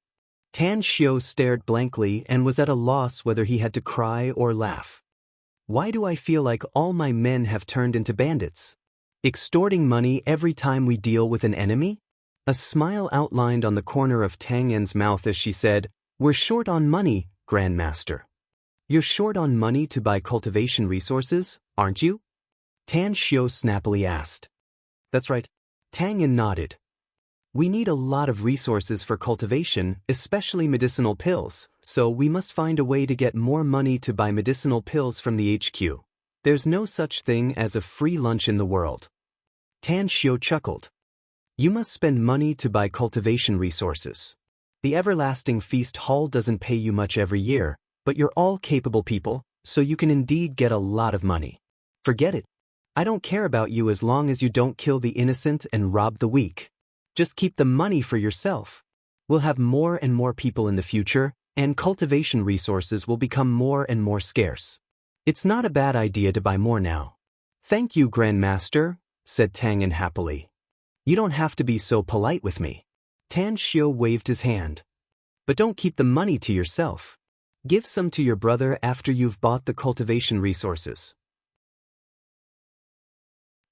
Tan Xiao stared blankly and was at a loss whether he had to cry or laugh. Why do I feel like all my men have turned into bandits? Extorting money every time we deal with an enemy? A smile outlined on the corner of Tang En's mouth as she said, "We're short on money, Grandmaster." You're short on money to buy cultivation resources, aren't you? Tan Xiao snappily asked. That's right. Tang En nodded. We need a lot of resources for cultivation, especially medicinal pills, so we must find a way to get more money to buy medicinal pills from the HQ. There's no such thing as a free lunch in the world. Tan Xiao chuckled. You must spend money to buy cultivation resources. The Everlasting Feast Hall doesn't pay you much every year, but you're all capable people, so you can indeed get a lot of money. Forget it. I don't care about you as long as you don't kill the innocent and rob the weak. Just keep the money for yourself. We'll have more and more people in the future, and cultivation resources will become more and more scarce. It's not a bad idea to buy more now. Thank you, Grandmaster, said Tang En happily. You don't have to be so polite with me. Tan Xiao waved his hand. But don't keep the money to yourself. Give some to your brother after you've bought the cultivation resources.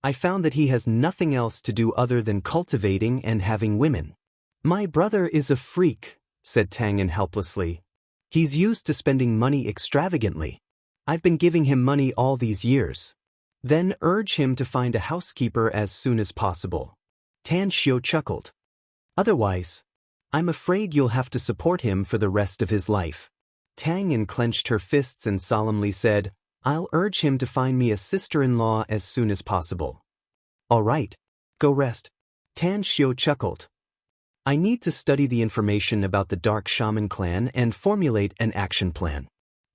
I found that he has nothing else to do other than cultivating and having women. My brother is a freak, said Tang En helplessly. He's used to spending money extravagantly. I've been giving him money all these years. Then urge him to find a housekeeper as soon as possible. Tan Xiao chuckled. Otherwise, I'm afraid you'll have to support him for the rest of his life. Tang En clenched her fists and solemnly said, I'll urge him to find me a sister-in-law as soon as possible. All right, go rest. Tan Xiao chuckled. I need to study the information about the Dark Shaman clan and formulate an action plan.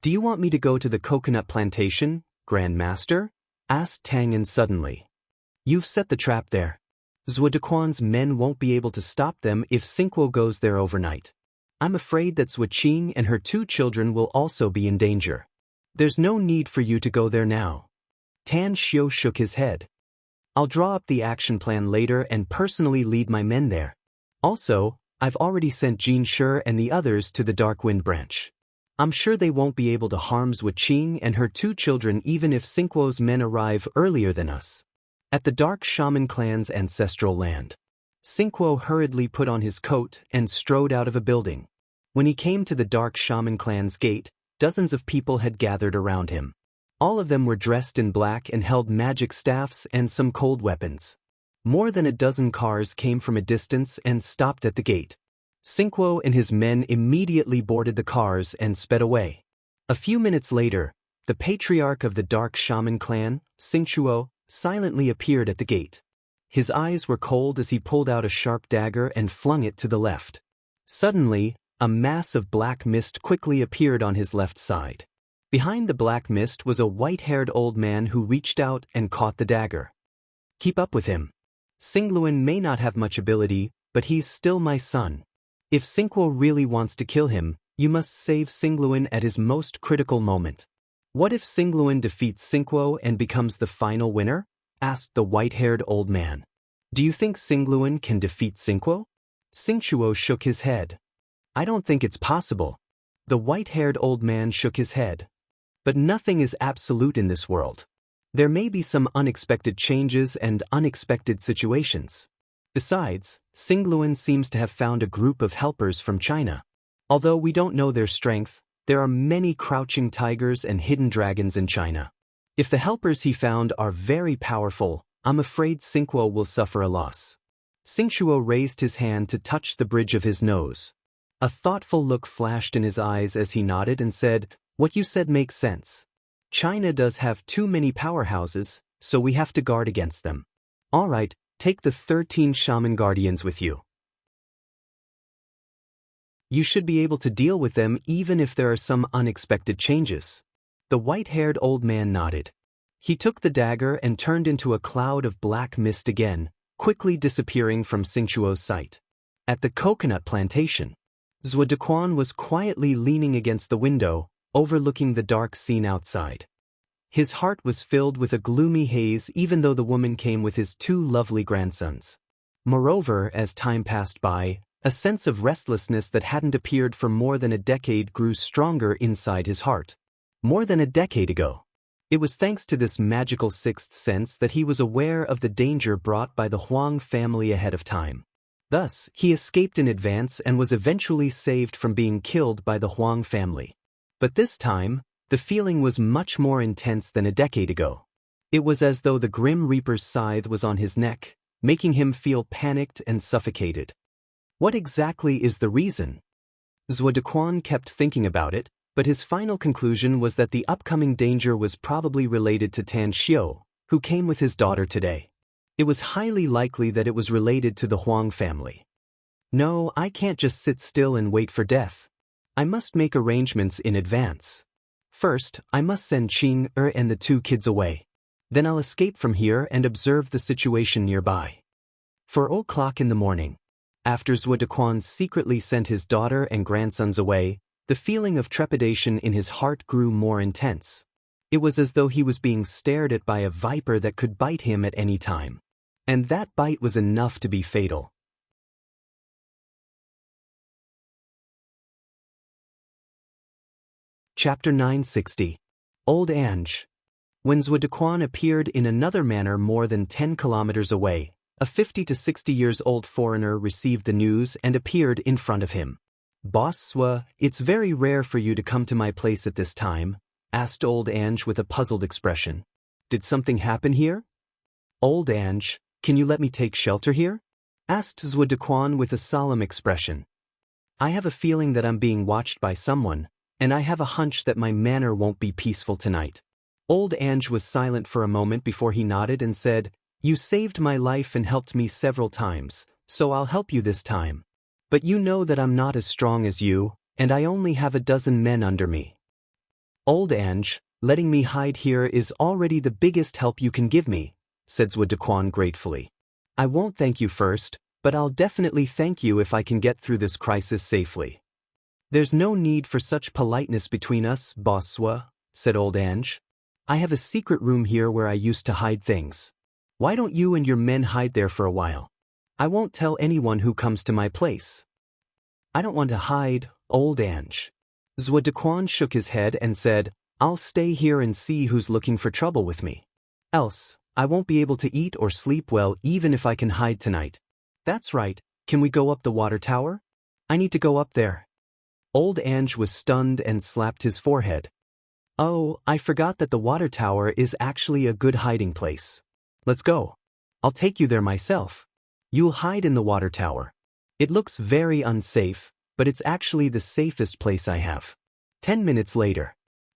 Do you want me to go to the coconut plantation, Grandmaster? Asked Tang En suddenly. You've set the trap there. Zuodequan's men won't be able to stop them if Sinquo goes there overnight. I'm afraid that Zuoqing and her 2 children will also be in danger. There's no need for you to go there now. Tan Xiao shook his head. I'll draw up the action plan later and personally lead my men there. Also, I've already sent Jin Shi and the others to the Darkwind branch. I'm sure they won't be able to harm Zuoqing and her 2 children even if Sinquo's men arrive earlier than us. At the Dark Shaman clan's ancestral land. Sinquo hurriedly put on his coat and strode out of a building. When he came to the Dark Shaman clan's gate, dozens of people had gathered around him. All of them were dressed in black and held magic staffs and some cold weapons. More than a dozen cars came from a distance and stopped at the gate. Sinquo and his men immediately boarded the cars and sped away. A few minutes later, the patriarch of the Dark Shaman clan, Xingchuo, silently appeared at the gate. His eyes were cold as he pulled out a sharp dagger and flung it to the left. Suddenly, a mass of black mist quickly appeared on his left side. Behind the black mist was a white-haired old man who reached out and caught the dagger. Keep up with him. Singluan may not have much ability, but he's still my son. If Xingguo really wants to kill him, you must save Xingluan at his most critical moment. What if Xingluan defeats Xingguo and becomes the final winner? Asked the white-haired old man. Do you think Xingluan can defeat Xingguo? Xingguo shook his head. I don't think it's possible. The white-haired old man shook his head. But nothing is absolute in this world. There may be some unexpected changes and unexpected situations. Besides, Xingluan seems to have found a group of helpers from China. Although we don't know their strength, there are many crouching tigers and hidden dragons in China. If the helpers he found are very powerful, I'm afraid Xingguo will suffer a loss. Xingguo raised his hand to touch the bridge of his nose. A thoughtful look flashed in his eyes as he nodded and said, "What you said makes sense. China does have too many powerhouses, so we have to guard against them. All right, take the 13 shaman guardians with you. You should be able to deal with them even if there are some unexpected changes." The white-haired old man nodded. He took the dagger and turned into a cloud of black mist again, quickly disappearing from Xingguo's sight. At the coconut plantation, Zhuo Dequan was quietly leaning against the window, overlooking the dark scene outside. His heart was filled with a gloomy haze even though the woman came with his 2 lovely grandsons. Moreover, as time passed by, a sense of restlessness that hadn't appeared for more than a decade grew stronger inside his heart. More than a decade ago. It was thanks to this magical sixth sense that he was aware of the danger brought by the Huang family ahead of time. Thus, he escaped in advance and was eventually saved from being killed by the Huang family. But this time, the feeling was much more intense than a decade ago. It was as though the Grim Reaper's scythe was on his neck, making him feel panicked and suffocated. What exactly is the reason? Zhuo Dequan kept thinking about it, but his final conclusion was that the upcoming danger was probably related to Tan Xiu, who came with his daughter today. It was highly likely that it was related to the Huang family. No, I can't just sit still and wait for death. I must make arrangements in advance. First, I must send Qing and the 2 kids away. Then I'll escape from here and observe the situation nearby. 4:00 in the morning. After Zhuo Dequan secretly sent his daughter and grandsons away, the feeling of trepidation in his heart grew more intense. It was as though he was being stared at by a viper that could bite him at any time. And that bite was enough to be fatal. Chapter 960. Old Ange. When Zhuo Dequan appeared in another manner more than 10 kilometers away, a 50 to 60 years old foreigner received the news and appeared in front of him. "Boss Zhuo, it's very rare for you to come to my place at this time," asked Old Ange with a puzzled expression. "Did something happen here?" "Old Ange, can you let me take shelter here?" asked Zhuo Dequan with a solemn expression. "I have a feeling that I'm being watched by someone, and I have a hunch that my manor won't be peaceful tonight." Old Ange was silent for a moment before he nodded and said, "You saved my life and helped me several times, so I'll help you this time. But you know that I'm not as strong as you, and I only have a dozen men under me." "Old Ange, letting me hide here is already the biggest help you can give me," said Zhuo Dequan gratefully. "I won't thank you first, but I'll definitely thank you if I can get through this crisis safely." "There's no need for such politeness between us, Boss Zhuo," said Old Ange. "I have a secret room here where I used to hide things. Why don't you and your men hide there for a while? I won't tell anyone who comes to my place." "I don't want to hide, Old Ange." Zhuo Dequan shook his head and said, "I'll stay here and see who's looking for trouble with me. Else, I won't be able to eat or sleep well even if I can hide tonight." "That's right, can we go up the water tower? I need to go up there." Old Ange was stunned and slapped his forehead. "Oh, I forgot that the water tower is actually a good hiding place. Let's go. I'll take you there myself. You'll hide in the water tower. It looks very unsafe, but it's actually the safest place I have." 10 minutes later,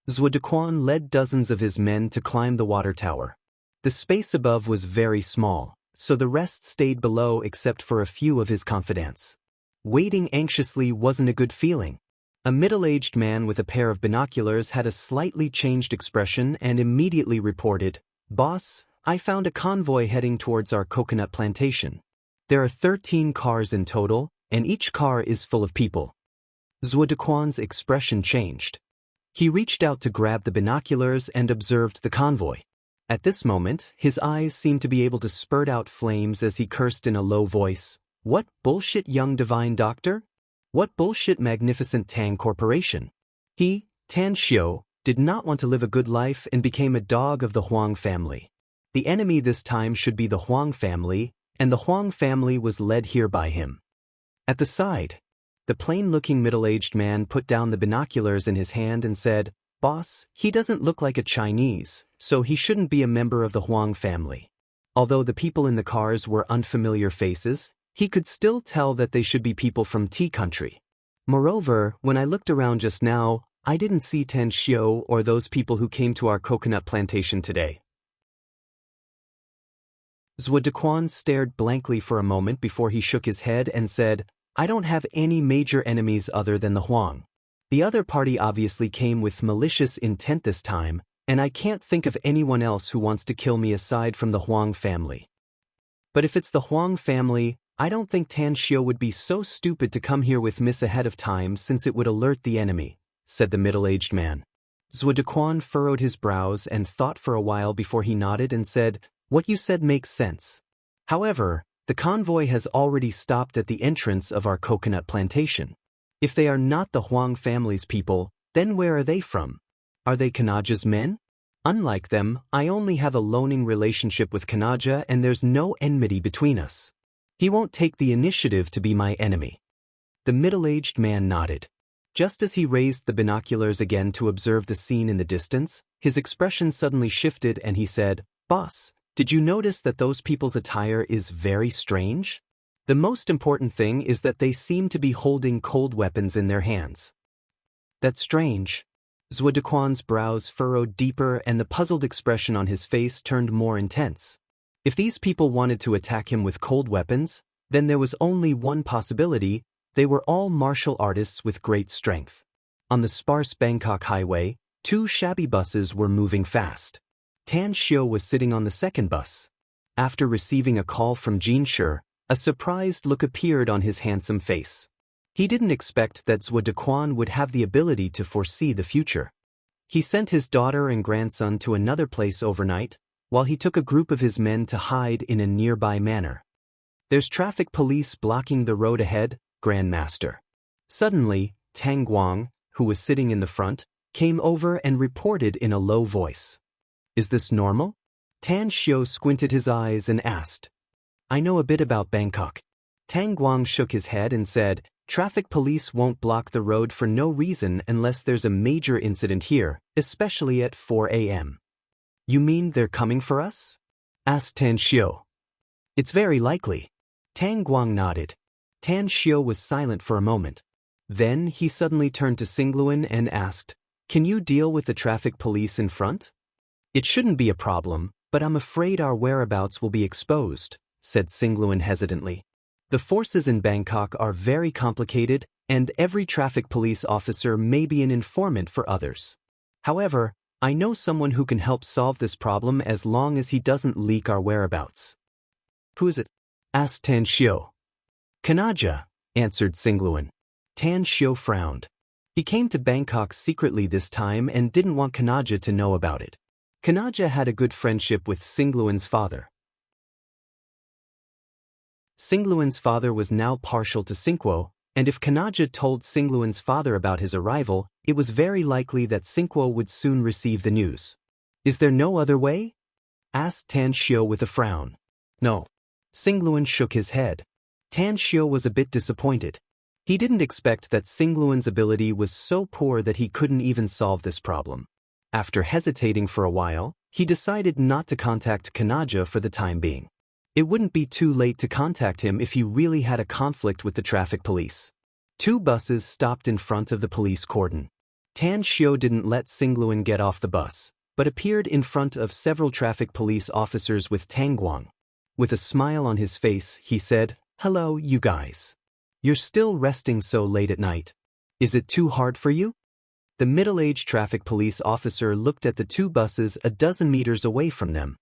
Zhuo Dequan led dozens of his men to climb the water tower. The space above was very small, so the rest stayed below except for a few of his confidants. Waiting anxiously wasn't a good feeling. A middle-aged man with a pair of binoculars had a slightly changed expression and immediately reported, "Boss, I found a convoy heading towards our coconut plantation. There are 13 cars in total, and each car is full of people. Zhuo Dequan's expression changed. He reached out to grab the binoculars and observed the convoy. At this moment, his eyes seemed to be able to spurt out flames as he cursed in a low voice. What bullshit, young divine doctor? What bullshit, magnificent Tang Corporation? He, Tan Xiu, did not want to live a good life and became a dog of the Huang family. The enemy this time should be the Huang family, and the Huang family was led here by him. At the side, the plain-looking middle-aged man put down the binoculars in his hand and said, "Boss, he doesn't look like a Chinese, so he shouldn't be a member of the Huang family." Although the people in the cars were unfamiliar faces, he could still tell that they should be people from tea country. Moreover, when I looked around just now, I didn't see Tan Xiu or those people who came to our coconut plantation today. Zhuo Dequan stared blankly for a moment before he shook his head and said, "I don't have any major enemies other than the Huang. The other party obviously came with malicious intent this time, and I can't think of anyone else who wants to kill me aside from the Huang family. But if it's the Huang family, I don't think Tan Xiu would be so stupid to come here with Miss ahead of time since it would alert the enemy," said the middle-aged man. Zhuo Dequan furrowed his brows and thought for a while before he nodded and said, "What you said makes sense. However, the convoy has already stopped at the entrance of our coconut plantation. If they are not the Huang family's people, then where are they from? Are they Kanaja's men? Unlike them, I only have a loaning relationship with Kanaja and there's no enmity between us. He won't take the initiative to be my enemy." The middle-aged man nodded. Just as he raised the binoculars again to observe the scene in the distance, his expression suddenly shifted and he said, "Boss, did you notice that those people's attire is very strange? The most important thing is that they seem to be holding cold weapons in their hands." "That's strange." Zhuo Dequan's brows furrowed deeper and the puzzled expression on his face turned more intense. If these people wanted to attack him with cold weapons, then there was only one possibility: they were all martial artists with great strength. On the sparse Bangkok highway, 2 shabby buses were moving fast. Tan Xiu was sitting on the second bus. After receiving a call from Jinshi, a surprised look appeared on his handsome face. He didn't expect that Zhuo Dequan would have the ability to foresee the future. He sent his daughter and grandson to another place overnight, while he took a group of his men to hide in a nearby manor. "There's traffic police blocking the road ahead, Grandmaster." Suddenly, Tang Guang, who was sitting in the front, came over and reported in a low voice. "Is this normal?" Tan Xiu squinted his eyes and asked. "I know a bit about Bangkok." Tang Guang shook his head and said, "Traffic police won't block the road for no reason unless there's a major incident here, especially at 4 a.m. "You mean they're coming for us?" asked Tan Xiu. "It's very likely." Tang Guang nodded. Tan Xiu was silent for a moment. Then he suddenly turned to Xingluan and asked, "Can you deal with the traffic police in front?" "It shouldn't be a problem, but I'm afraid our whereabouts will be exposed," said Xingluan hesitantly. "The forces in Bangkok are very complicated, and every traffic police officer may be an informant for others. However, I know someone who can help solve this problem as long as he doesn't leak our whereabouts." "Who is it?" asked Tan Xiu. "Kanaja," answered Xingluan. Tan Xiu frowned. He came to Bangkok secretly this time and didn't want Kanaja to know about it. Kanaja had a good friendship with Xingluan's father. Xingluan's father was now partial to Xingguo, and if Kanaja told Xingluan's father about his arrival, it was very likely that Xingguo would soon receive the news. "Is there no other way?" asked Tan Xiu with a frown. "No." Xingluan shook his head. Tan Xiu was a bit disappointed. He didn't expect that Xingluan's ability was so poor that he couldn't even solve this problem. After hesitating for a while, he decided not to contact Kanaja for the time being. It wouldn't be too late to contact him if he really had a conflict with the traffic police. 2 buses stopped in front of the police cordon. Tan Xiu didn't let Xingluan get off the bus, but appeared in front of several traffic police officers with Tang Guang. With a smile on his face, he said, "Hello, you guys. You're still resting so late at night. Is it too hard for you?" The middle-aged traffic police officer looked at the 2 buses a dozen meters away from them.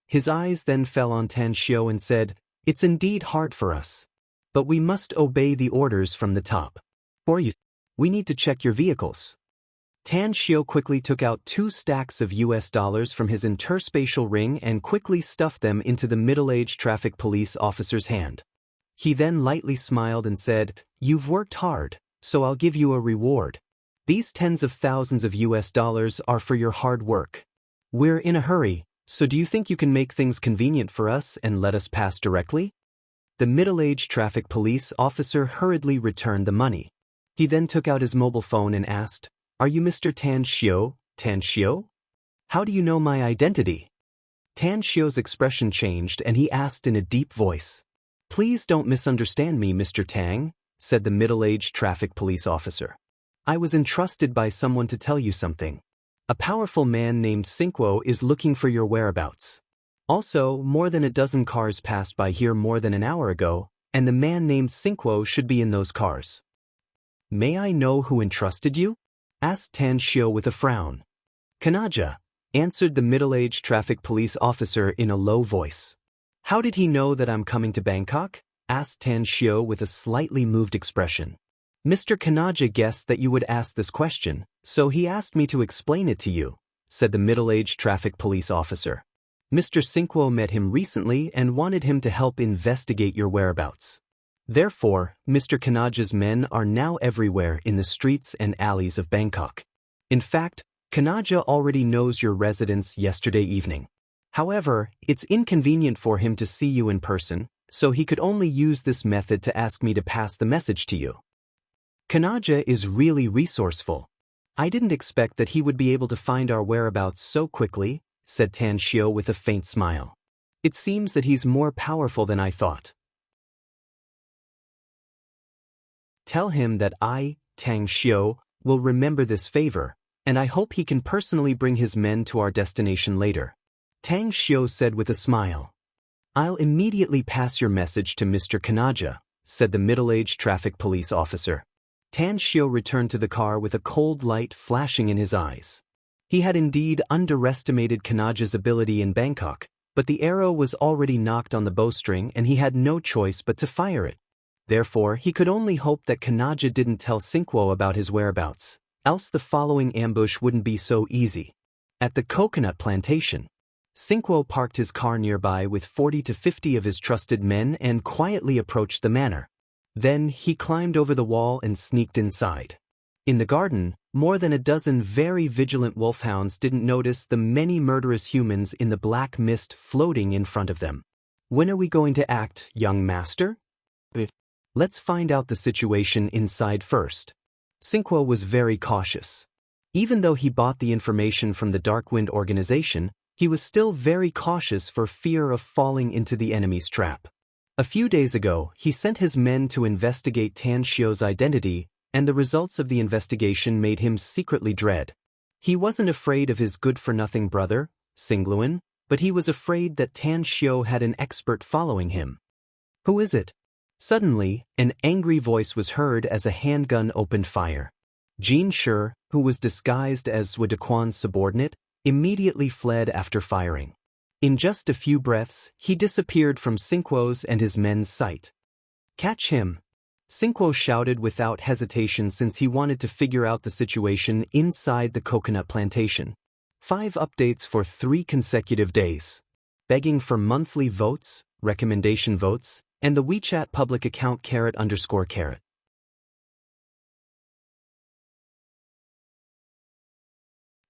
His eyes then fell on Tan Xiu and said, It's indeed hard for us. But we must obey the orders from the top. For you, we need to check your vehicles. Tan Xiao quickly took out 2 stacks of US dollars from his interspatial ring and quickly stuffed them into the middle-aged traffic police officer's hand. He then lightly smiled and said, "You've worked hard, so I'll give you a reward. These tens of thousands of US dollars are for your hard work. We're in a hurry, so do you think you can make things convenient for us and let us pass directly?" The middle-aged traffic police officer hurriedly returned the money. He then took out his mobile phone and asked, "Are you Mr. Tan Xiao? Tan Xiao? How do you know my identity?" Tan Xiao's expression changed and he asked in a deep voice. "Please don't misunderstand me, Mr. Tang," said the middle-aged traffic police officer. "I was entrusted by someone to tell you something. A powerful man named Xingguo is looking for your whereabouts. Also, more than a dozen cars passed by here more than an hour ago, and the man named Xingguo should be in those cars." "May I know who entrusted you?" asked Tan Xiao with a frown. "Kanaja," answered the middle-aged traffic police officer in a low voice. "How did he know that I'm coming to Bangkok?" asked Tan Xiao with a slightly moved expression. "Mr. Kanaja guessed that you would ask this question, so he asked me to explain it to you," said the middle-aged traffic police officer. "Mr. Xingguo met him recently and wanted him to help investigate your whereabouts. Therefore, Mr. Kanaja's men are now everywhere in the streets and alleys of Bangkok. In fact, Kanaja already knows your residence yesterday evening. However, it's inconvenient for him to see you in person, so he could only use this method to ask me to pass the message to you. Kanaja is really resourceful. I didn't expect that he would be able to find our whereabouts so quickly," said Tan Xiao with a faint smile. "It seems that he's more powerful than I thought. Tell him that I, Tang Xiao, will remember this favor, and I hope he can personally bring his men to our destination later," Tang Xiao said with a smile. "I'll immediately pass your message to Mr. Kanaja," said the middle-aged traffic police officer. Tan Xiao returned to the car with a cold light flashing in his eyes. He had indeed underestimated Kanaja's ability in Bangkok, but the arrow was already knocked on the bowstring and he had no choice but to fire it. Therefore, he could only hope that Kanaja didn't tell Xingguo about his whereabouts, else the following ambush wouldn't be so easy. At the coconut plantation, Xingguo parked his car nearby with 40 to 50 of his trusted men and quietly approached the manor. Then he climbed over the wall and sneaked inside. In the garden, more than a dozen very vigilant wolfhounds didn't notice the many murderous humans in the black mist floating in front of them. "When are we going to act, young master?" "Let's find out the situation inside first." Xingguo was very cautious. Even though he bought the information from the Darkwind organization, he was still very cautious for fear of falling into the enemy's trap. A few days ago, he sent his men to investigate Tan Xiao's identity, and the results of the investigation made him secretly dread. He wasn't afraid of his good-for-nothing brother, Xingluan, but he was afraid that Tan Xiao had an expert following him. "Who is it?" Suddenly, an angry voice was heard as a handgun opened fire. Jin Shi, who was disguised as Zhu Dequan's subordinate, immediately fled after firing. In just a few breaths, he disappeared from Xingguo's and his men's sight. "Catch him!" Xingguo shouted without hesitation since he wanted to figure out the situation inside the coconut plantation. 5 updates for 3 consecutive days. Begging for monthly votes, recommendation votes, and the WeChat public account _.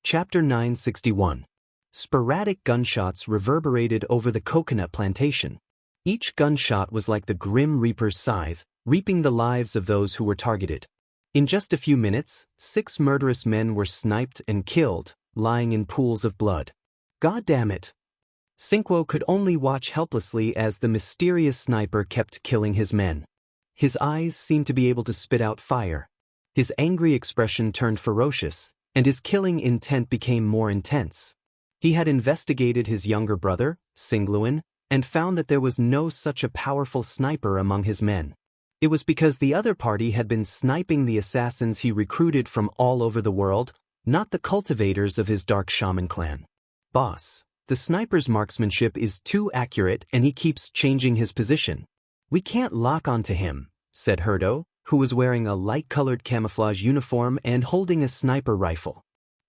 Chapter 961. Sporadic gunshots reverberated over the coconut plantation. Each gunshot was like the Grim Reaper's scythe, reaping the lives of those who were targeted. In just a few minutes, 6 murderous men were sniped and killed, lying in pools of blood. God damn it! Xingguo could only watch helplessly as the mysterious sniper kept killing his men. His eyes seemed to be able to spit out fire. His angry expression turned ferocious, and his killing intent became more intense. He had investigated his younger brother, Xingluan, and found that there was no such a powerful sniper among his men. It was because the other party had been sniping the assassins he recruited from all over the world, not the cultivators of his dark shaman clan. "Boss, The sniper's marksmanship is too accurate and he keeps changing his position. We can't lock onto him, said Herdo, who was wearing a light-colored camouflage uniform and holding a sniper rifle.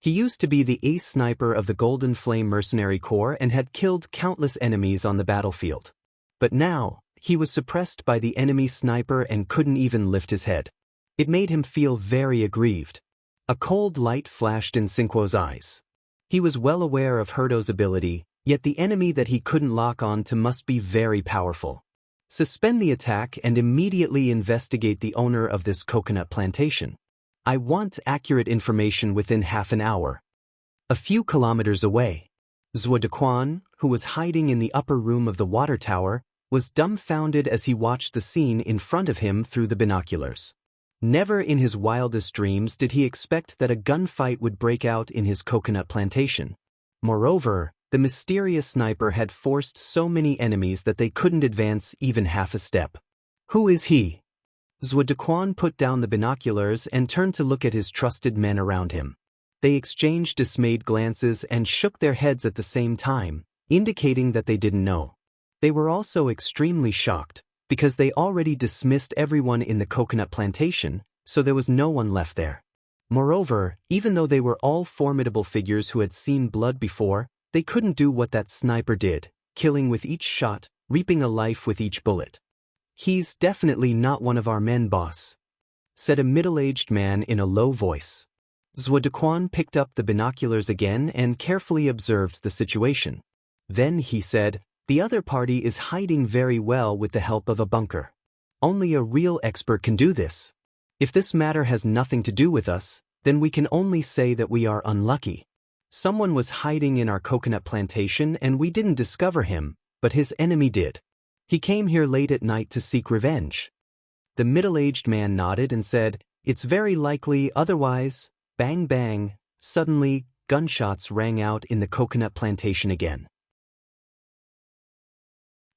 He used to be the ace sniper of the Golden Flame Mercenary Corps and had killed countless enemies on the battlefield. But now, he was suppressed by the enemy sniper and couldn't even lift his head. It made him feel very aggrieved. A cold light flashed in Cinquo's eyes. He was well aware of Herdo's ability, yet the enemy that he couldn't lock on to must be very powerful. Suspend the attack and immediately investigate the owner of this coconut plantation. I want accurate information within half an hour. A few kilometers away, Zhuo Dequan, who was hiding in the upper room of the water tower, was dumbfounded as he watched the scene in front of him through the binoculars. Never in his wildest dreams did he expect that a gunfight would break out in his coconut plantation. Moreover, the mysterious sniper had forced so many enemies that they couldn't advance even half a step. Who is he? Zhuo Dequan put down the binoculars and turned to look at his trusted men around him. They exchanged dismayed glances and shook their heads at the same time, indicating that they didn't know. They were also extremely shocked, because they already dismissed everyone in the coconut plantation, so there was no one left there. Moreover, even though they were all formidable figures who had seen blood before, they couldn't do what that sniper did, killing with each shot, reaping a life with each bullet. He's definitely not one of our men, boss, said a middle-aged man in a low voice. Zhuo Dequan picked up the binoculars again and carefully observed the situation. Then he said, the other party is hiding very well with the help of a bunker. Only a real expert can do this. If this matter has nothing to do with us, then we can only say that we are unlucky. Someone was hiding in our coconut plantation and we didn't discover him, but his enemy did. He came here late at night to seek revenge. The middle-aged man nodded and said, it's very likely otherwise. Bang bang, suddenly, gunshots rang out in the coconut plantation again.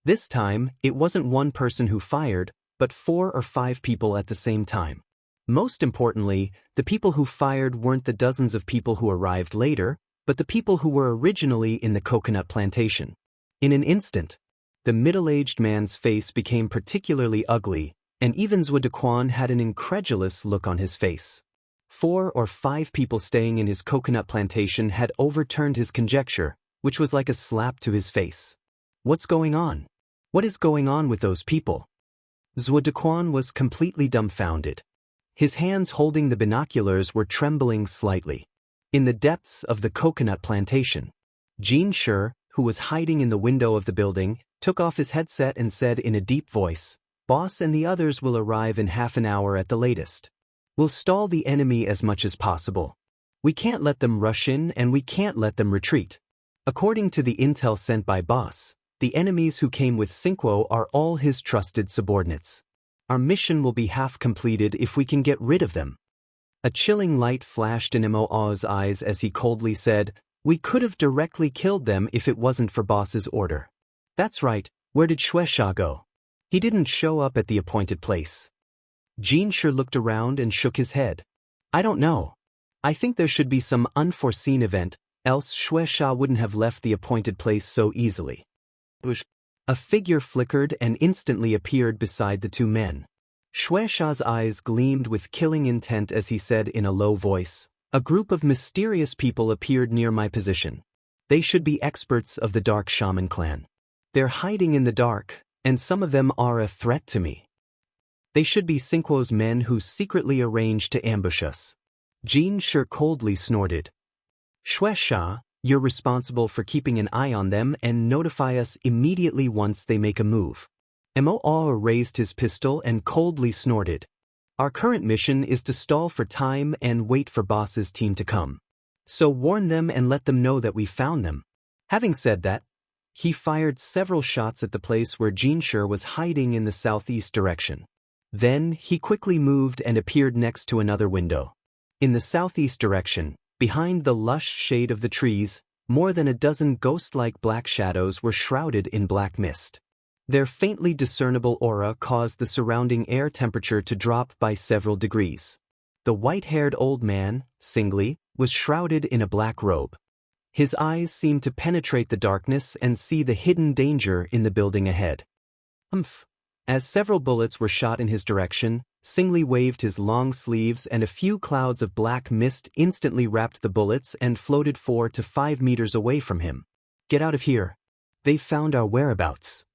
This time, it wasn't one person who fired, but 4 or 5 people at the same time. Most importantly, the people who fired weren't the dozens of people who arrived later, but the people who were originally in the coconut plantation. In an instant, the middle-aged man's face became particularly ugly, and even Zhuo Dequan had an incredulous look on his face. 4 or 5 people staying in his coconut plantation had overturned his conjecture, which was like a slap to his face. What's going on? What is going on with those people? Zhuo Dequan was completely dumbfounded. His hands holding the binoculars were trembling slightly. In the depths of the coconut plantation, Jin Shi, who was hiding in the window of the building, took off his headset and said in a deep voice, "Boss and the others will arrive in half an hour at the latest. We'll stall the enemy as much as possible. We can't let them rush in and we can't let them retreat. According to the intel sent by Boss, the enemies who came with Cinquo are all his trusted subordinates. Our mission will be half completed if we can get rid of them." A chilling light flashed in Mo's eyes as he coldly said, "We could have directly killed them if it wasn't for Boss's order." That's right, where did Shueisha go? He didn't show up at the appointed place. Jin Shi looked around and shook his head. I don't know. I think there should be some unforeseen event, else Shueisha wouldn't have left the appointed place so easily. A figure flickered and instantly appeared beside the 2 men. Shueisha's eyes gleamed with killing intent as he said in a low voice, "A group of mysterious people appeared near my position. They should be experts of the Dark Shaman clan. They're hiding in the dark, and some of them are a threat to me. They should be Cinquo's men who secretly arranged to ambush us." Jin Shi coldly snorted. "Shueisha, you're responsible for keeping an eye on them and notify us immediately once they make a move." Mo raised his pistol and coldly snorted. "Our current mission is to stall for time and wait for Boss's team to come. So warn them and let them know that we found them." Having said that, he fired several shots at the place where Jin Shi was hiding in the southeast direction. Then he quickly moved and appeared next to another window. In the southeast direction, behind the lush shade of the trees, more than a dozen ghost-like black shadows were shrouded in black mist. Their faintly discernible aura caused the surrounding air temperature to drop by several degrees. The white-haired old man, Singly, was shrouded in a black robe. His eyes seemed to penetrate the darkness and see the hidden danger in the building ahead. Umph. As several bullets were shot in his direction, Singly waved his long sleeves and a few clouds of black mist instantly wrapped the bullets and floated 4 to 5 meters away from him. Get out of here. They've found our whereabouts.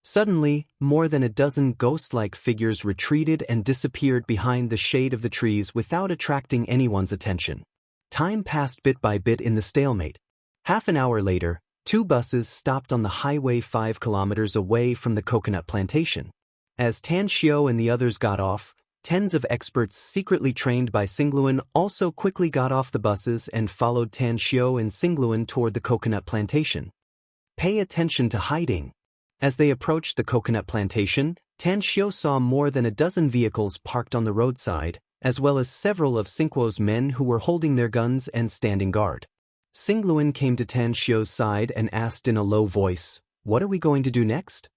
Suddenly, more than a dozen ghost-like figures retreated and disappeared behind the shade of the trees without attracting anyone's attention. Time passed bit by bit in the stalemate. Half an hour later, 2 buses stopped on the highway 5 kilometers away from the coconut plantation. As Tan Xiao and the others got off, tens of experts secretly trained by Singluan also quickly got off the buses and followed Tan Xiao and Singluan toward the coconut plantation. Pay attention to hiding. As they approached the coconut plantation, Tan Xiao saw more than a dozen vehicles parked on the roadside, as well as several of Singguo's men who were holding their guns and standing guard. Singluan came to Tan Xiao's side and asked in a low voice, "What are we going to do next?"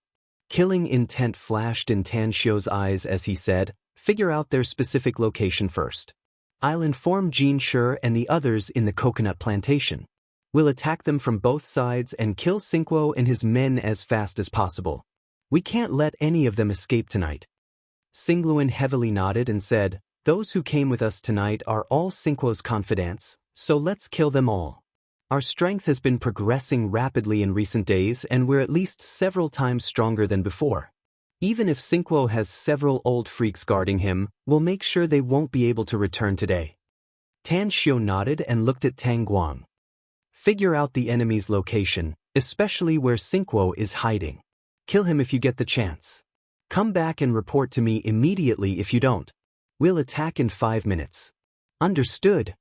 Killing intent flashed in Tan Xiao's eyes as he said, "Figure out their specific location first. I'll inform Jin Shi and the others in the coconut plantation. We'll attack them from both sides and kill Singguo and his men as fast as possible. We can't let any of them escape tonight." Singluan heavily nodded and said, "Those who came with us tonight are all Singguo's confidants, so let's kill them all. Our strength has been progressing rapidly in recent days and we're at least several times stronger than before. Even if Singguo has several old freaks guarding him, we'll make sure they won't be able to return today." Tan Xiao nodded and looked at Tang Guang. "Figure out the enemy's location, especially where Singguo is hiding. Kill him if you get the chance. Come back and report to me immediately if you don't. We'll attack in 5 minutes." "Understood."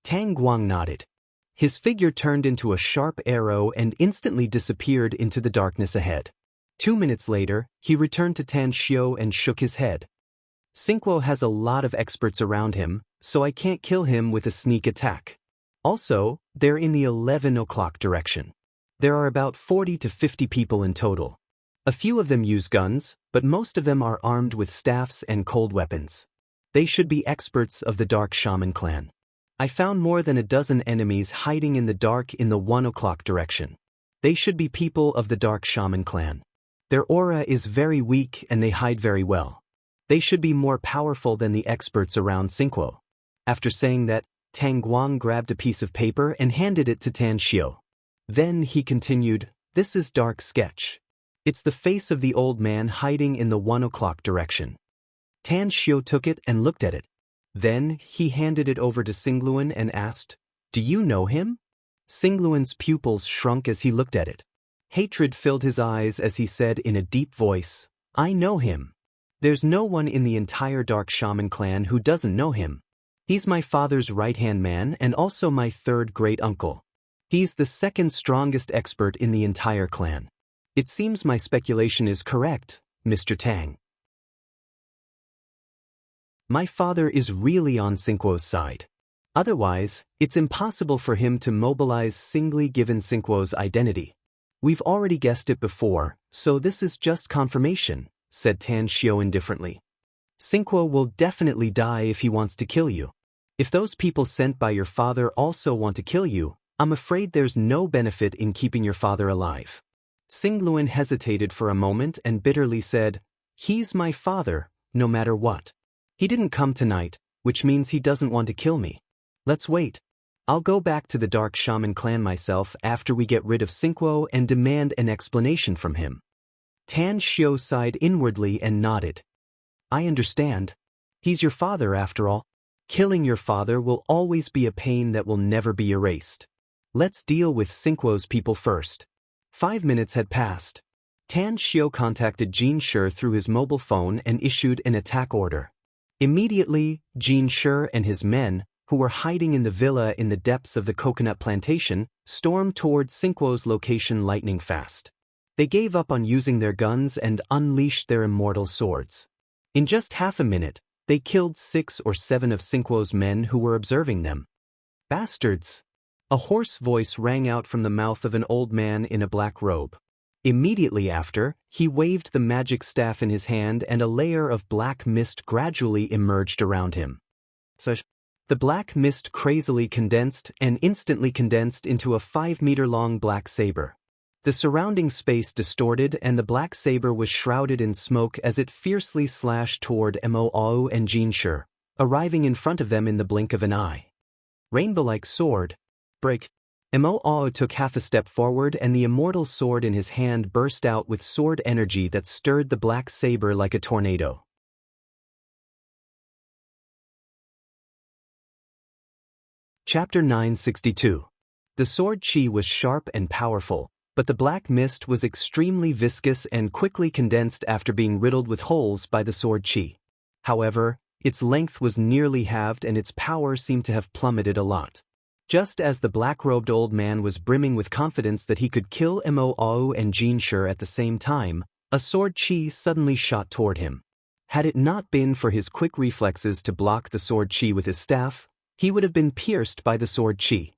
Tang Guang nodded. His figure turned into a sharp arrow and instantly disappeared into the darkness ahead. 2 minutes later, he returned to Tan Xiao and shook his head. "Singguo has a lot of experts around him, so I can't kill him with a sneak attack. Also, they're in the 11 o'clock direction. There are about 40 to 50 people in total. A few of them use guns, but most of them are armed with staffs and cold weapons. They should be experts of the Dark Shaman clan. I found more than a dozen enemies hiding in the dark in the 1 o'clock direction. They should be people of the Dark Shaman clan. Their aura is very weak and they hide very well. They should be more powerful than the experts around Singguo." After saying that, Tang Guang grabbed a piece of paper and handed it to Tan Xiao. Then he continued, "This is Dark Sketch. It's the face of the old man hiding in the 1 o'clock direction." Tan Xiao took it and looked at it. Then he handed it over to Singluan and asked, "Do you know him?" Singluan's pupils shrunk as he looked at it. Hatred filled his eyes as he said in a deep voice, "I know him. There's no one in the entire Dark Shaman clan who doesn't know him. He's my father's right-hand man and also my 3rd great-uncle. He's the 2nd strongest expert in the entire clan. It seems my speculation is correct, Mr. Tang. My father is really on Singguo's side. Otherwise, it's impossible for him to mobilize singly given Singguo's identity. We've already guessed it before, so this is just confirmation," said Tan Xiao indifferently. "Singguo will definitely die if he wants to kill you. If those people sent by your father also want to kill you, I'm afraid there's no benefit in keeping your father alive." Singluan hesitated for a moment and bitterly said, "He's my father, no matter what. He didn't come tonight, which means he doesn't want to kill me. Let's wait. I'll go back to the Dark Shaman clan myself after we get rid of Singguo and demand an explanation from him." Tan Xiao sighed inwardly and nodded. "I understand. He's your father after all. Killing your father will always be a pain that will never be erased. Let's deal with Singguo's people first." 5 minutes had passed. Tan Xiao contacted Jin Shi through his mobile phone and issued an attack order. Immediately, Jin Shi and his men, who were hiding in the villa in the depths of the coconut plantation, stormed toward Singguo's location lightning fast. They gave up on using their guns and unleashed their immortal swords. In just half a minute, they killed 6 or 7 of Singguo's men who were observing them. "Bastards!" A hoarse voice rang out from the mouth of an old man in a black robe. Immediately after, he waved the magic staff in his hand and a layer of black mist gradually emerged around him. The black mist crazily condensed and instantly condensed into a 5-meter-long black saber. The surrounding space distorted and the black saber was shrouded in smoke as it fiercely slashed toward Moo and Jinshi, arriving in front of them in the blink of an eye. Rainbow-like sword. Break. Moo took half a step forward and the immortal sword in his hand burst out with sword energy that stirred the black saber like a tornado. Chapter 962. The sword chi was sharp and powerful, but the black mist was extremely viscous and quickly condensed after being riddled with holes by the sword chi. However, its length was nearly halved and its power seemed to have plummeted a lot. Just as the black-robed old man was brimming with confidence that he could kill Moo and Jinshi at the same time, a sword chi suddenly shot toward him. Had it not been for his quick reflexes to block the sword chi with his staff, he would have been pierced by the sword chi.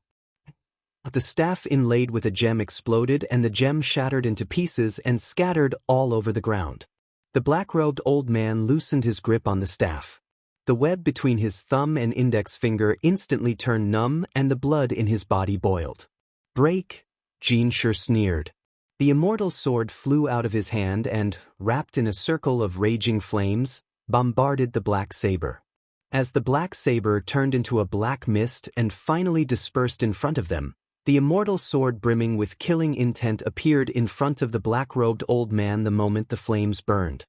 The staff inlaid with a gem exploded and the gem shattered into pieces and scattered all over the ground. The black-robed old man loosened his grip on the staff. The web between his thumb and index finger instantly turned numb and the blood in his body boiled. Break, Jinshi sneered. The immortal sword flew out of his hand and, wrapped in a circle of raging flames, bombarded the black saber. As the black saber turned into a black mist and finally dispersed in front of them, the immortal sword brimming with killing intent appeared in front of the black-robed old man the moment the flames burned.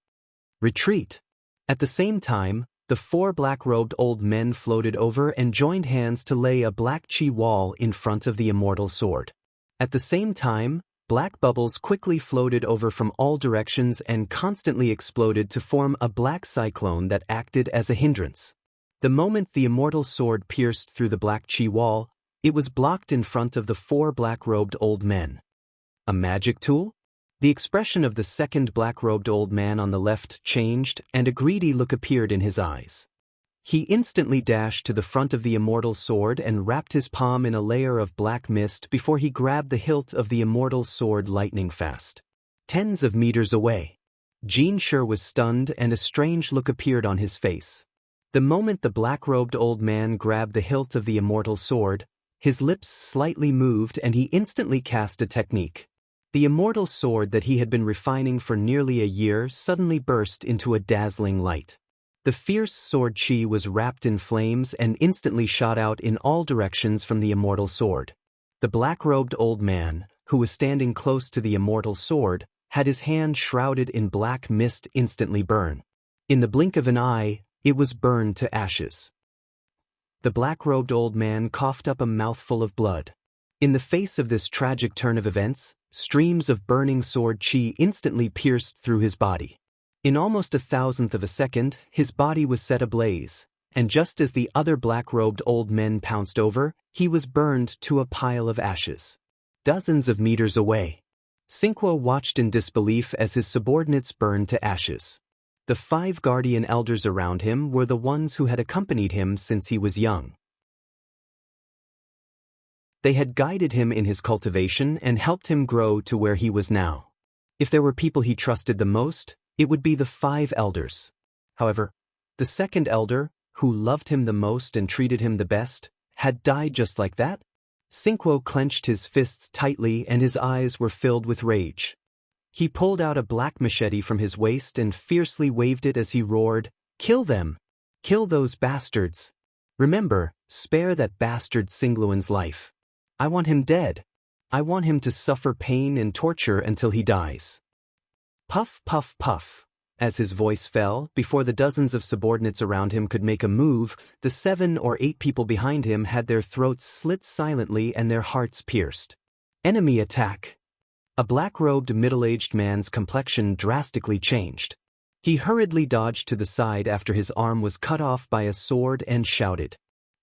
Retreat! At the same time, the 4 black-robed old men floated over and joined hands to lay a black chi wall in front of the immortal sword. At the same time, black bubbles quickly floated over from all directions and constantly exploded to form a black cyclone that acted as a hindrance. The moment the immortal sword pierced through the black chi wall, it was blocked in front of the 4 black-robed old men. A magic tool? The expression of the second black-robed old man on the left changed, and a greedy look appeared in his eyes. He instantly dashed to the front of the immortal sword and wrapped his palm in a layer of black mist before he grabbed the hilt of the immortal sword lightning fast. Tens of meters away. Jinshi was stunned and a strange look appeared on his face. The moment the black-robed old man grabbed the hilt of the immortal sword, his lips slightly moved and he instantly cast a technique. The immortal sword that he had been refining for nearly a year suddenly burst into a dazzling light. The fierce sword chi was wrapped in flames and instantly shot out in all directions from the immortal sword. The black-robed old man, who was standing close to the immortal sword, had his hand shrouded in black mist instantly burn. In the blink of an eye, it was burned to ashes. The black-robed old man coughed up a mouthful of blood. In the face of this tragic turn of events, streams of burning sword chi instantly pierced through his body. In almost 1,000th of a second, his body was set ablaze, and just as the other black-robed old men pounced over, he was burned to a pile of ashes. Dozens of meters away, Sinqua watched in disbelief as his subordinates burned to ashes. The 5 guardian elders around him were the ones who had accompanied him since he was young. They had guided him in his cultivation and helped him grow to where he was now. If there were people he trusted the most, it would be the 5 elders. However, the second elder, who loved him the most and treated him the best, had died just like that? Sinqua clenched his fists tightly and his eyes were filled with rage. He pulled out a black machete from his waist and fiercely waved it as he roared, "Kill them! Kill those bastards! Remember, spare that bastard Singluan's life. I want him dead. I want him to suffer pain and torture until he dies." Puff, puff, puff. As his voice fell, before the dozens of subordinates around him could make a move, the 7 or 8 people behind him had their throats slit silently and their hearts pierced. Enemy attack. A black-robed middle-aged man's complexion drastically changed. He hurriedly dodged to the side after his arm was cut off by a sword and shouted.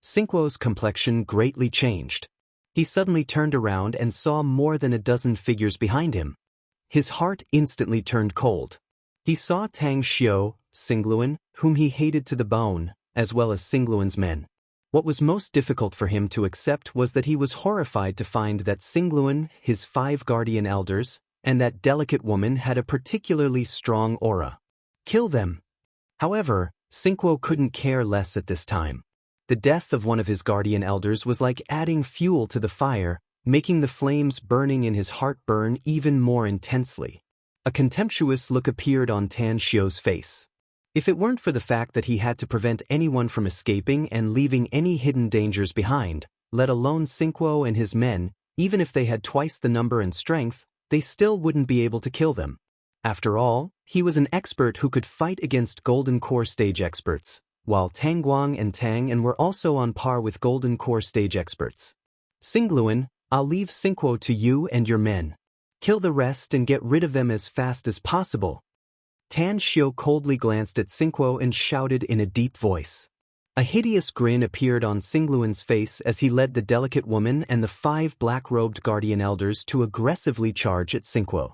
Sinquo's complexion greatly changed. He suddenly turned around and saw more than a dozen figures behind him. His heart instantly turned cold. He saw Tang Xiu, Singluan, whom he hated to the bone, as well as Singluan's men. What was most difficult for him to accept was that he was horrified to find that Singluan, his 5 guardian elders, and that delicate woman had a particularly strong aura. Kill them. However, Sinquo couldn't care less at this time. The death of one of his guardian elders was like adding fuel to the fire, making the flames burning in his heart burn even more intensely. A contemptuous look appeared on Tan Xiu's face. If it weren't for the fact that he had to prevent anyone from escaping and leaving any hidden dangers behind, let alone Xingguo and his men, even if they had twice the number and strength, they still wouldn't be able to kill them. After all, he was an expert who could fight against Golden Core stage experts, while Tang Guang and Tang An were also on par with Golden Core stage experts. Xingluan, I'll leave Xingguo to you and your men. Kill the rest and get rid of them as fast as possible. Tan Xiu coldly glanced at Xingguo and shouted in a deep voice. A hideous grin appeared on Xingluan's face as he led the delicate woman and the 5 black-robed guardian elders to aggressively charge at Xingguo.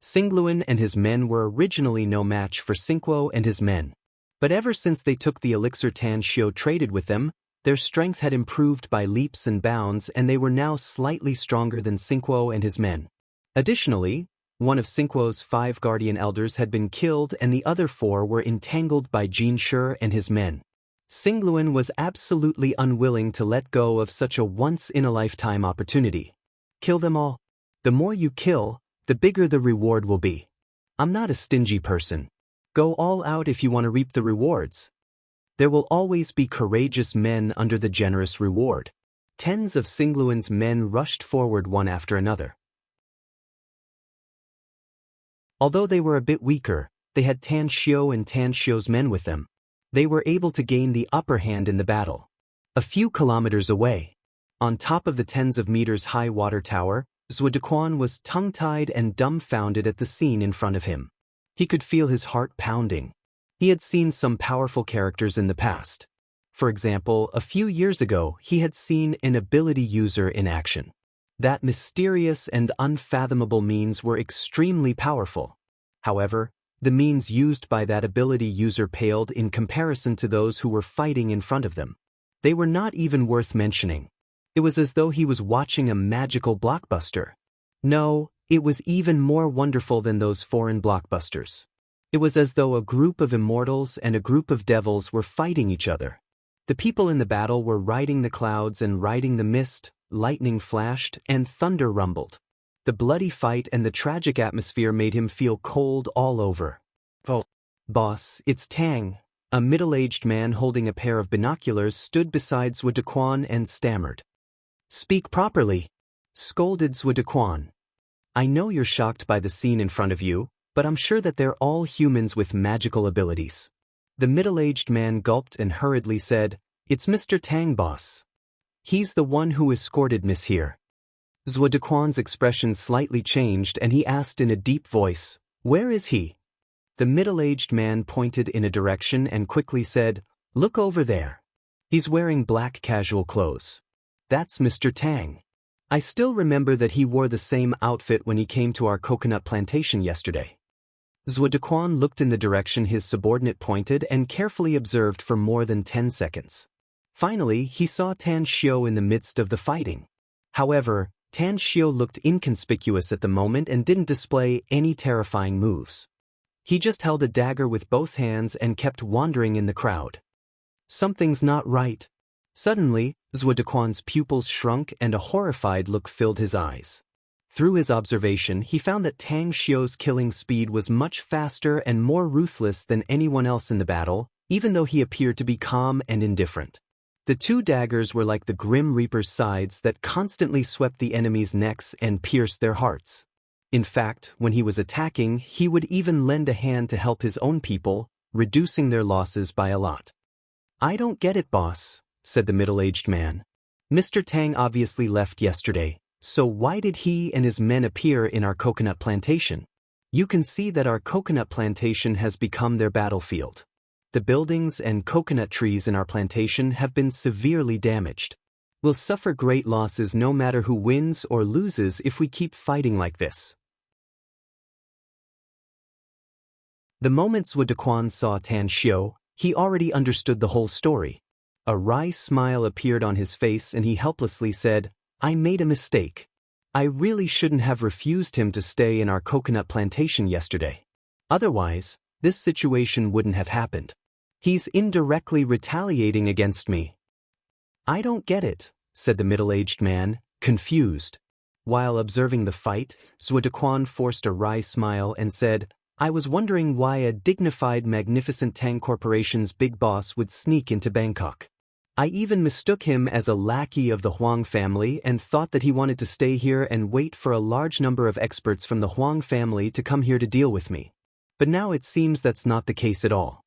Xingluan and his men were originally no match for Xingguo and his men. But ever since they took the elixir Tan Xiu traded with them, their strength had improved by leaps and bounds and they were now slightly stronger than Xingguo and his men. Additionally, one of Xingguo's 5 guardian elders had been killed and the other 4 were entangled by Jin Shi and his men. Xingluan was absolutely unwilling to let go of such a once-in-a-lifetime opportunity. Kill them all. The more you kill, the bigger the reward will be. I'm not a stingy person. Go all out if you want to reap the rewards. There will always be courageous men under the generous reward. Tens of Xingluan's men rushed forward one after another. Although they were a bit weaker, they had Tan Xiu and Tan Xiu's men with them. They were able to gain the upper hand in the battle. A few kilometers away, on top of the tens of meters high water tower, Zhuo Dequan was tongue-tied and dumbfounded at the scene in front of him. He could feel his heart pounding. He had seen some powerful characters in the past. For example, a few years ago, he had seen an ability user in action. That mysterious and unfathomable means were extremely powerful. However, the means used by that ability user paled in comparison to those who were fighting in front of them. They were not even worth mentioning. It was as though he was watching a magical blockbuster. No, it was even more wonderful than those foreign blockbusters. It was as though a group of immortals and a group of devils were fighting each other. The people in the battle were riding the clouds and riding the mist, lightning flashed, and thunder rumbled. The bloody fight and the tragic atmosphere made him feel cold all over. Oh, boss, it's Tang. A middle-aged man holding a pair of binoculars stood beside Zhuo Dequan and stammered. Speak properly, scolded Zhuo Dequan. I know you're shocked by the scene in front of you, but I'm sure that they're all humans with magical abilities. The middle-aged man gulped and hurriedly said, It's Mr. Tang, boss. He's the one who escorted Miss here. Zhuo Dequan's expression slightly changed and he asked in a deep voice, Where is he? The middle-aged man pointed in a direction and quickly said, Look over there. He's wearing black casual clothes. That's Mr. Tang. I still remember that he wore the same outfit when he came to our coconut plantation yesterday. Zhuo Dequan looked in the direction his subordinate pointed and carefully observed for more than 10 seconds. Finally, he saw Tan Xiu in the midst of the fighting. However, Tan Xiu looked inconspicuous at the moment and didn't display any terrifying moves. He just held a dagger with both hands and kept wandering in the crowd. Something's not right. Suddenly, Zhuo Dequan's pupils shrunk and a horrified look filled his eyes. Through his observation, he found that Tang Xiu's killing speed was much faster and more ruthless than anyone else in the battle, even though he appeared to be calm and indifferent. The 2 daggers were like the Grim Reaper's sides that constantly swept the enemy's necks and pierced their hearts. In fact, when he was attacking, he would even lend a hand to help his own people, reducing their losses by a lot. I don't get it, boss, said the middle-aged man. Mr. Tang obviously left yesterday, so why did he and his men appear in our coconut plantation? You can see that our coconut plantation has become their battlefield. The buildings and coconut trees in our plantation have been severely damaged. We'll suffer great losses no matter who wins or loses if we keep fighting like this. The moment Zhuo Dequan saw Tan Xiu, he already understood the whole story. A wry smile appeared on his face and he helplessly said, I made a mistake. I really shouldn't have refused him to stay in our coconut plantation yesterday. Otherwise, this situation wouldn't have happened. He's indirectly retaliating against me. I don't get it, said the middle-aged man, confused. While observing the fight, Zuodequan forced a wry smile and said, I was wondering why a dignified, magnificent Tang Corporation's big boss would sneak into Bangkok. I even mistook him as a lackey of the Huang family and thought that he wanted to stay here and wait for a large number of experts from the Huang family to come here to deal with me. But now it seems that's not the case at all.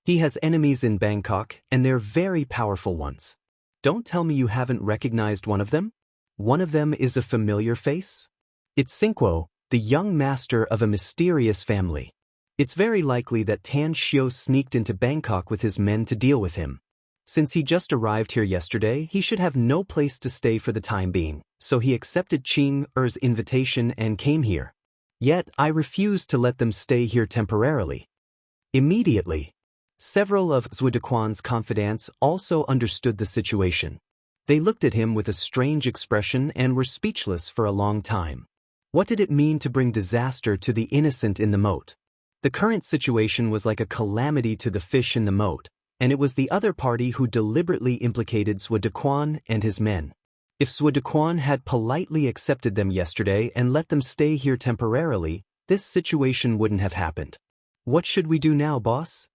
He has enemies in Bangkok, and they're very powerful ones. Don't tell me you haven't recognized one of them? One of them is a familiar face? It's Xingguo, the young master of a mysterious family. It's very likely that Tan Xiu sneaked into Bangkok with his men to deal with him. Since he just arrived here yesterday, he should have no place to stay for the time being, so he accepted Qing Er's invitation and came here. Yet, I refused to let them stay here temporarily. Immediately, several of Zuodequan's confidants also understood the situation. They looked at him with a strange expression and were speechless for a long time. What did it mean to bring disaster to the innocent in the moat? The current situation was like a calamity to the fish in the moat, and it was the other party who deliberately implicated Zuodequan and his men. If Zuodequan had politely accepted them yesterday and let them stay here temporarily, this situation wouldn't have happened. What should we do now, boss?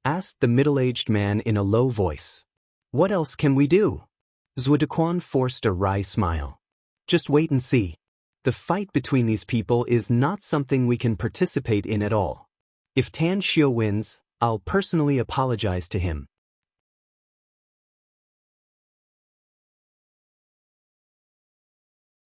Asked the middle-aged man in a low voice. What else can we do? Zuodequan forced a wry smile. Just wait and see. The fight between these people is not something we can participate in at all. If Tan Xiu wins, I'll personally apologize to him.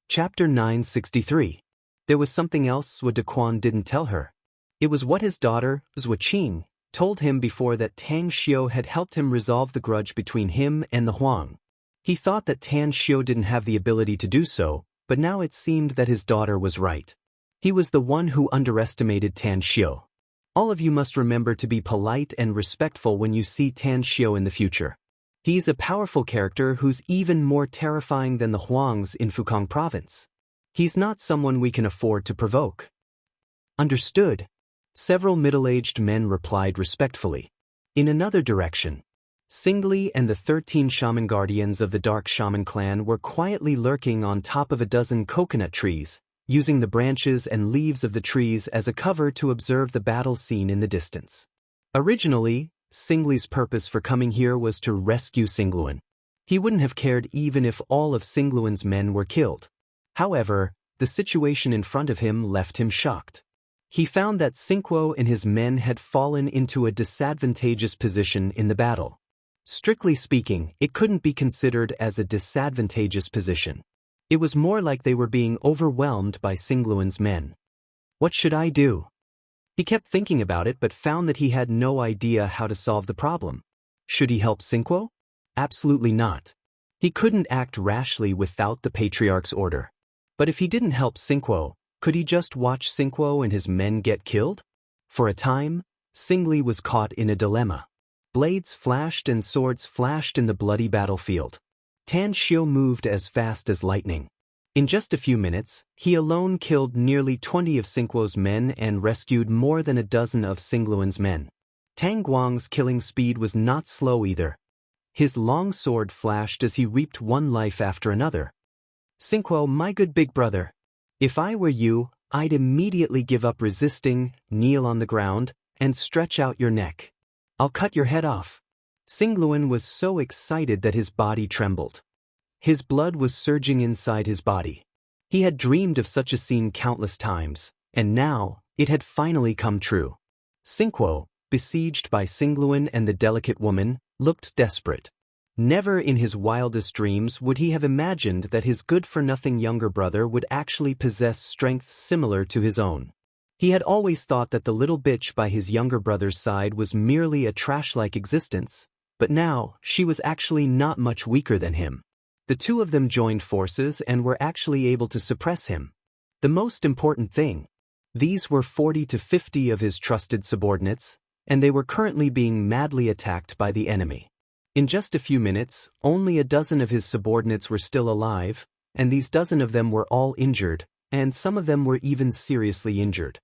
Chapter 963. There was something else Zuodequan didn't tell her. It was what his daughter, Zuoqing, told him before, that Tang Xiu had helped him resolve the grudge between him and the Huang. He thought that Tan Xiu didn't have the ability to do so, but now it seemed that his daughter was right. He was the one who underestimated Tan Xiu. All of you must remember to be polite and respectful when you see Tan Xiu in the future. He's a powerful character who's even more terrifying than the Huangs in Fukang province. He's not someone we can afford to provoke. Understood. Several middle-aged men replied respectfully. In another direction, Xingli and the 13 shaman guardians of the Dark Shaman clan were quietly lurking on top of a dozen coconut trees, using the branches and leaves of the trees as a cover to observe the battle scene in the distance. Originally, Xingli's purpose for coming here was to rescue Xingluan. He wouldn't have cared even if all of Xingluan's men were killed. However, the situation in front of him left him shocked. He found that Xingguo and his men had fallen into a disadvantageous position in the battle. Strictly speaking, it couldn't be considered as a disadvantageous position. It was more like they were being overwhelmed by Xingluan's men. What should I do? He kept thinking about it but found that he had no idea how to solve the problem. Should he help Xingguo? Absolutely not. He couldn't act rashly without the Patriarch's order. But if he didn't help Xingguo, could he just watch Xingguo and his men get killed? For a time, Xingli was caught in a dilemma. Blades flashed and swords flashed in the bloody battlefield. Tan Xiu moved as fast as lightning. In just a few minutes, he alone killed nearly 20 of Xingguo's men and rescued more than a dozen of Xingluan's men. Tang Guang's killing speed was not slow either. His long sword flashed as he reaped one life after another. Xingguo, my good big brother. If I were you, I'd immediately give up resisting, kneel on the ground, and stretch out your neck. I'll cut your head off. Xingluan was so excited that his body trembled. His blood was surging inside his body. He had dreamed of such a scene countless times, and now, it had finally come true. Xingguo, besieged by Xingluan and the delicate woman, looked desperate. Never in his wildest dreams would he have imagined that his good-for-nothing younger brother would actually possess strength similar to his own. He had always thought that the little bitch by his younger brother's side was merely a trash-like existence, but now she was actually not much weaker than him. The two of them joined forces and were actually able to suppress him. The most important thing, these were 40 to 50 of his trusted subordinates, and they were currently being madly attacked by the enemy. In just a few minutes, only a dozen of his subordinates were still alive, and these dozen of them were all injured, and some of them were even seriously injured.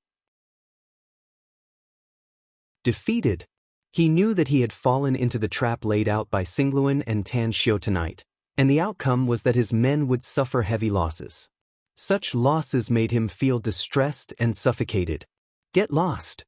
Defeated. He knew that he had fallen into the trap laid out by Singluan and Tan Xiu tonight, and the outcome was that his men would suffer heavy losses. Such losses made him feel distressed and suffocated. Get lost.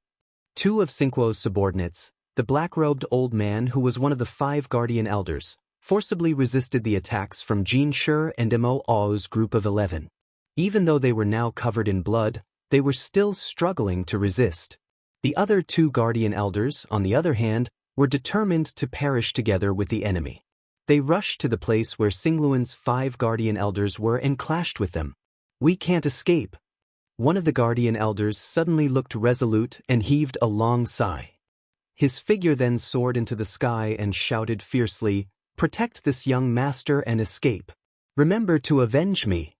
Two of Singguo's subordinates, the black-robed old man who was one of the 5 guardian elders, forcibly resisted the attacks from Jin Shi and Mo Ao's group of 11. Even though they were now covered in blood, they were still struggling to resist. The other 2 guardian elders, on the other hand, were determined to perish together with the enemy. They rushed to the place where Singluan's 5 guardian elders were and clashed with them. "We can't escape." One of the guardian elders suddenly looked resolute and heaved a long sigh. His figure then soared into the sky and shouted fiercely, "Protect this young master and escape. Remember to avenge me."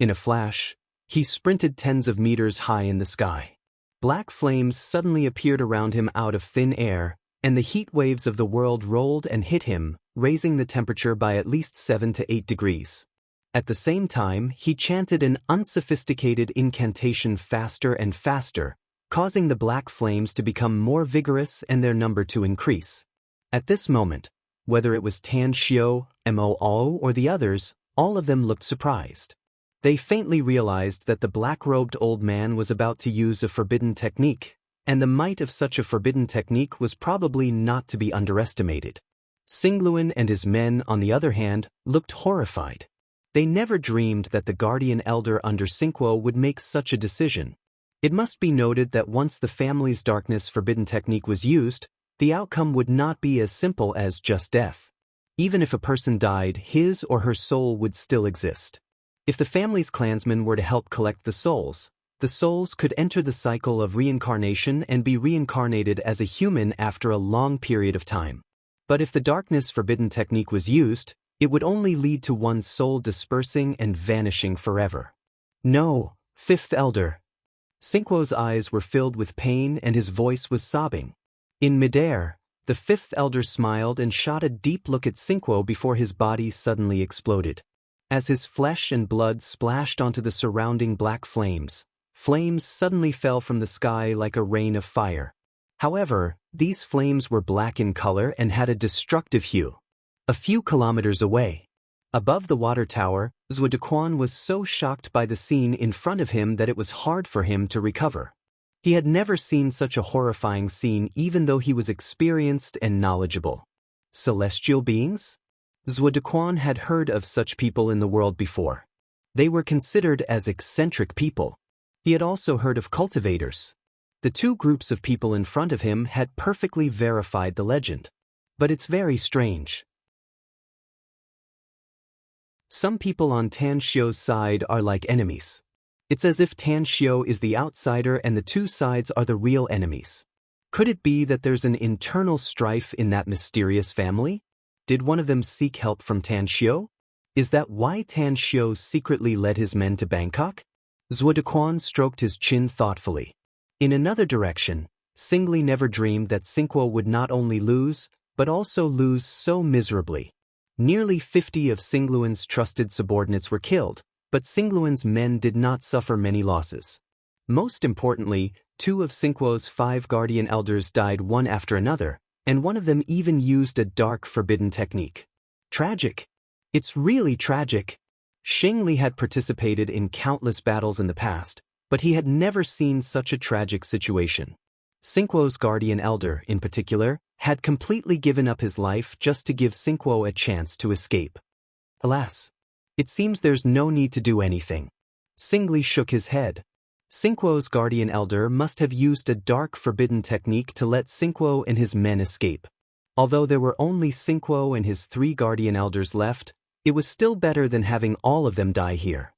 In a flash, he sprinted tens of meters high in the sky. Black flames suddenly appeared around him out of thin air, and the heat waves of the world rolled and hit him, raising the temperature by at least 7 to 8 degrees. At the same time, he chanted an unsophisticated incantation faster and faster, causing the black flames to become more vigorous and their number to increase. At this moment, whether it was Tan Xiu, Mo Ao, or the others, all of them looked surprised. They faintly realized that the black-robed old man was about to use a forbidden technique, and the might of such a forbidden technique was probably not to be underestimated. Singluan and his men, on the other hand, looked horrified. They never dreamed that the guardian elder under Singguo would make such a decision. It must be noted that once the family's darkness forbidden technique was used, the outcome would not be as simple as just death. Even if a person died, his or her soul would still exist. If the family's clansmen were to help collect the souls could enter the cycle of reincarnation and be reincarnated as a human after a long period of time. But if the darkness forbidden technique was used, it would only lead to one's soul dispersing and vanishing forever. "No, 5th elder." Singguo's eyes were filled with pain and his voice was sobbing. In midair, the 5th elder smiled and shot a deep look at Singguo before his body suddenly exploded. As his flesh and blood splashed onto the surrounding black flames, flames suddenly fell from the sky like a rain of fire. However, these flames were black in color and had a destructive hue. A few kilometers away, above the water tower, Zhuo Dequan was so shocked by the scene in front of him that it was hard for him to recover. He had never seen such a horrifying scene even though he was experienced and knowledgeable. Celestial beings? Zhuo Dequan had heard of such people in the world before. They were considered as eccentric people. He had also heard of cultivators. The 2 groups of people in front of him had perfectly verified the legend. But it's very strange. Some people on Tan Xiu's side are like enemies. It's as if Tan Xiu is the outsider and the 2 sides are the real enemies. Could it be that there's an internal strife in that mysterious family? Did one of them seek help from Tan Xiu? Is that why Tan Xiu secretly led his men to Bangkok? Zhuo Dequan stroked his chin thoughtfully. In another direction, Singli never dreamed that Singguo would not only lose, but also lose so miserably. Nearly 50 of Singluan's trusted subordinates were killed, but Singluan's men did not suffer many losses. Most importantly, 2 of Singguo's 5 guardian elders died one after another, and one of them even used a dark forbidden technique. Tragic. It's really tragic. Xingli had participated in countless battles in the past, but he had never seen such a tragic situation. Singguo's guardian elder, in particular, had completely given up his life just to give Singguo a chance to escape. Alas, it seems there's no need to do anything. Singli shook his head. Singguo's guardian elder must have used a dark forbidden technique to let Singguo and his men escape. Although there were only Singguo and his 3 guardian elders left, it was still better than having all of them die here.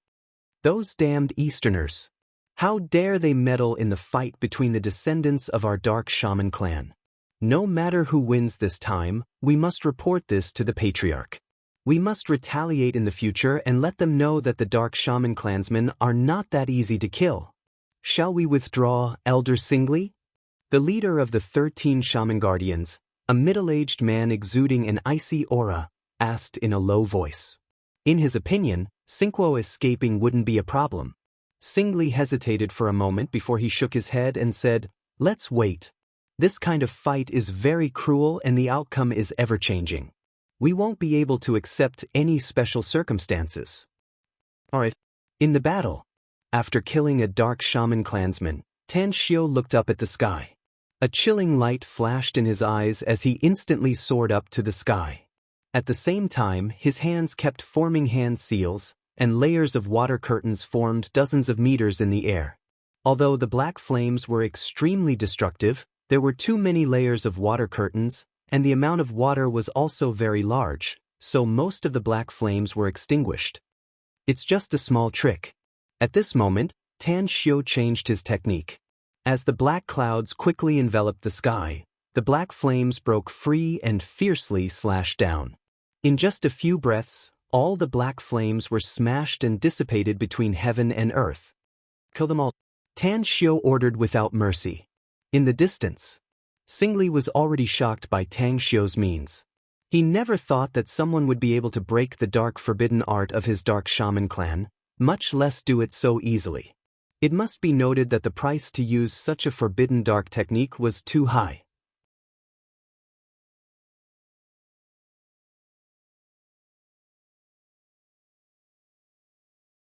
Those damned Easterners. How dare they meddle in the fight between the descendants of our dark shaman clan? No matter who wins this time, we must report this to the patriarch. We must retaliate in the future and let them know that the dark shaman clansmen are not that easy to kill. Shall we withdraw, Elder Singli? The leader of the 13 shaman guardians, a middle-aged man exuding an icy aura, asked in a low voice. In his opinion, Singguo escaping wouldn't be a problem. Singli hesitated for a moment before he shook his head and said, "Let's wait." This kind of fight is very cruel and the outcome is ever-changing. We won't be able to accept any special circumstances. Alright. In the battle, after killing a dark shaman clansman, Tan Xiu looked up at the sky. A chilling light flashed in his eyes as he instantly soared up to the sky. At the same time, his hands kept forming hand seals, and layers of water curtains formed dozens of meters in the air. Although the black flames were extremely destructive, there were too many layers of water curtains, and the amount of water was also very large, so most of the black flames were extinguished. It's just a small trick. At this moment, Tan Xiu changed his technique. As the black clouds quickly enveloped the sky, the black flames broke free and fiercely slashed down. In just a few breaths, all the black flames were smashed and dissipated between heaven and earth. Kill them all. Tan Xiu ordered without mercy. In the distance, Singli was already shocked by Tang Xiu's means. He never thought that someone would be able to break the dark forbidden art of his dark shaman clan, much less do it so easily. It must be noted that the price to use such a forbidden dark technique was too high.